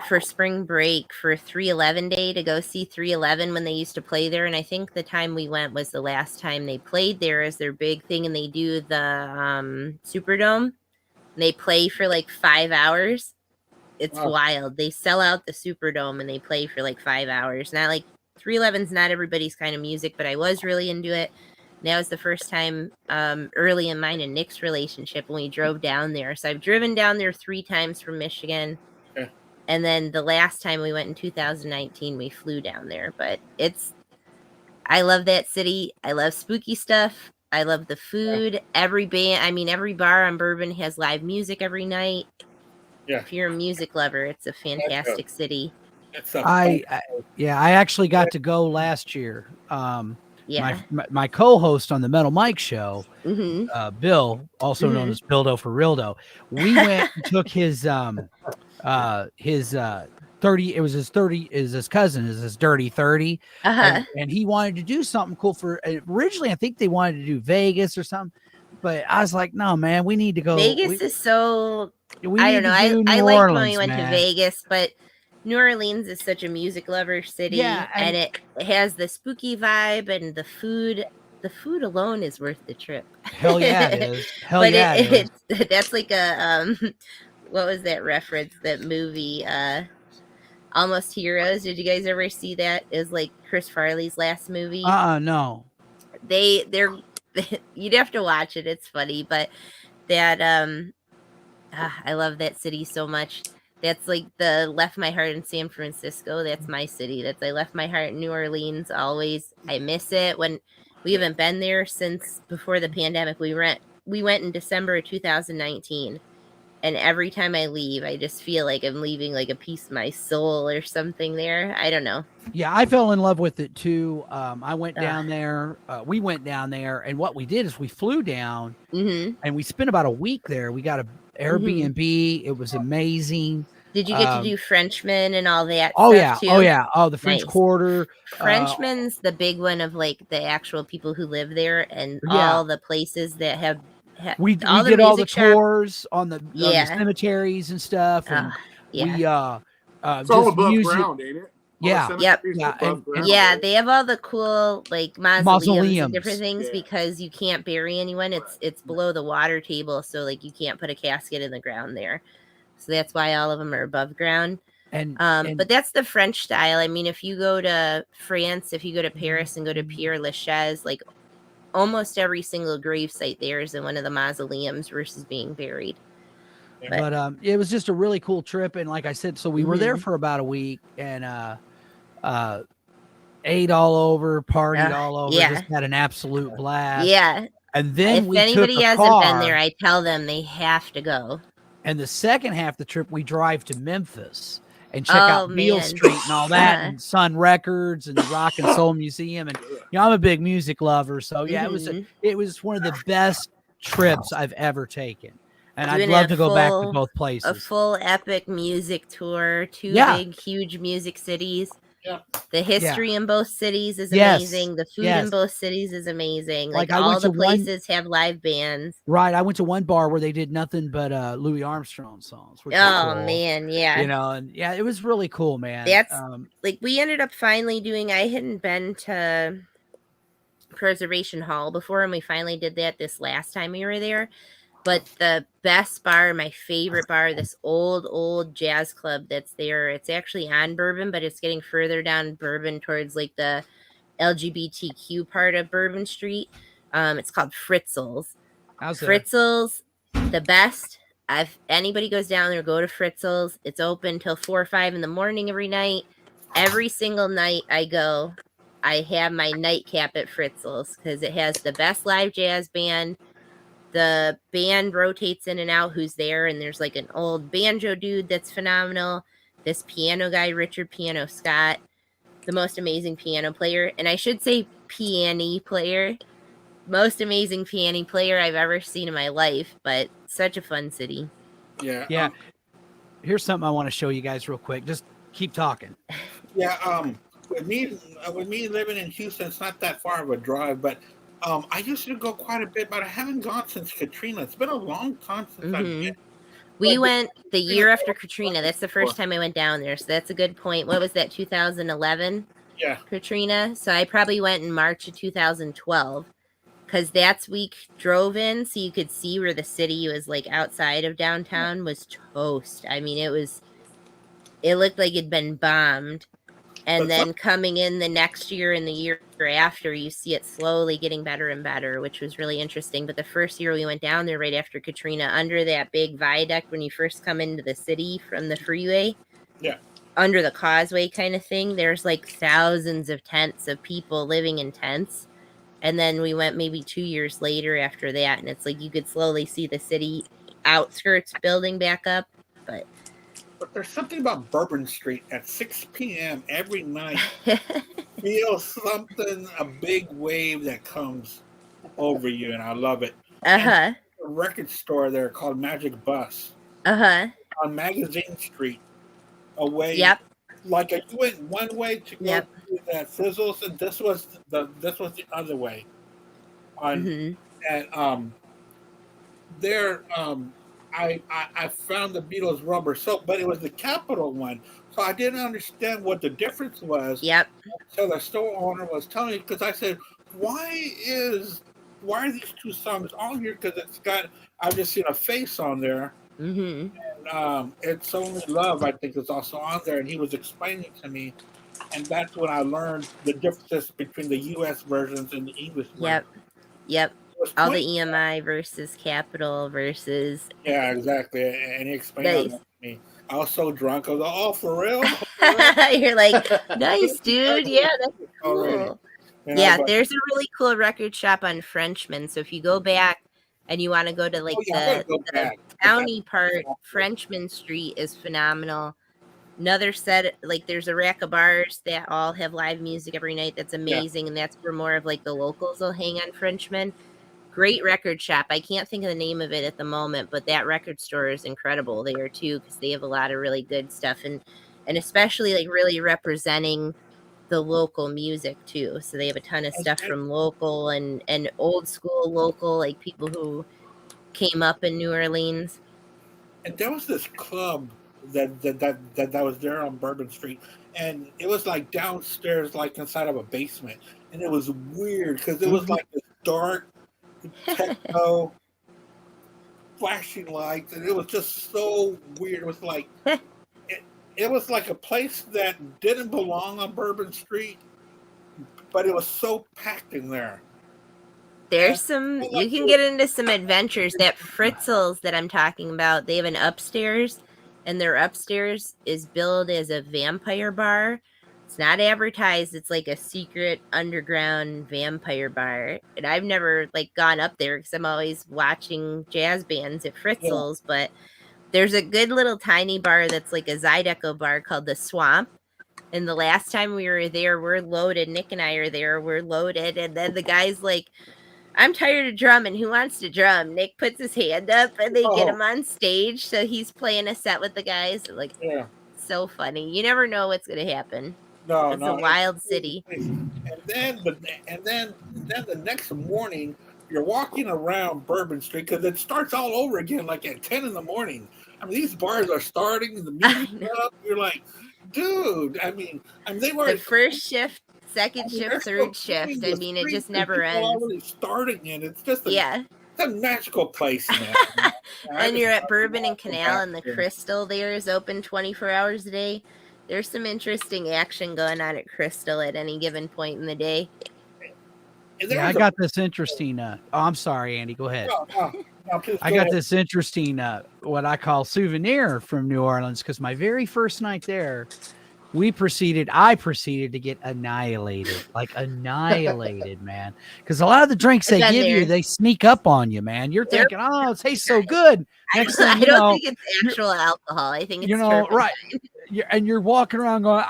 for spring break for 311 Day to go see 311 when they used to play there, and I think the time we went was the last time they played there as their big thing, and they do the Superdome, and they play for like 5 hours. It's wild. They sell out the Superdome and they play for like 5 hours. Not like 311's not everybody's kind of music, but I was really into it. And that was the first time early in mine and Nick's relationship when we drove down there. So I've driven down there 3 times from Michigan. Okay. And then the last time we went in 2019, we flew down there. But I love that city. I love spooky stuff. I love the food. Every bar on Bourbon has live music every night. Yeah. If you're a music lover, it's a fantastic city. I actually got to go last year. My co-host on the Metal Mike show, Bill, also known as Bildo for Rildo, we went and took his 30. It was his 30. Is his cousin? Is his dirty 30? And he wanted to do something cool for. Originally, I think they wanted to do Vegas or something, but I was like, no, man, we need to go. Vegas is so. I don't know. I liked when we went to Vegas, but New Orleans is such a music lover city, and it has the spooky vibe and the food. The food alone is worth the trip. Hell yeah, it is. It is. That's like a what was that reference? That movie, Almost Heroes. Did you guys ever see that? It was like Chris Farley's last movie. No. They're you'd have to watch it. It's funny, but that I love that city so much. That's like the left my heart in San Francisco. That's my city. I left my heart in New Orleans. Always, I miss it. When we haven't been there since before the pandemic. We went in December of 2019, and every time I leave, I just feel like I'm leaving like a piece of my soul or something there. I don't know. Yeah, I fell in love with it too. I went down there. We went down there, and what we did is we flew down, and we spent about a week there. We got a Airbnb. It was amazing. Did you get to do Frenchman and all that? Oh stuff yeah, too? oh yeah, oh the French Quarter. Frenchman's the big one of like the actual people who live there and all the places that have. We did all the tours on the cemeteries and stuff. And it's all above ground, ain't it? They have all the cool like mausoleums and different things because you can't bury anyone. It's below the water table, so like you can't put a casket in the ground there. So that's why all of them are above ground. But that's the French style. I mean, if you go to France, if you go to Paris and go to Père Lachaise, like almost every single grave site there is in one of the mausoleums versus being buried. But it was just a really cool trip, and like I said, so we were there for about a week and ate all over, partied all over, just had an absolute blast. Yeah. And then if anybody hasn't been there, I tell them they have to go. And the second half of the trip, we drive to Memphis and check out Beale Street and all that, and Sun Records and the Rock and Soul Museum. And I'm a big music lover, so it was one of the best trips I've ever taken. And I'd love to go back to both places. A full epic music tour, two big, huge music cities. Yeah. The history in both cities is amazing. The food in both cities is amazing. Like all the places have live bands. Right. I went to one bar where they did nothing but Louis Armstrong songs. Which man, yeah. And it was really cool, man. That's like we ended up finally doing. I hadn't been to Preservation Hall before, and we finally did that this last time we were there. But the best bar, my favorite bar, this old jazz club that's there. It's actually on Bourbon, but it's getting further down Bourbon towards like the LGBTQ part of Bourbon Street. It's called Fritzl's. How's that? Fritzl's, the best. If anybody goes down there, go to Fritzl's. It's open till 4 or 5 in the morning every night. Every single night I go, I have my nightcap at Fritzl's because it has the best live jazz band. The band rotates in and out who's there, and there's like an old banjo dude that's phenomenal. This piano guy, Richard Piano Scott, the most amazing piano player. And I should say piano player. Most amazing piano player I've ever seen in my life, but such a fun city. Yeah. Yeah. Here's something I want to show you guys real quick. Just keep talking. Yeah. With me living in Houston, it's not that far of a drive, but I used to go quite a bit, but I haven't gone since Katrina. It's been a long time since I've been. We went the year after Katrina. That's the first time I went down there. So that's a good point. What was that, 2011? Yeah. Katrina. So I probably went in March of 2012 because that's we drove in so you could see where the city was like outside of downtown was toast. I mean, it looked like it'd been bombed. And then coming in the next year and the year after, you see it slowly getting better and better, which was really interesting. But the first year we went down there right after Katrina, under that big viaduct when you first come into the city from the freeway, under the causeway kind of thing, there's like thousands of tents of people living in tents. And then we went maybe 2 years later after that, and it's like you could slowly see the city outskirts building back up. But there's something about Bourbon Street at 6 p.m. every night. Feel something, a big wave that comes over you, and I love it. A record store there called Magic Bus. On Magazine Street, away. Like you went one way to go to that Frizzles, and this was the other way. And there. I found the Beatles rubber soap, but it was the Capitol one. So I didn't understand what the difference was. So the store owner was telling me, because I said, why are these two songs on here? Because I've just seen a face on there. And It's Only Love, I think, is also on there. And he was explaining to me. And that's when I learned the differences between the U.S. versions and the English versions. All the EMI versus Capitol versus. Yeah, exactly. And he explained all that to me. I was so drunk. I was like, oh, for real? You're like, nice, dude. Yeah, that's cool. There's a really cool record shop on Frenchman. So if you go back and you want to go to like the county part, Frenchman Street is phenomenal. Another set, like there's a rack of bars that all have live music every night. That's amazing. And that's where more of like the locals will hang on Frenchman. Great record shop. I can't think of the name of it at the moment, but that record store is incredible there too, because they have a lot of really good stuff and especially like really representing the local music too. So they have a ton of stuff from local and old school local, like people who came up in New Orleans. And there was this club that was there on Bourbon Street, and it was like downstairs, like inside of a basement, and it was weird because it was like this dark techno flashing lights, and it was just so weird. It was like it was like a place that didn't belong on Bourbon Street, but it was so packed in there. There's you can get into some adventures. That Fritzl's that I'm talking about, they have an upstairs, and their upstairs is billed as a vampire bar. It's not advertised. It's like a secret underground vampire bar. And I've never like gone up there because I'm always watching jazz bands at Fritzl's. But there's a good little tiny bar that's like a Zydeco bar called The Swamp. And the last time we were there, we're loaded. Nick and I are there. We're loaded. And then the guy's like, I'm tired of drumming. Who wants to drum? Nick puts his hand up and they get him on stage. So he's playing a set with the guys. Like, so funny. You never know what's going to happen. It's a wild city. And then the next morning, you're walking around Bourbon Street because it starts all over again, like at 10 in the morning. I mean, these bars are starting, the music's up. You're like, dude. I mean, they were the first shift, second shift, third shift. I mean, it just never ends. Already starting in. It's just a magical place, man. And you're at Bourbon and Go Canal, back and the there. Crystal there is open 24 hours a day. There's some interesting action going on at Crystal at any given point in the day. And there Yeah, I was a- got this interesting. Oh, I'm sorry, Andy. Go ahead. no, please I go got ahead. this interesting, what I call souvenir from New Orleans, because my very first night there, I proceeded to get annihilated, man. Because a lot of the drinks they I've been give you, there. they sneak up on you, man. You're They're thinking, oh, it tastes so good. Next thing I you don't know, think it's actual alcohol. I think it's right. You're walking around going,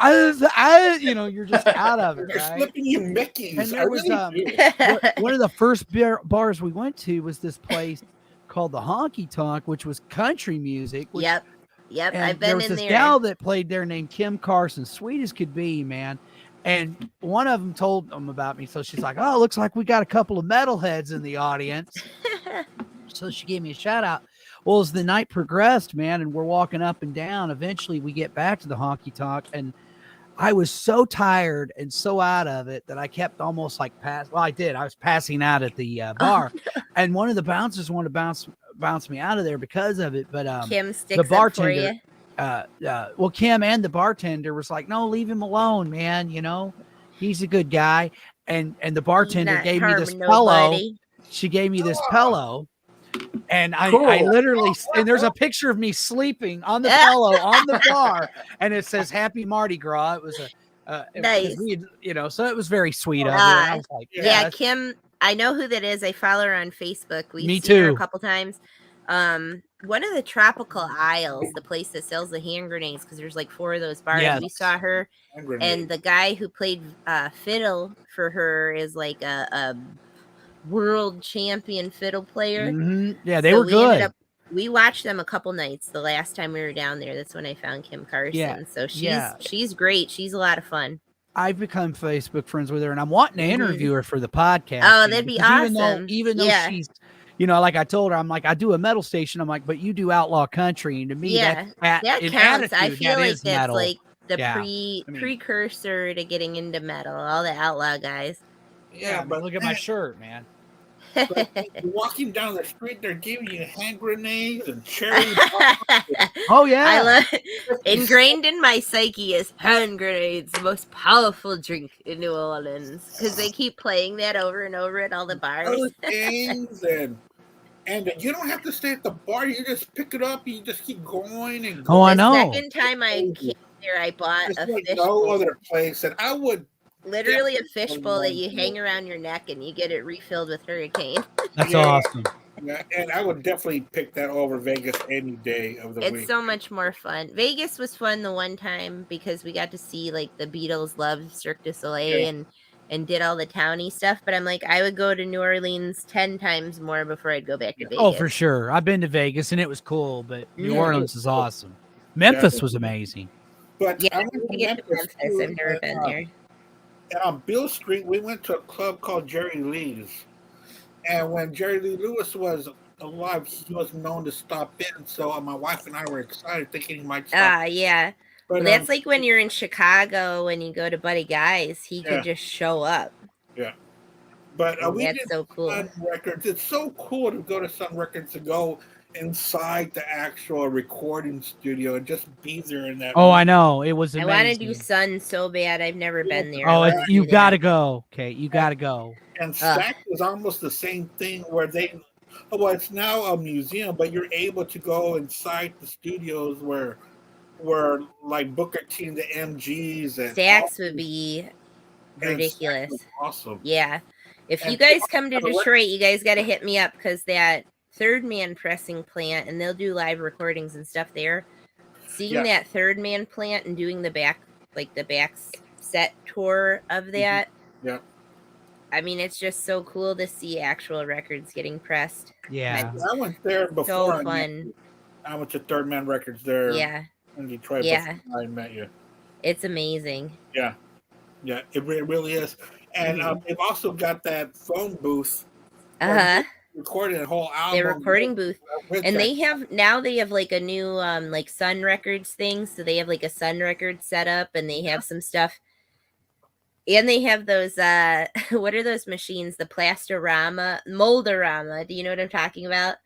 you're just out of it, They're right? slipping you Mickeys. And there was turpentine. one of the first bars we went to was this place called the Honky Tonk, which was country music. Which, Yep. and I've there been was in this there. gal that played there named Kim Carson, sweet as could be, man. And one of them told them about me. So she's like, oh, looks like we got a couple of metalheads in the audience. So she gave me a shout out. Well, as the night progressed, man, and we're walking up and down, eventually we get back to the Honky Tonk, and I was so tired and so out of it that I kept almost like I was passing out at the bar, and one of the bouncers wanted to bounce me out of there because of it. But Kim sticks the bartender, up for you. Kim and the bartender was like, no, leave him alone, man. He's a good guy. And the bartender gave me this pillow. She gave me this pillow. And I literally, and there's a picture of me sleeping on the pillow on the bar, and it says Happy Mardi Gras. It was nice. So it was very sweet of her. And I was like, yeah, Kim, I know who that is. I follow her on Facebook. Me We've seen her too. a couple times. One of the Tropical Isles, the place that sells the hand grenades, because there's like 4 of those bars. Yes. We saw her, and the guy who played fiddle for her is like a world champion fiddle player. Mm-hmm. Yeah, they were good. We watched them a couple nights the last time we were down there. That's when I found Kim Carson. Yeah. So she's great. She's a lot of fun. I've become Facebook friends with her, and I'm wanting to interview her for the podcast. Oh, that'd be awesome. Even though she's, like I told her, I'm like, I do a metal station. I'm like, but you do outlaw country, and to me, that counts. I feel like that's metal. like the precursor to getting into metal. All the outlaw guys. Yeah, but look at my shirt, man. Walking down the street, they're giving you hand grenades and cherry. Oh yeah, I love ingrained in my psyche is hand grenades, the most powerful drink in New Orleans, because they keep playing that over and over at all the bars. Things and you don't have to stay at the bar. You just pick it up. You just keep going and. Oh, I know. The second time I came there, I bought a fish no bowl. other place, and I would. Literally a fishbowl that you hang around your neck and you get it refilled with Hurricane. That's awesome. Yeah, and I would definitely pick that over Vegas any day of the week. It's so much more fun. Vegas was fun the one time because we got to see like the Beatles loved Cirque du Soleil and did all the towny stuff. But I'm like, I would go to New Orleans 10 times more before I'd go back to Vegas. Oh, for sure. I've been to Vegas and it was cool, but New Orleans is awesome. Memphis was amazing. But I went to Memphis. I've never been there. And on Bill Street, we went to a club called Jerry Lee's. And when Jerry Lee Lewis was alive, he was known to stop in. So my wife and I were excited, thinking he might stop. Yeah. But that's like when you're in Chicago, when you go to Buddy Guy's, he could just show up. Yeah. But that's so cool. Sun Records. It's so cool to go to Sun Records, to go inside the actual recording studio and just be there in that. Oh, I know. It was amazing. I want to do Sun so bad. I've never been there. Oh, you got to go. Okay, you got to go. And Stack was almost the same thing where it's now a museum, but you're able to go inside the studios where like Booker T and the MGs and Stax would be ridiculous. Awesome. Yeah. If you guys come to Detroit, you guys got to hit me up because that Third Man pressing plant, and they'll do live recordings and stuff there. Seeing that Third Man plant and doing the back set tour of that. Yeah. I mean, it's just so cool to see actual records getting pressed. Yeah. I went there before. So fun. I went to Third Man Records there. Yeah. In Detroit before I met you. It's amazing. Yeah. Yeah, it really is. And they've also got that phone booth. Recording a whole album. Their recording booth. And they have like a new like Sun Records thing. So they have like a Sun Records setup and they have some stuff. And they have those what are those machines? The Moldorama. Do you know what I'm talking about?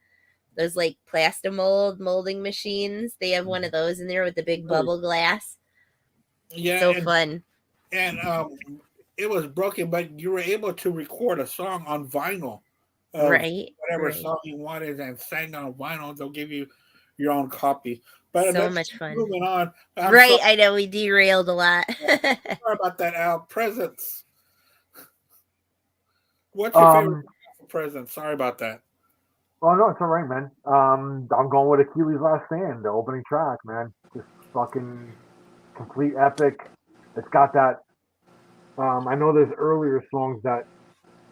Those like molding machines. They have one of those in there with the big bubble glass. Yeah, so fun. And it was broken, but you were able to record a song on vinyl. Right. Whatever song you wanted and sang on vinyl, they'll give you your own copy. But so much fun. Moving on. I know we derailed a lot. Sorry about that, Al. Presents. What's your favorite for Presents? Sorry about that. Oh no, it's all right, man. I'm going with Achilles' Last Stand, the opening track, man. Just fucking complete epic. It's got that. I know there's earlier songs that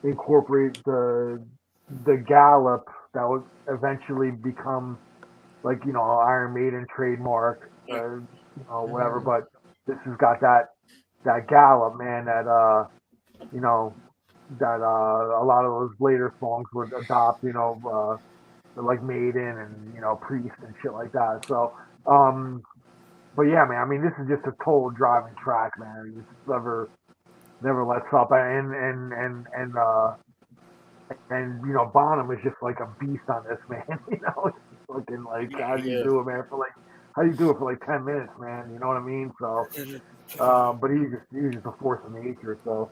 incorporate the gallop that would eventually become like Iron Maiden trademark, whatever. But this has got that gallop, man. That that a lot of those later songs would adopt, like Maiden and Priest and shit like that. So, but yeah, man. I mean, this is just a total driving track, man. It just never lets up, and Bonham is just like a beast on this, man. It's fucking like how do you do it, man? How do you do it for like 10 minutes, man? You know what I mean? So, but he's just a force of nature. So,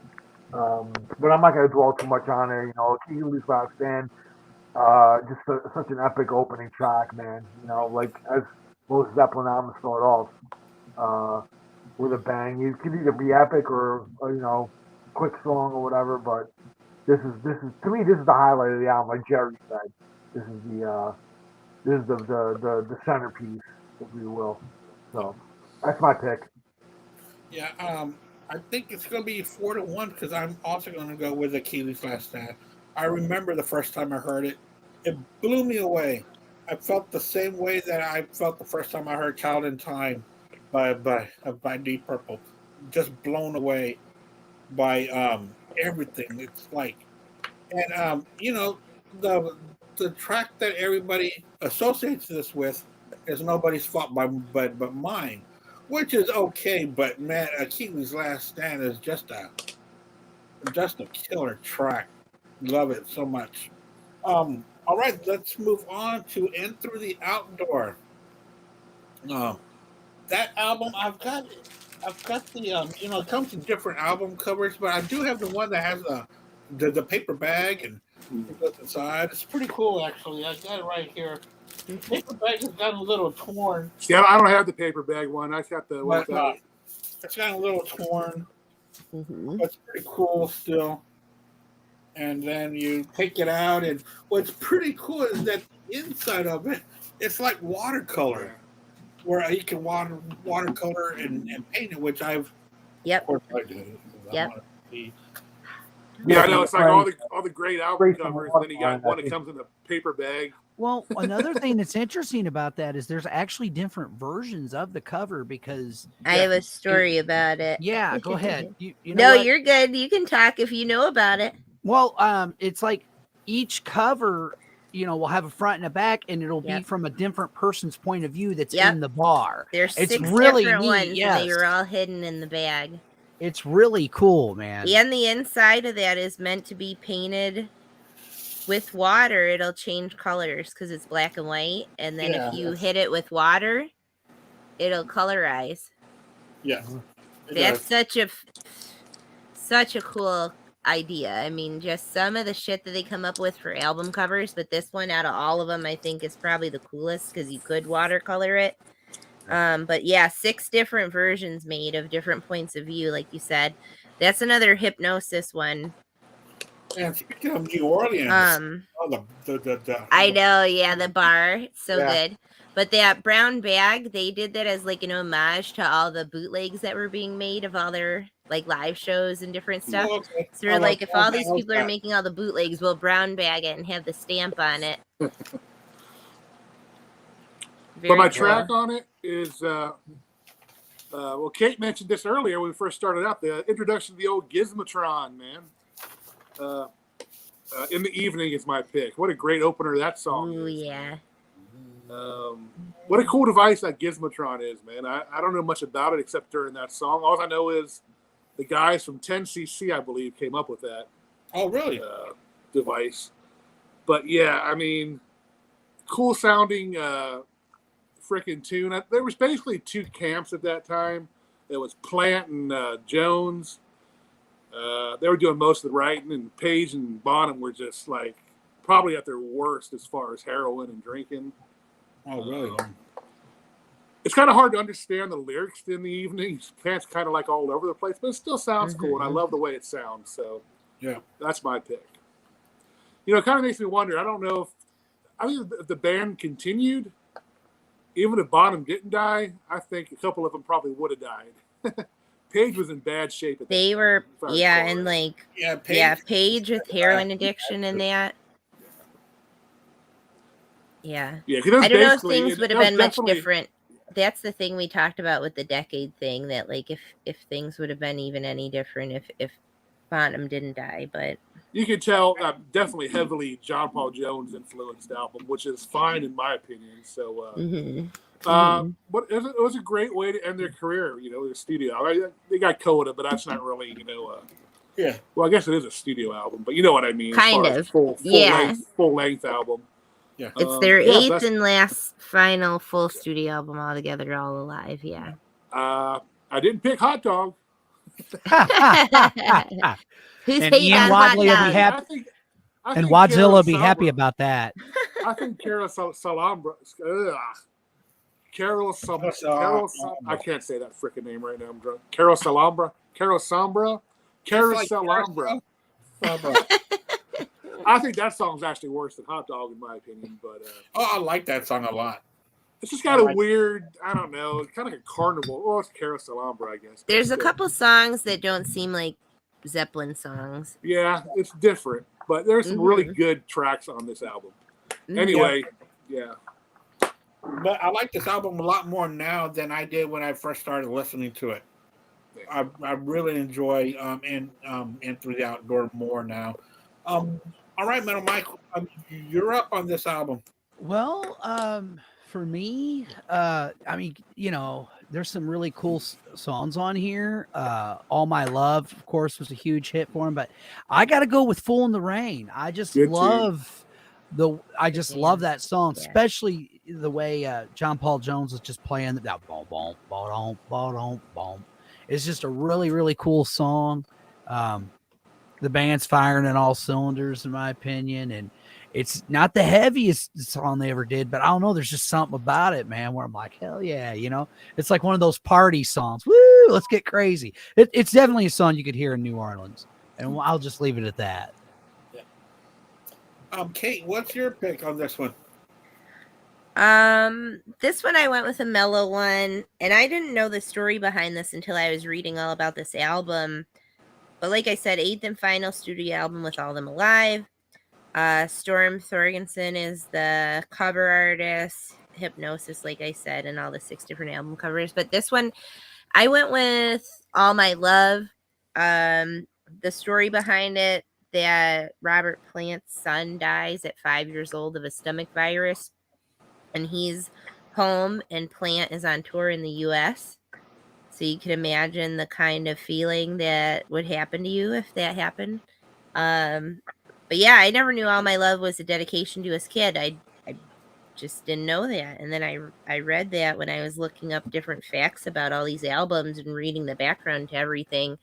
but I'm not gonna dwell too much on it. Achilles' Last Stand, just such an epic opening track, man. Like as most Zeppelin albums start off, with a bang. You can either be epic or quick song or whatever, but this is to me this is the highlight of the album, like Jerry said. This is the centerpiece, if you will. So that's my pick. Yeah, I think it's gonna be 4-1 because I'm also gonna go with Achilles' Last Stand. I remember the first time I heard it, it blew me away. I felt the same way that I felt the first time I heard "Child in Time" by Deep Purple. Just blown away by everything. It's like, and the track that everybody associates this with is "Nobody's Fault" but mine, which is okay. But man, Achilles' Last Stand is just a killer track. Love it so much. All right, let's move on to "In Through the Outdoor." That album, I've got the it comes in different album covers, but I do have the one that has the paper bag and it goes inside. It's pretty cool, actually. I got it right here. Paper bag has gotten a little torn. Yeah, I don't have the paper bag one. I got the one without. It's gotten a little torn. Mm-hmm. But it's pretty cool still. And then you take it out, and what's pretty cool is that the inside of it, it's like watercolor, where you can watercolor and paint it, which I've of course I do. Yep. Yeah, I know. It's like all the great album covers, and then you got one that comes in a paper bag. Well, another thing that's interesting about that is there's actually different versions of the cover because I have a story about it. Yeah, go ahead. You know no, what? you're good. You can talk if you know about it. Well, it's like each cover, will have a front and a back, and it'll be from a different person's point of view that's in the bar. There's it's 6 really different neat, ones, yes. and they were all hidden in the bag. It's really cool, man. And the inside of that is meant to be painted with water. It'll change colors because it's black and white, and then if you hit it with water, it'll colorize. Yeah, that's such a cool idea. I mean, just some of the shit that they come up with for album covers, but this one out of all of them, I think is probably the coolest because you could watercolor it. But yeah, 6 different versions made of different points of view, like you said. That's another Hypnosis one. And speaking of New Orleans, I know, the bar, it's so good. But that brown bag, they did that as like an homage to all the bootlegs that were being made of all their like live shows and different stuff. Okay. So they're like, if all these people are making all the bootlegs, we'll brown bag it and have the stamp on it. But my track on it is, well, Kate mentioned this earlier when we first started out, the introduction to the old Gizmotron, man. In the Evening is my pick. What a great opener that song is. Yeah. What a cool device that Gizmotron is, man. I don't know much about it except during that song. All I know is The guys from 10cc, I believe, came up with that. Oh, really? Device. But yeah, I mean, cool sounding freaking tune. There was basically two camps at that time. It was Plant and Jones. They were doing most of the writing, and Page and Bonham were just like probably at their worst as far as heroin and drinking. Oh, really? It's kind of hard to understand the lyrics in the evenings. Plant's kind of like all over the place, but it still sounds cool, and I love the way it sounds. So yeah, that's my pick. You know, it kind of makes me wonder. I don't know if the band continued, even if Bonham didn't die. I think a couple of them probably would have died. Page was in bad shape. They were, and like, Page with heroin addiction and that. Yeah. I don't know if things would have been much different. That's the thing we talked about with the decade thing, that like if things would have been even any different if Bonham didn't die, but you can tell definitely heavily John Paul Jones influenced album, which is fine in my opinion. So but it was a great way to end their career, you know, the studio. They got Coda, but that's not really, you know, yeah. Well, I guess it is a studio album, but you know what I mean. Kind of. Full length album. Yeah. It's their eighth and last final full studio album altogether, all alive. Yeah. I didn't pick Hot Dog. Who's and Ian Wadley will be happy. And Wadzilla will be happy about that. I think Carol Salambra. I can't say that freaking name right now. I'm drunk. Carol Salambra. I think that song's actually worse than Hot Dog in my opinion. But I like that song a lot. It's just got a weird, I don't know, it's kind of like a carnival. Oh, it's Carousel Alhambra, I guess. There's a couple songs that don't seem like Zeppelin songs. Yeah, it's different, but there's some really good tracks on this album. Anyway, yeah. But I like this album a lot more now than I did when I first started listening to it. I really enjoy In Through the Outdoor more now. All right, Metal Mike, you're up on this album. Well, for me, I mean, you know, there's some really cool songs on here. All My Love, of course, was a huge hit for him, but I got to go with Fool in the Rain. I just love that song, especially the way John Paul Jones is just playing that boom, boom, boom, boom, boom. It's just a really, really cool song. The band's firing in all cylinders, in my opinion, and it's not the heaviest song they ever did, but I don't know. There's just something about it, man, where I'm like, hell yeah, you know, it's like one of those party songs. Woo, let's get crazy. It's definitely a song you could hear in New Orleans, and I'll just leave it at that. Yeah. Kate, what's your pick on this one? This one I went with a mellow one, and I didn't know the story behind this until I was reading all about this album. But like I said, 8th and final studio album with all them alive. Storm Thorgerson is the cover artist. Hypnosis, like I said, and all the 6 different album covers. But this one, I went with All My Love. The story behind it, that Robert Plant's son dies at 5 years old of a stomach virus. And he's home, and Plant is on tour in the U.S., so you can imagine the kind of feeling that would happen to you if that happened. But yeah, I never knew All My Love was a dedication to his kid. I just didn't know that. And then I read that when I was looking up different facts about all these albums and reading the background to everything.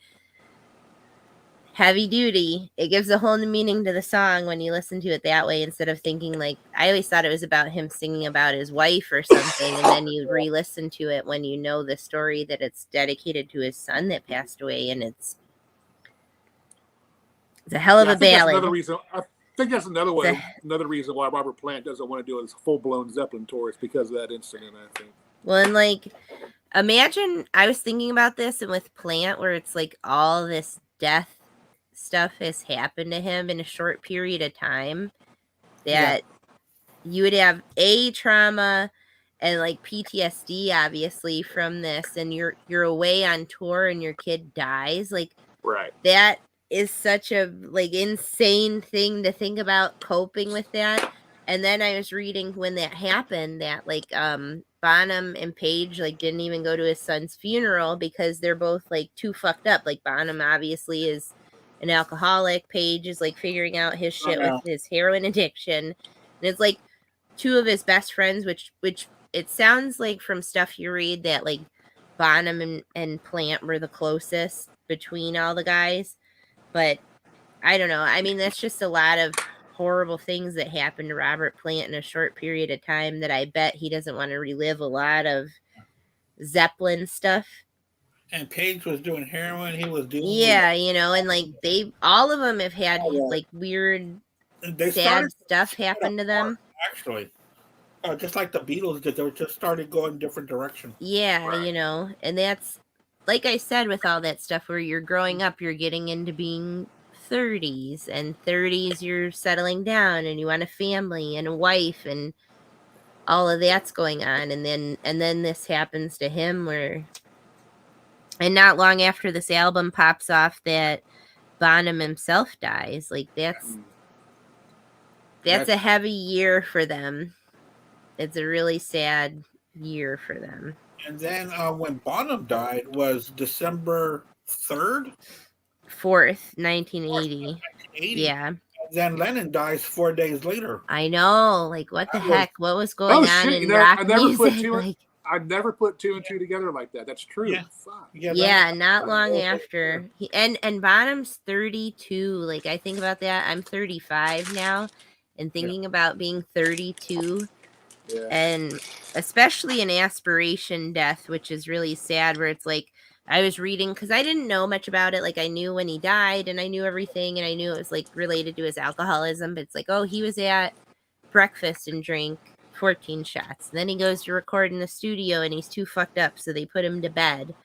Heavy duty. It gives a whole new meaning to the song when you listen to it that way, instead of thinking like, I always thought it was about him singing about his wife or something, and then you re-listen to it when you know the story that it's dedicated to his son that passed away, and it's a hell of a ballad. I think that's another reason why Robert Plant doesn't want to do his full-blown Zeppelin tour, is because of that incident, I think. Well, and like, imagine, I was thinking about this, and with Plant, where it's like all this death stuff has happened to him in a short period of time, that you would have trauma and like PTSD obviously from this, and you're away on tour and your kid dies, like, right, that is such a like insane thing to think about, coping with that. And then I was reading when that happened that like Bonham and Page like didn't even go to his son's funeral because they're both like too fucked up. Like Bonham obviously is an alcoholic. Page is like figuring out his shit with his heroin addiction. And it's like two of his best friends, which it sounds like from stuff you read that like Bonham and Plant were the closest between all the guys. But I don't know. I mean, that's just a lot of horrible things that happened to Robert Plant in a short period of time that I bet he doesn't want to relive a lot of Zeppelin stuff. And Page was doing heroin. He was doing and like all of them have had like weird, sad stuff happen to them. Actually, just like the Beatles did, they just started going different directions. Yeah, and that's like I said with all that stuff where you're growing up, you're getting into being 30s, and 30s you're settling down and you want a family and a wife and all of that's going on, and then this happens to him and not long after this album pops off that Bonham himself dies. Like that's a heavy year for them. It's a really sad year for them. And then when Bonham died was December 3rd? 4th, 1980. Yeah. And then Lennon dies 4 days later. I know. Like, what the heck? What was going on in rock music? I never put two and two together like that. That's true. Yeah. Fuck. Yeah, not long after. And Bonham's 32. Like, I think about that. I'm 35 now. And thinking about being 32. Yeah. And especially an aspiration death, which is really sad, where it's like, I was reading, because I didn't know much about it. Like, I knew when he died, and I knew everything, and I knew it was, like, related to his alcoholism. But it's like, oh, he was at breakfast and drank 14 shots. And then he goes to record in the studio, and he's too fucked up, so they put him to bed.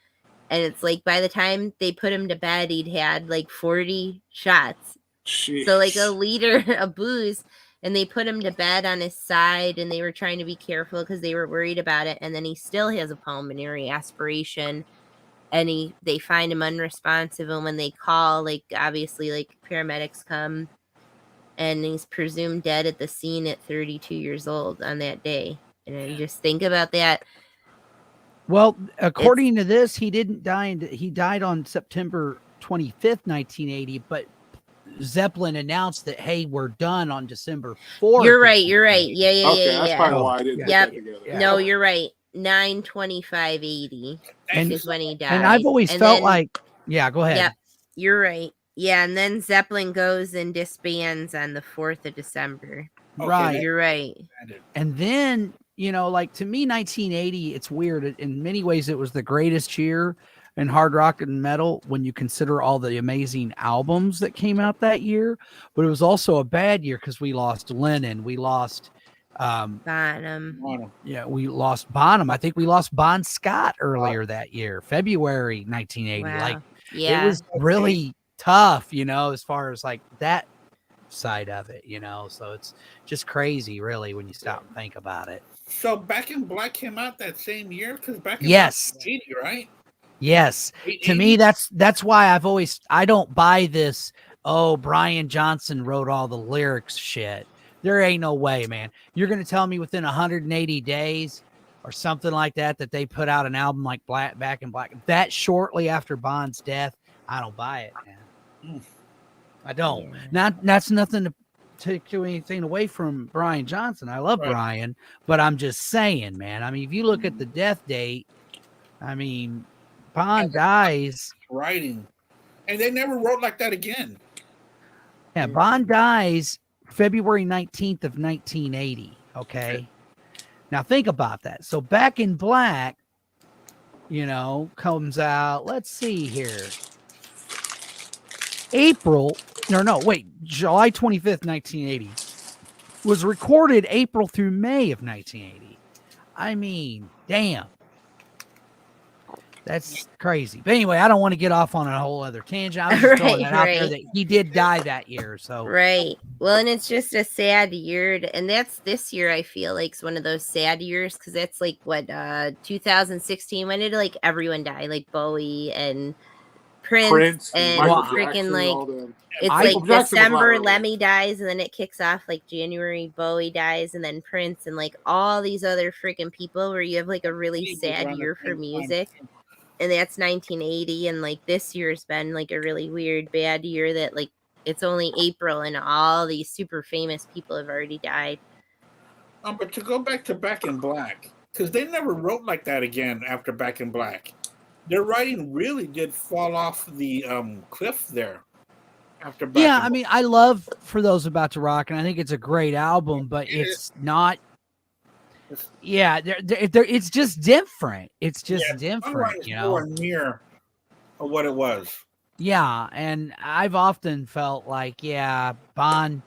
And it's like, by the time they put him to bed, he'd had, like, 40 shots. Jeez. So, like, a liter of booze. And they put him to bed on his side, and they were trying to be careful because they were worried about it. And then he still has a pulmonary aspiration. And they find him unresponsive, and when they call, like, obviously, like, paramedics come, and he's presumed dead at the scene at 32 years old on that day. And I just think about that. Well, according to this, he didn't die. He died on September 25th, 1980, but Zeppelin announced that, hey, we're done on December 4th. You're right. Yeah. Okay, that's probably why I didn't put that together. Yeah. No, you're right. 9/25/80 is when he died. And I've always felt like, yeah, go ahead. Yep, you're right. Yeah, and then Zeppelin goes and disbands on the 4th of December. Right. You're right. And then, like, to me, 1980, it's weird. In many ways, it was the greatest year in hard rock and metal when you consider all the amazing albums that came out that year. But it was also a bad year because we lost Lennon. We lost Bonham. Yeah, we lost Bonham. I think we lost Bon Scott earlier that year, February 1980. Wow. Like, yeah, it was really tough, as far as like that side of it, So it's just crazy, really, when you stop and think about it. So Back in Black came out that same year? Because Back in Yes. Black was 80, right? Yes. 80? To me, that's why I don't buy this, oh, Brian Johnson wrote all the lyrics shit. There ain't no way, man. You're going to tell me within 180 days or something like that they put out an album like Back in Black that shortly after Bond's death? I don't buy it, man. I don't. That's nothing to take anything away from Brian Johnson. I love Brian, but I'm just saying, man. I mean, if you look at the death date, I mean, Bond dies. Writing. And they never wrote like that again. Yeah, Bond dies February 19th of 1980. Okay. Now think about that. So Back in Black, comes out, let's see here. July 25th, 1980. Was recorded April through May of 1980. I mean, damn. That's crazy. But anyway, I don't want to get off on a whole other tangent. I was just throwing that out there that he did die that year. So right. Well, and it's just a sad year. And that's this year, I feel like, is one of those sad years because that's like 2016. When did like everyone die? Like Bowie and Prince and Michael freaking Jackson, like all them. it's Michael like Jackson was December early. Lemmy dies and then it kicks off like January Bowie dies and then Prince and like all these other freaking people where you have like a really He was sad around the year for same time. music. And that's 1980 and like this year's been like a really weird bad year that like it's only April and all these super famous people have already died. But to go back to Back in Black, because they never wrote like that again after Back in Black. Their writing really did fall off the cliff there after Back Yeah, in I mean, I love For Those About to Rock, and I think it's a great album, but it's not. Yeah, it's just different. It's just different, you know. Nowhere near what it was. Yeah, and I've often felt like, yeah, Bon.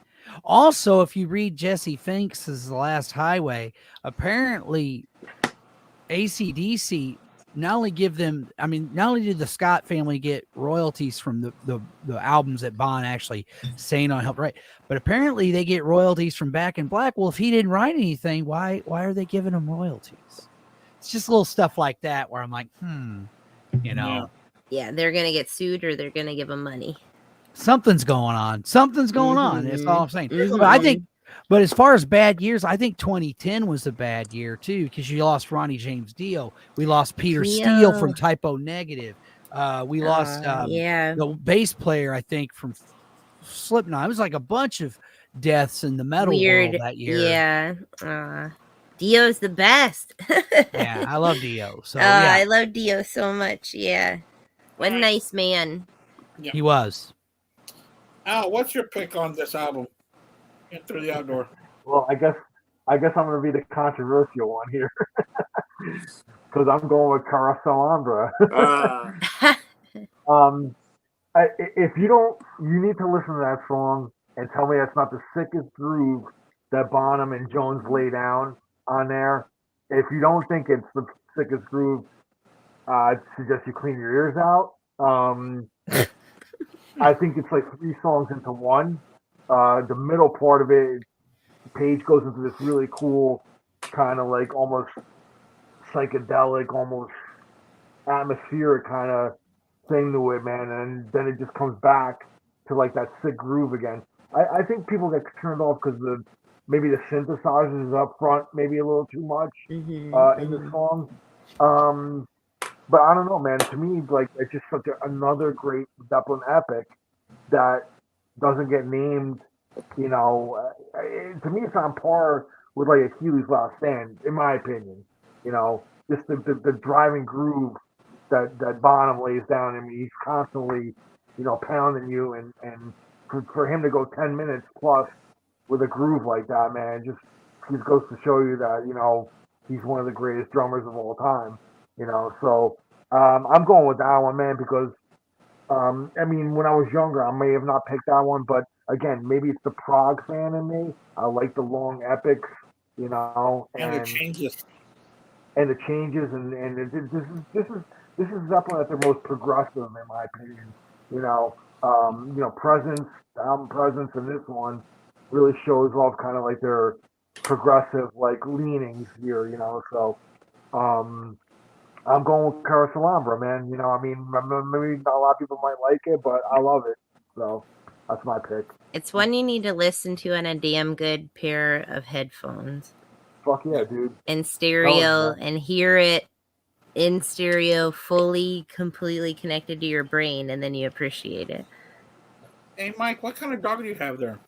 Also, if you read Jesse Finks's The Last Highway, apparently AC/DC not only give them, I mean, not only did the Scott family get royalties from the albums that Bon actually sang on, helped write, but apparently they get royalties from Back in Black. Well, if he didn't write anything, why are they giving him royalties? It's just little stuff like that where I'm like, you know. Yeah, they're gonna get sued or they're gonna give them money. Something's going on. Something's going on. That's all I'm saying. Mhm. But I think, but as far as bad years, I think 2010 was a bad year too, because you lost Ronnie James Dio. We lost Peter Steele from Typo Negative. We lost the bass player, I think, from Slipknot. It was like a bunch of deaths in the metal world that year. Yeah. Dio's the best. Yeah, I love Dio. So I love Dio so much. Yeah. What a nice man. Yeah. He was. Al, what's your pick on this album? Get Through the Outdoor. Well, I guess I'm going to be the controversial one here because I'm going with Carousel Ambra. If you don't, you need to listen to that song and tell me that's not the sickest groove that Bonham and Jones lay down on there. If you don't think it's the sickest groove, I'd suggest you clean your ears out. I think it's like 3 songs into one. The middle part of it, Page goes into this really cool kind of like almost psychedelic, almost atmospheric kind of thing to it, man. And then it just comes back to like that sick groove again. I think people get turned off because maybe the synthesizers is up front, maybe a little too much in the song. But I don't know, man. To me, like it's just such another great Zeppelin epic that doesn't get named. You know, to me, it's on par with like Achilles' Last Stand, in my opinion. You know, just the driving groove that Bonham lays down. I mean, he's constantly, you know, pounding you, and for him to go 10 minutes plus with a groove like that, man, just goes to show you that, you know, he's one of the greatest drummers of all time. You know, so I'm going with that one, man, because I mean, when I was younger, I may have not picked that one, but again, maybe it's the prog fan in me. I like the long epics, you know, and the changes, and this is Zeppelin at their most progressive, in my opinion. You know, Presence, the album Presence, and this one really shows off kind of like their progressive like leanings here. You know, so I'm going with Carousel Ambra, man. You know, I mean, maybe not a lot of people might like it, but I love it. So that's my pick. It's one you need to listen to on a damn good pair of headphones. Fuck yeah, dude. And stereo, and hear it in stereo, fully, completely connected to your brain, and then you appreciate it. Hey, Mike, what kind of dog do you have there?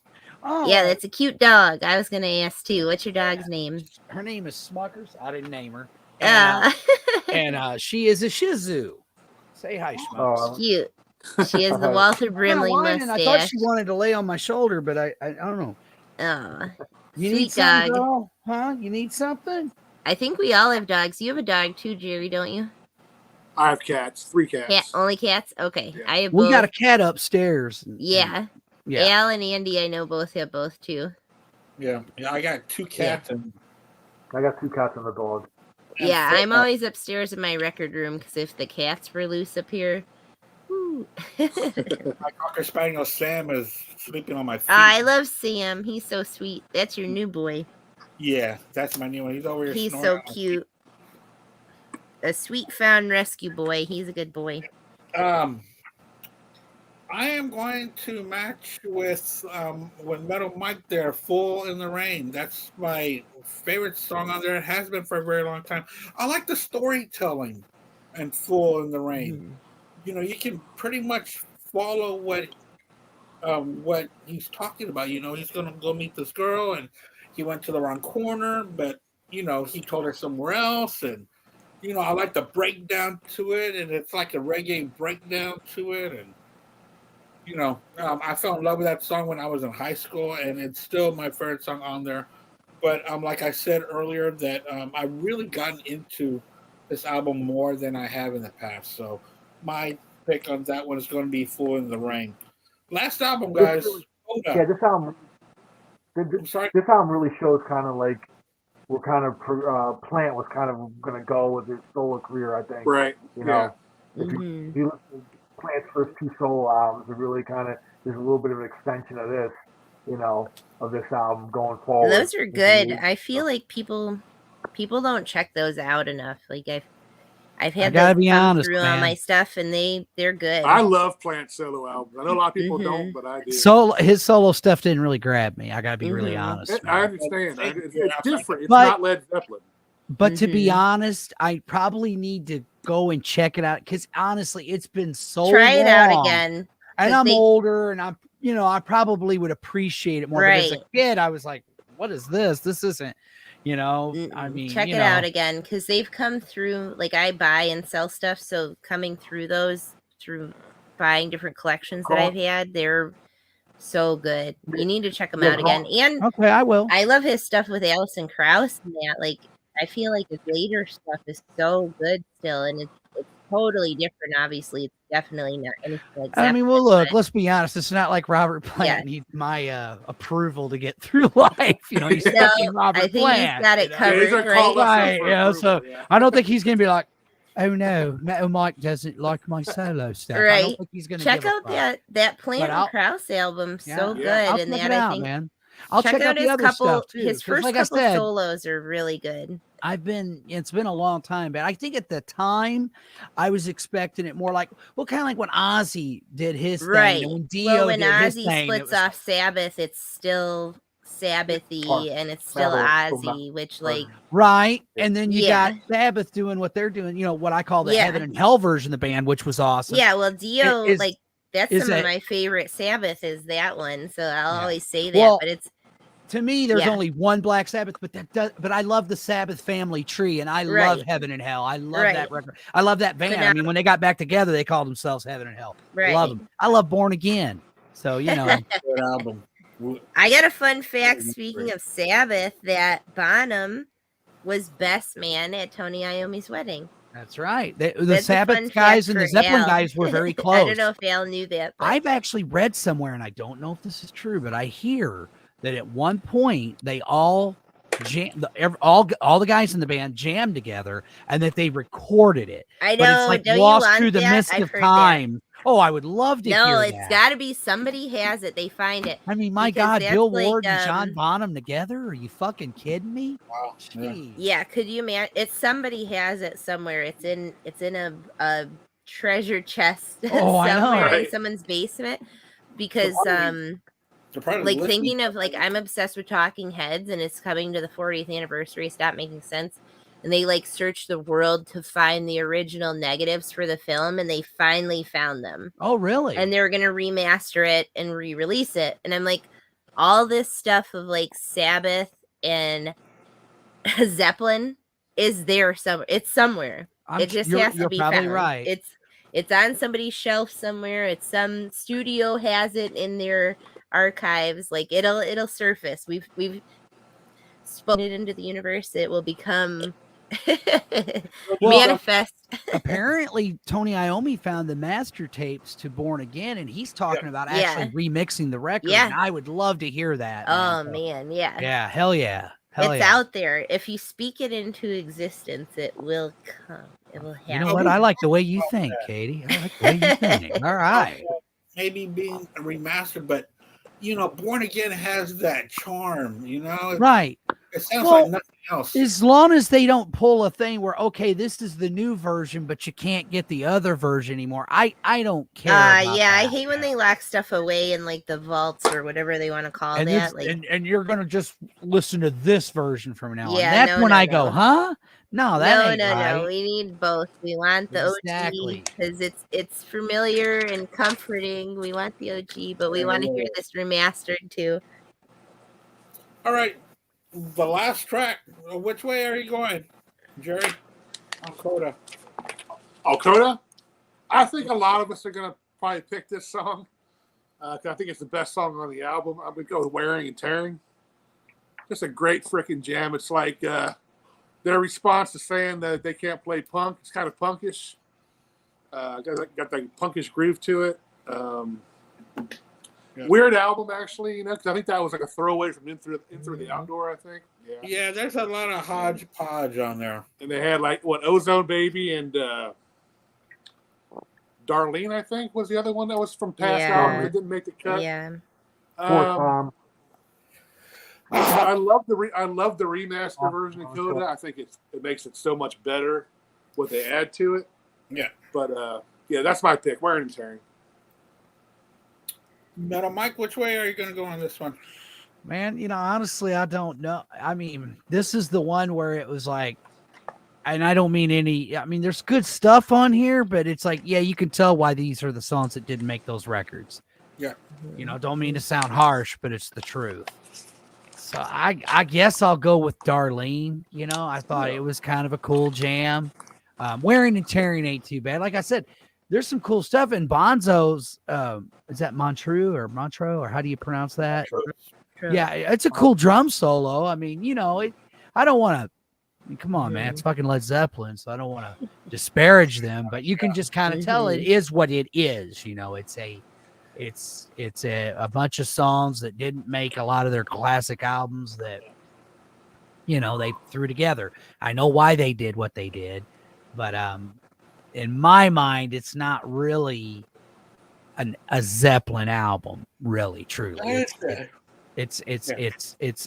Oh, yeah, that's a cute dog. I was going to ask, too. What's your dog's name? Her name is Smuckers. I didn't name her. And she is a Shih Tzu. Say hi, Schmucks. Cute. She has the Walter Brimley mustache. I thought she wanted to lay on my shoulder, but I don't know. Oh, you sweet need something, dog. Girl? Huh? You need something? I think we all have dogs. You have a dog too, Jerry, don't you? I have cats. 3 cats. Only cats? Okay. Yeah. I have We both. got a cat upstairs. Yeah. Al and Andy, I know both have both too. Yeah, I got 2 cats and I got 2 cats and a dog. Yeah, I'm always upstairs in my record room because if the cats were loose up here, woo. My Cocker Spaniel Sam is sleeping on my feet. I love Sam. He's so sweet. That's your new boy. Yeah, that's my new one. He's over here. He's so cute. A sweet found rescue boy. He's a good boy. I am going to match with Metal Mike there, "Fool in the Rain." That's my favorite song on there. It has been for a very long time. I like the storytelling and "Fool in the Rain." Mhm. You know, you can pretty much follow what he's talking about. You know, he's going to go meet this girl, and he went to the wrong corner, but you know, he told her somewhere else, and you know, I like the breakdown to it, and it's like a reggae breakdown to it, and you know, I fell in love with that song when I was in high school, and it's still my favorite song on there. But like I said earlier, that I really gotten into this album more than I have in the past. So my pick on that one is going to be "Fool in the Rain." Last album, This guys. really, Coda. yeah, I'm sorry. this album really shows kind of like where kind of Plant was kind of going to go with his solo career. I think. Right. You Yeah. know, if Mhm. you listen to Plant's first two solo albums, it really kind of there's a little bit of an extension of this, you know, of this album going forward. Those are good. I feel like people don't check those out enough. Like I've I had gotta those be come honest, through on man. my stuff, and they're good. I love Plant solo albums. I know a lot of people Mhm. don't, but I do. His solo stuff didn't really grab me. I gotta be really Mhm. honest. I man. understand. It's different. It's But- not Led Zeppelin. But to be Mhm. honest, I probably need to go and check it out because honestly, it's been so Try it out long. again. And 'cause I'm they- older, and I'm, you know, I probably would appreciate it more. But as a Right. kid, I was like, "What is this? This isn't," you know. I mean, check you it know, out again because they've come through. Like I buy and sell stuff, so coming through those through buying different collections that Cool. I've had, they're so good. You need to check them Yeah, out again. And Okay, I will. I love his stuff with Alison Krauss and that. Like I feel like his later stuff is so good still, and it's totally different. Obviously, it's definitely not anything like I mean, Zeppelin, well, look, but let's be honest. It's not like Robert Plant Yeah. needs my approval to get through life. You know, he's No, fucking Robert I think Plant. he's got it you know? Yeah, he's covered, gonna call right? us up Right, for yeah, approval, so- yeah. I don't think he's gonna be like, "Oh no, Metal Mike doesn't like my solo stuff." I Right. don't think he's gonna Check give a out fuck. that Plant I'll- and Krauss album, so Yeah. Yeah. good, I'll and check that it I out, think man. I'll check out his the other stuff too. His 'cause first like I couple said, solos are really good. it's been a long time, but I think at the time I was expecting it more like, well, kind of like when Ozzy did his Right. thing, and when Dio Well, when did his Ozzy thing, it splits was off Sabbath, it's still Sabbathy, Part- and it's still Metal- Ozzy, which like right. And then you Yeah. got Sabbath doing what they're doing, you know, what I call the Yeah. Heaven and Hell version of the band, which was awesome. yeah. Well, Dio is- like that's is some a- of my favorite Sabbath is that one, so I'll Yeah. always say that. Well, but it's To me, there's Yeah. only one Black Sabbath, but I love the Sabbath family tree, and I love Right. Heaven and Hell. I love Right. that record. I love that band. I not- mean, when they got back together, they called themselves Heaven and Hell. I right. love them. I love Born Again. So you know, Good album. I got a fun fact. Great. Speaking of Sabbath, that Bonham was best man at Tony Iommi's wedding. that's right. The That's a fun Sabbath fact guys and the for Zeppelin Al. guys were very I close. don't know if Al knew that. But I've actually read somewhere, and I don't know if this is true, but I hear that at one point they all all the guys in the band jammed together, and that they recorded it. I But know. it's like don't lost you want through the that? mist I've of heard that. time. Oh, I would love to No, hear it's that. got to be somebody has it. They find it. I mean, my because God, that's Bill like, Ward and John Bonham together? Are you fucking kidding me? Wow. Yeah. Jeez. Yeah, could you imagine? It's somebody has it somewhere. It's in a treasure chest Oh, I know, somewhere in right? someone's basement. Because They're probably like listening. thinking of like I'm obsessed with Talking Heads, and it's coming to the 40th anniversary. Stop making sense. And they like searched the world to find the original negatives for the film, and they finally found them. Oh, really? And they're gonna remaster it and re-release it. And I'm like, all this stuff of like Sabbath and Zeppelin is there somewhere. It's somewhere. It just has to you're be probably found. right. It's on somebody's shelf somewhere. It's some studio has it in their archives. Like it'll surface. We've spoken it into the universe. It will become manifest. Apparently, Tony Iommi found the master tapes to Born Again, and he's talking about Yeah. actually remixing the record. Yeah. And I would love to hear that. Oh So, man, yeah. yeah, hell yeah. Hell It's yeah. out there. If you speak it into existence, it will come. It will happen. You know what? I like the way you think, Katie. I like the way you think. All right. Maybe being remastered, but you know, Born Again has that charm. You know, Right. It sounds Well, like nothing else. as long as they don't pull a thing where, okay, this is the new version, but you can't get the other version anymore. I don't care. About Yeah, I that. hate when they lock stuff away in like the vaults or whatever they want to call And that. Like, and you're gonna just listen to this version from now on. Yeah, That's no, when no, I go, no. huh? No, that no, ain't no, right. no. We need both. We want the Exactly. OG because it's familiar and comforting. We want the OG, but we want to hear this remastered too. All right, the last track. Which way are you going, Jerry? Alcoda. Alcoda? I think a lot of us are going to probably pick this song. 'Cause I think it's the best song on the album. I'm going to go with Wearing and Tearing. Just a great freaking jam. It's like their response to saying that they can't play punk. It's kind of punkish. Got that punkish groove to it. Yeah. Weird album, actually, because I think that was like a throwaway from In Through the Outdoor, I think. Yeah, there's a lot of hodgepodge on there. And they had like Ozone Baby and Darlene, I think, was the other one that was from past albums that didn't make the cut. Yeah. Poor Tom. I love the remaster version of Coda. I think it makes it so much better what they add to it. Yeah. But yeah, that's my pick. Wearing and Tearing. Metal Mike, which way are you going to go on this one? Man, honestly, I don't know. I mean, this is the one where it was like, and I don't mean any, I mean, there's good stuff on here, but it's like, yeah, you can tell why these are the songs that didn't make those records. Yeah. Don't mean to sound harsh, but it's the truth. So I guess I'll go with Darlene. I thought it was kind of a cool jam. Wearing and Tearing ain't too bad. Like I said, there's some cool stuff in Bonzo's. Is that Montreux or how do you pronounce that? Yeah, it's a cool drum solo. I mean, I don't want to. Come on, man. It's fucking Led Zeppelin, so I don't want to disparage them, but you can just kind of tell it is what it is. It's a bunch of songs that didn't make a lot of their classic albums that they threw together. I know why they did what they did, but in my mind, it's not really a Zeppelin album, really, truly. It's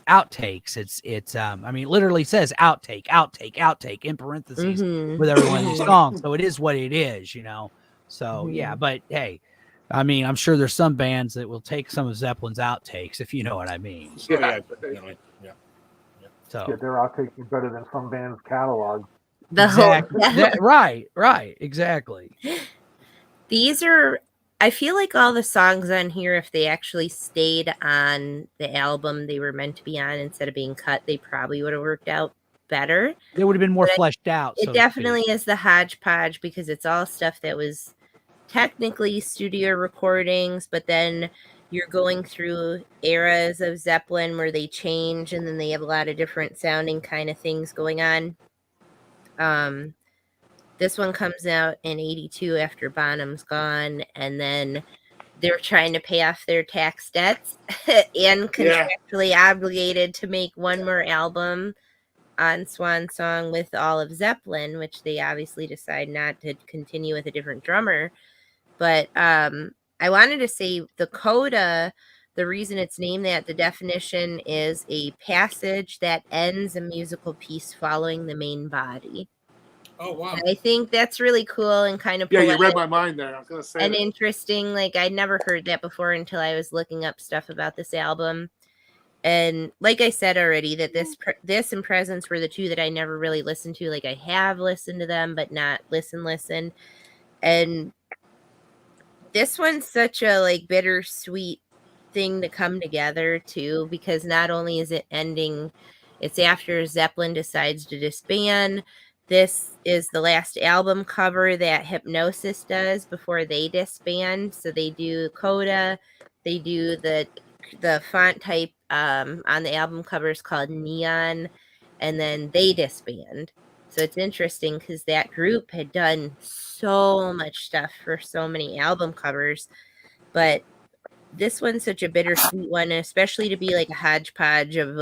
outtakes. I mean, it literally says outtake in parentheses with every one of these songs. So it is what it is, So yeah, but hey, I mean, I'm sure there's some bands that will take some of Zeppelin's outtakes, if you know what I mean. So, yeah. So their outtakes are better than some bands' catalog. Right, exactly. These are, I feel like all the songs on here, if they actually stayed on the album they were meant to be on instead of being cut, they probably would have worked out better. They would have been more fleshed out. It definitely is the hodgepodge because it's all stuff that was technically studio recordings, but then you're going through eras of Zeppelin where they change and then they have a lot of different sounding kind of things going on. This one comes out in 82 after Bonham's gone, and then they're trying to pay off their tax debts and contractually obligated to make one more album on Swan Song with all of Zeppelin, which they obviously decide not to continue with a different drummer. But I wanted to say the coda, the reason it's named that, the definition is a passage that ends a musical piece following the main body. Oh, wow. And I think that's really cool and kind of you read my mind there. I was going to say and interesting. Like, I'd never heard that before until I was looking up stuff about this album. And like I said already, that this and Presence were the two that I never really listened to. Like, I have listened to them, but not listen. And this one's such a bittersweet thing to come together too, because not only is it ending, it's after Zeppelin decides to disband. This is the last album cover that Hypnosis does before they disband. So they do coda, they do the font type on the album covers called Neon, and then they disband. So it's interesting because that group had done so much stuff for so many album covers, but this one's such a bittersweet one, especially to be like a hodgepodge of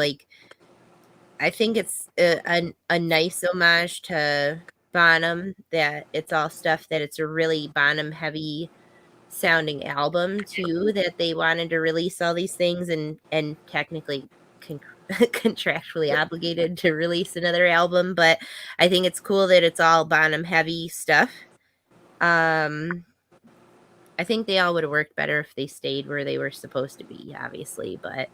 I think it's a nice homage to Bonham, that it's all stuff that it's a really Bonham heavy sounding album too, that they wanted to release all these things and technically contractually obligated to release another album, but I think it's cool that it's all Bonham heavy stuff. I think they all would have worked better if they stayed where they were supposed to be, obviously, but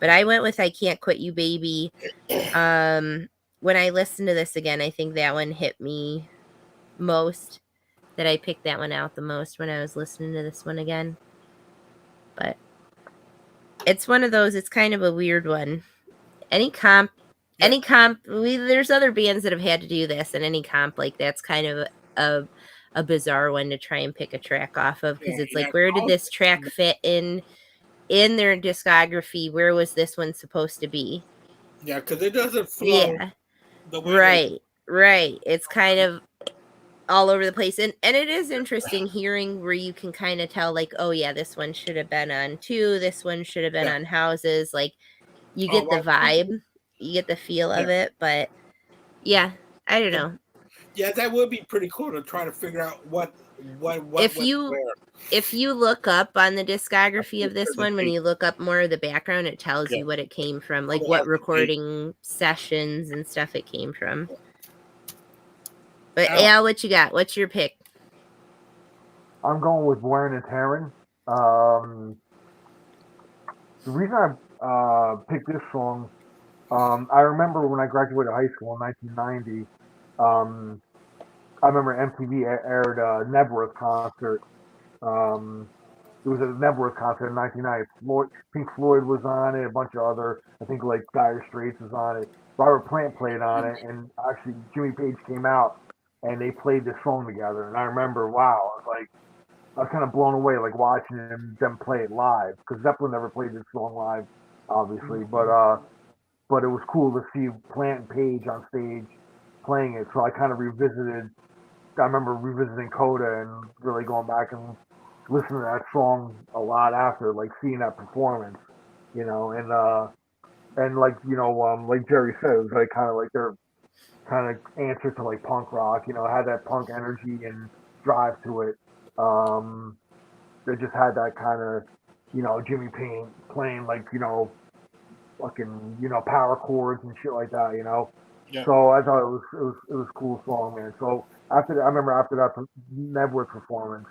I went with I Can't Quit You Baby. When I listened to this again, I think that one hit me most, that I picked that one out the most when I was listening to this one again. But it's one of those, it's kind of a weird one. There's other bands that have had to do this, and any comp like that's kind of a bizarre one to try and pick a track off of, because it's like, where did this track fit in their discography? Where was this one supposed to be? Yeah, because it doesn't flow. Yeah, the way right. It's kind of all over the place, and it is interesting hearing where you can kind of tell, like, oh yeah, this one should have been on 2, this one should have been on Houses. Like, you get the vibe, you get the feel of it, but yeah, I don't know. Yeah, that would be pretty cool to try to figure out what if you look up on the discography of this one, when you look up more of the background, it tells you what it came from, like what recording sessions and stuff it came from. But Al, what you got? What's your pick? I'm going with Wearing and Tearing. The reason I picked this song, I remember when I graduated high school in 1990, I remember MTV aired a Nebworth concert. It was a Nebworth concert in 1990. Pink Floyd was on it, a bunch of other, I think like Dire Straits was on it. Robert Plant played on it, and actually Jimmy Page came out and they played this song together. And I remember, wow, I was kind of blown away, like watching them play it live, because Zeppelin never played this song live, obviously. But it was cool to see Plant and Page on stage playing it. So I kind of revisited. I remember revisiting Coda and really going back and listening to that song a lot after, like seeing that performance, and like like Jerry said, it was like kind of like their kind of answer to like punk rock, had that punk energy and drive to it. They just had that kind of, Jimmy Payne playing like, fucking, power chords and shit like that, Yeah. So I thought it was a cool song, man. So I remember after that Nebworth performance,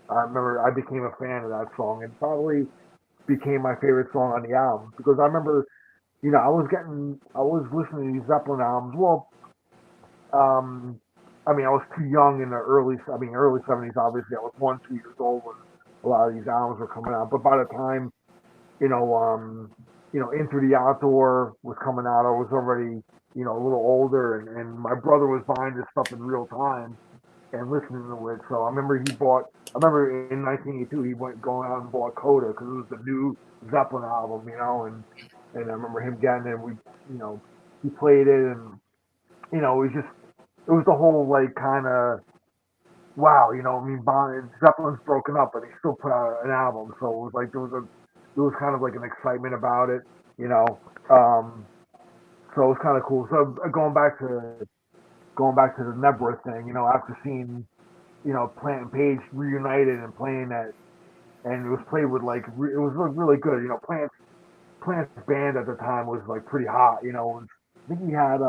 I became a fan of that song, and probably became my favorite song on the album, because I remember, I was listening to these Zeppelin albums. Well, I was too young in the early 70s. Obviously, I was 1-2 years old when a lot of these albums were coming out. But by the time, Into the Outdoor was coming out, I was already, a little older, and my brother was buying this stuff in real time and listening to it. So I remember in 1982 he going out and bought Coda, because it was the new Zeppelin album, and I remember him getting it. He played it, and it was the whole like kind of wow, Zeppelin's broken up, but he still put out an album, so it was like there was kind of like an excitement about it, so it was kind of cool. So going back to the Nebworth thing, after seeing, Plant and Page reunited and playing that, and it was played with like it was really good. Plant's band at the time was like pretty hot. I think he had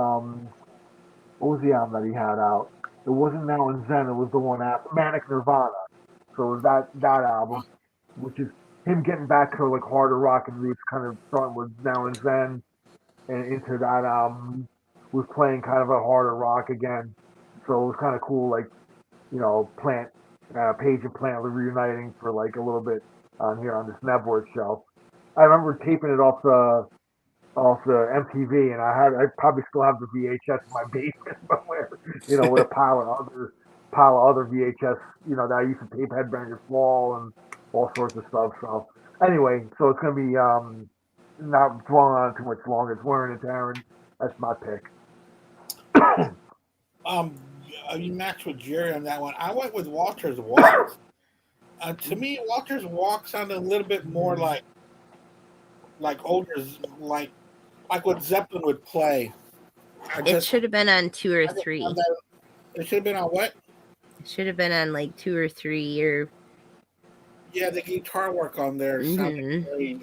what was the album that he had out? It wasn't Now and Zen. It was the one after Manic Nirvana. So it was that album, which is him getting back to like harder rock and roots, kind of starting with Now and Zen, and into that album was playing kind of a harder rock again. So it was kind of cool, like Plant, Page and Plant were reuniting for like a little bit on here on this Nebworth show. I remember taping it off the MTV, and I probably still have the VHS in my basement somewhere, with a pile of other VHS, that I used to tape Headbangers Ball and all sorts of stuff. So anyway, so it's gonna be not dwelling on it too much longer. It's Wearing and Tearing. That's my pick. You matched with Jerry on that one. I went with Walter's Walk. To me, Walter's Walk sounded a little bit more like older, like what Zeppelin would play. It should have been on 2 or 3. It should have been on what? It should have been on like 2 or 3 or. Yeah, the guitar work on there sounded very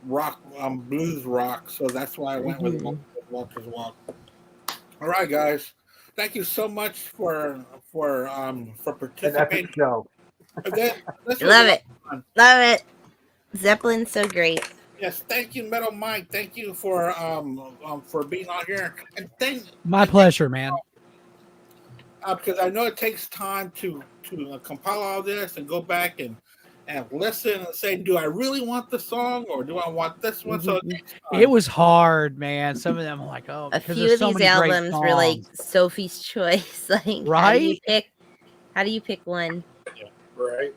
rock, blues rock. So that's why I went with Walter's Walk. All right, guys. Thank you so much for An participating. epic show. And then, this was Love a lot it. of fun. Love it. Zeppelin's so great. Yes, thank you, Metal Mike. Thank you for being on here, and My pleasure, man. because I know it takes time to compile all this and go back and listen and say, do I really want the song or do I want this one? So it takes time. It was hard, man. Some of them, I'm like, oh, A because few there's of so these many great albums were like songs. Sophie's Choice. Like, Right? How do you pick one? Right.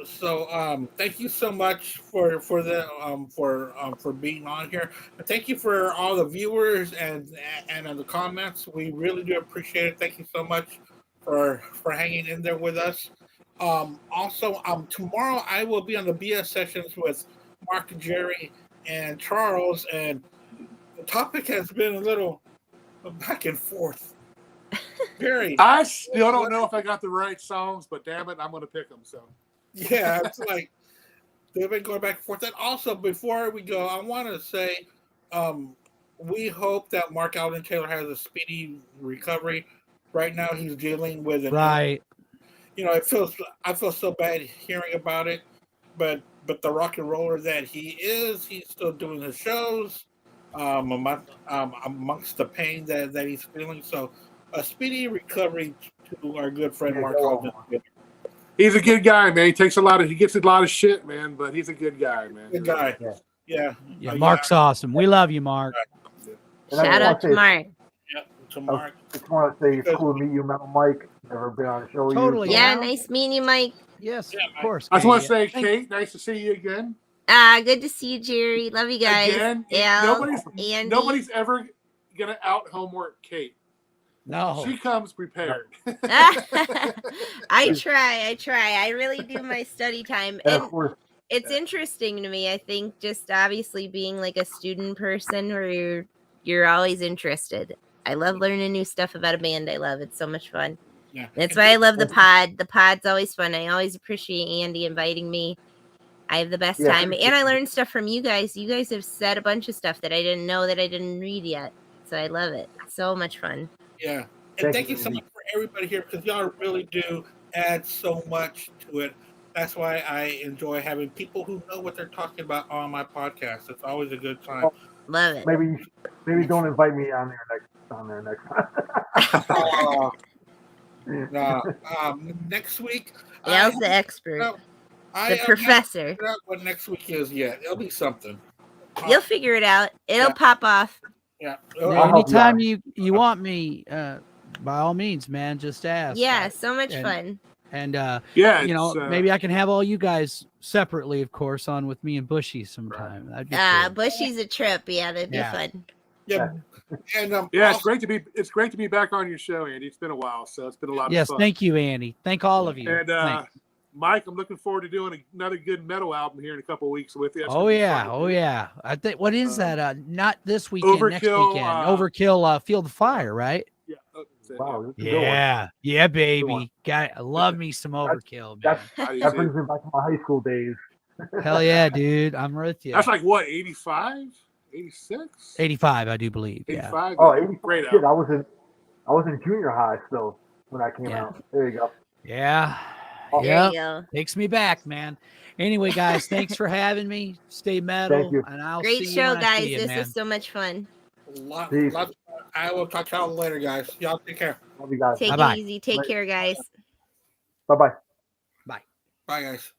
So thank you so much for being on here. And thank you for all the viewers and the comments. We really do appreciate it. Thank you so much for hanging in there with us. Also, tomorrow I will be on the BS sessions with Mark, Jerry, and Charles, and the topic has been a little back and forth. Jerry, I still don't know if I got the right songs, but damn it, I'm going to pick them. So. yeah, it's like they've been going back and forth. And also, before we go, I want to say we hope that Mark Alden Taylor has a speedy recovery. Right now, he's dealing with an Right. I feel so bad hearing about it, but the rock and roller that he's still doing his shows amongst the pain that he's feeling. So a speedy recovery to our good friend Mark Alden. He's a good guy, man. He gets a lot of shit, man, but he's a good guy, man. Good guy. Yeah. Mark's awesome. We love you, Mark. And I Shout out to Mark. Yeah, to Mark. I just want to say it's cool to meet you, Metal Mike. Never been on a show with Totally. you. Yeah, nice meeting you, Mike. Yes, Yeah, of course. I just want to Katie. say, Kate, nice to see you again. Good to see you, Jerry. Love you guys. Again, Andy. nobody's ever gonna out homework Kate. No. She comes prepared. I try. I really do my study time. And And of course, it's interesting to me. I think just obviously being like a student person where you're always interested. I love learning new stuff about a band I love. It's so much fun. Yeah. That's why I love the pod. The pod's always fun. I always appreciate Andy inviting me. I have the best Yeah, time. And I learned stuff from you guys. You guys have said a bunch of stuff that I didn't know that I didn't read yet. So I love it. So much fun. Yeah. And thank you so much for everybody here because y'all really do add so much to it. That's why I enjoy having people who know what they're talking about on my podcast. It's always a good time. Love it. maybe don't invite me on there next time. Next week. Al's the expert. The professor. I haven't figured out what next week is yet. It'll be something. You'll figure it out. It'll pop off. Yeah. Anytime you want me, by all means, man, just ask. Yeah, so much fun. And Yeah, maybe I can have all you guys separately, of course, on with me and Bushy sometime. That'd be cool. Bushy's a trip. Yeah, that'd be fun. Yeah. And it's great to be back on your show, Andy. It's been a while, so it's been a lot of fun. Yes, thank you, Andy. Thank all of you. And Thanks. Mike, I'm looking forward to doing another good metal album here in a couple of weeks with you. That's Oh gonna be yeah, fun. oh yeah. I think what is that? Not this weekend, next Overkill, weekend. Overkill, Field of Fire, right? Yeah. Wow, this is a good one. Yeah, baby. I love me some Overkill, man. That brings me back to my high school days. Hell yeah, dude. I'm with you. That's like what, 85, 86, 85, I do believe. Yeah. 85. Oh, 85. Great Shit, album. I was in junior high still when that came out. There you go. Yeah. Oh, There Yep. you go. Takes me back, man. Anyway, guys, thanks for having me. Stay metal. Thank you. And I'll Great see show, you when I guys. see you, This man. is so much fun. Peace. I will talk to y'all later, guys. Y'all take care. Love you guys. Take Bye-bye. it easy. Take care, guys. Bye-bye. Bye, guys.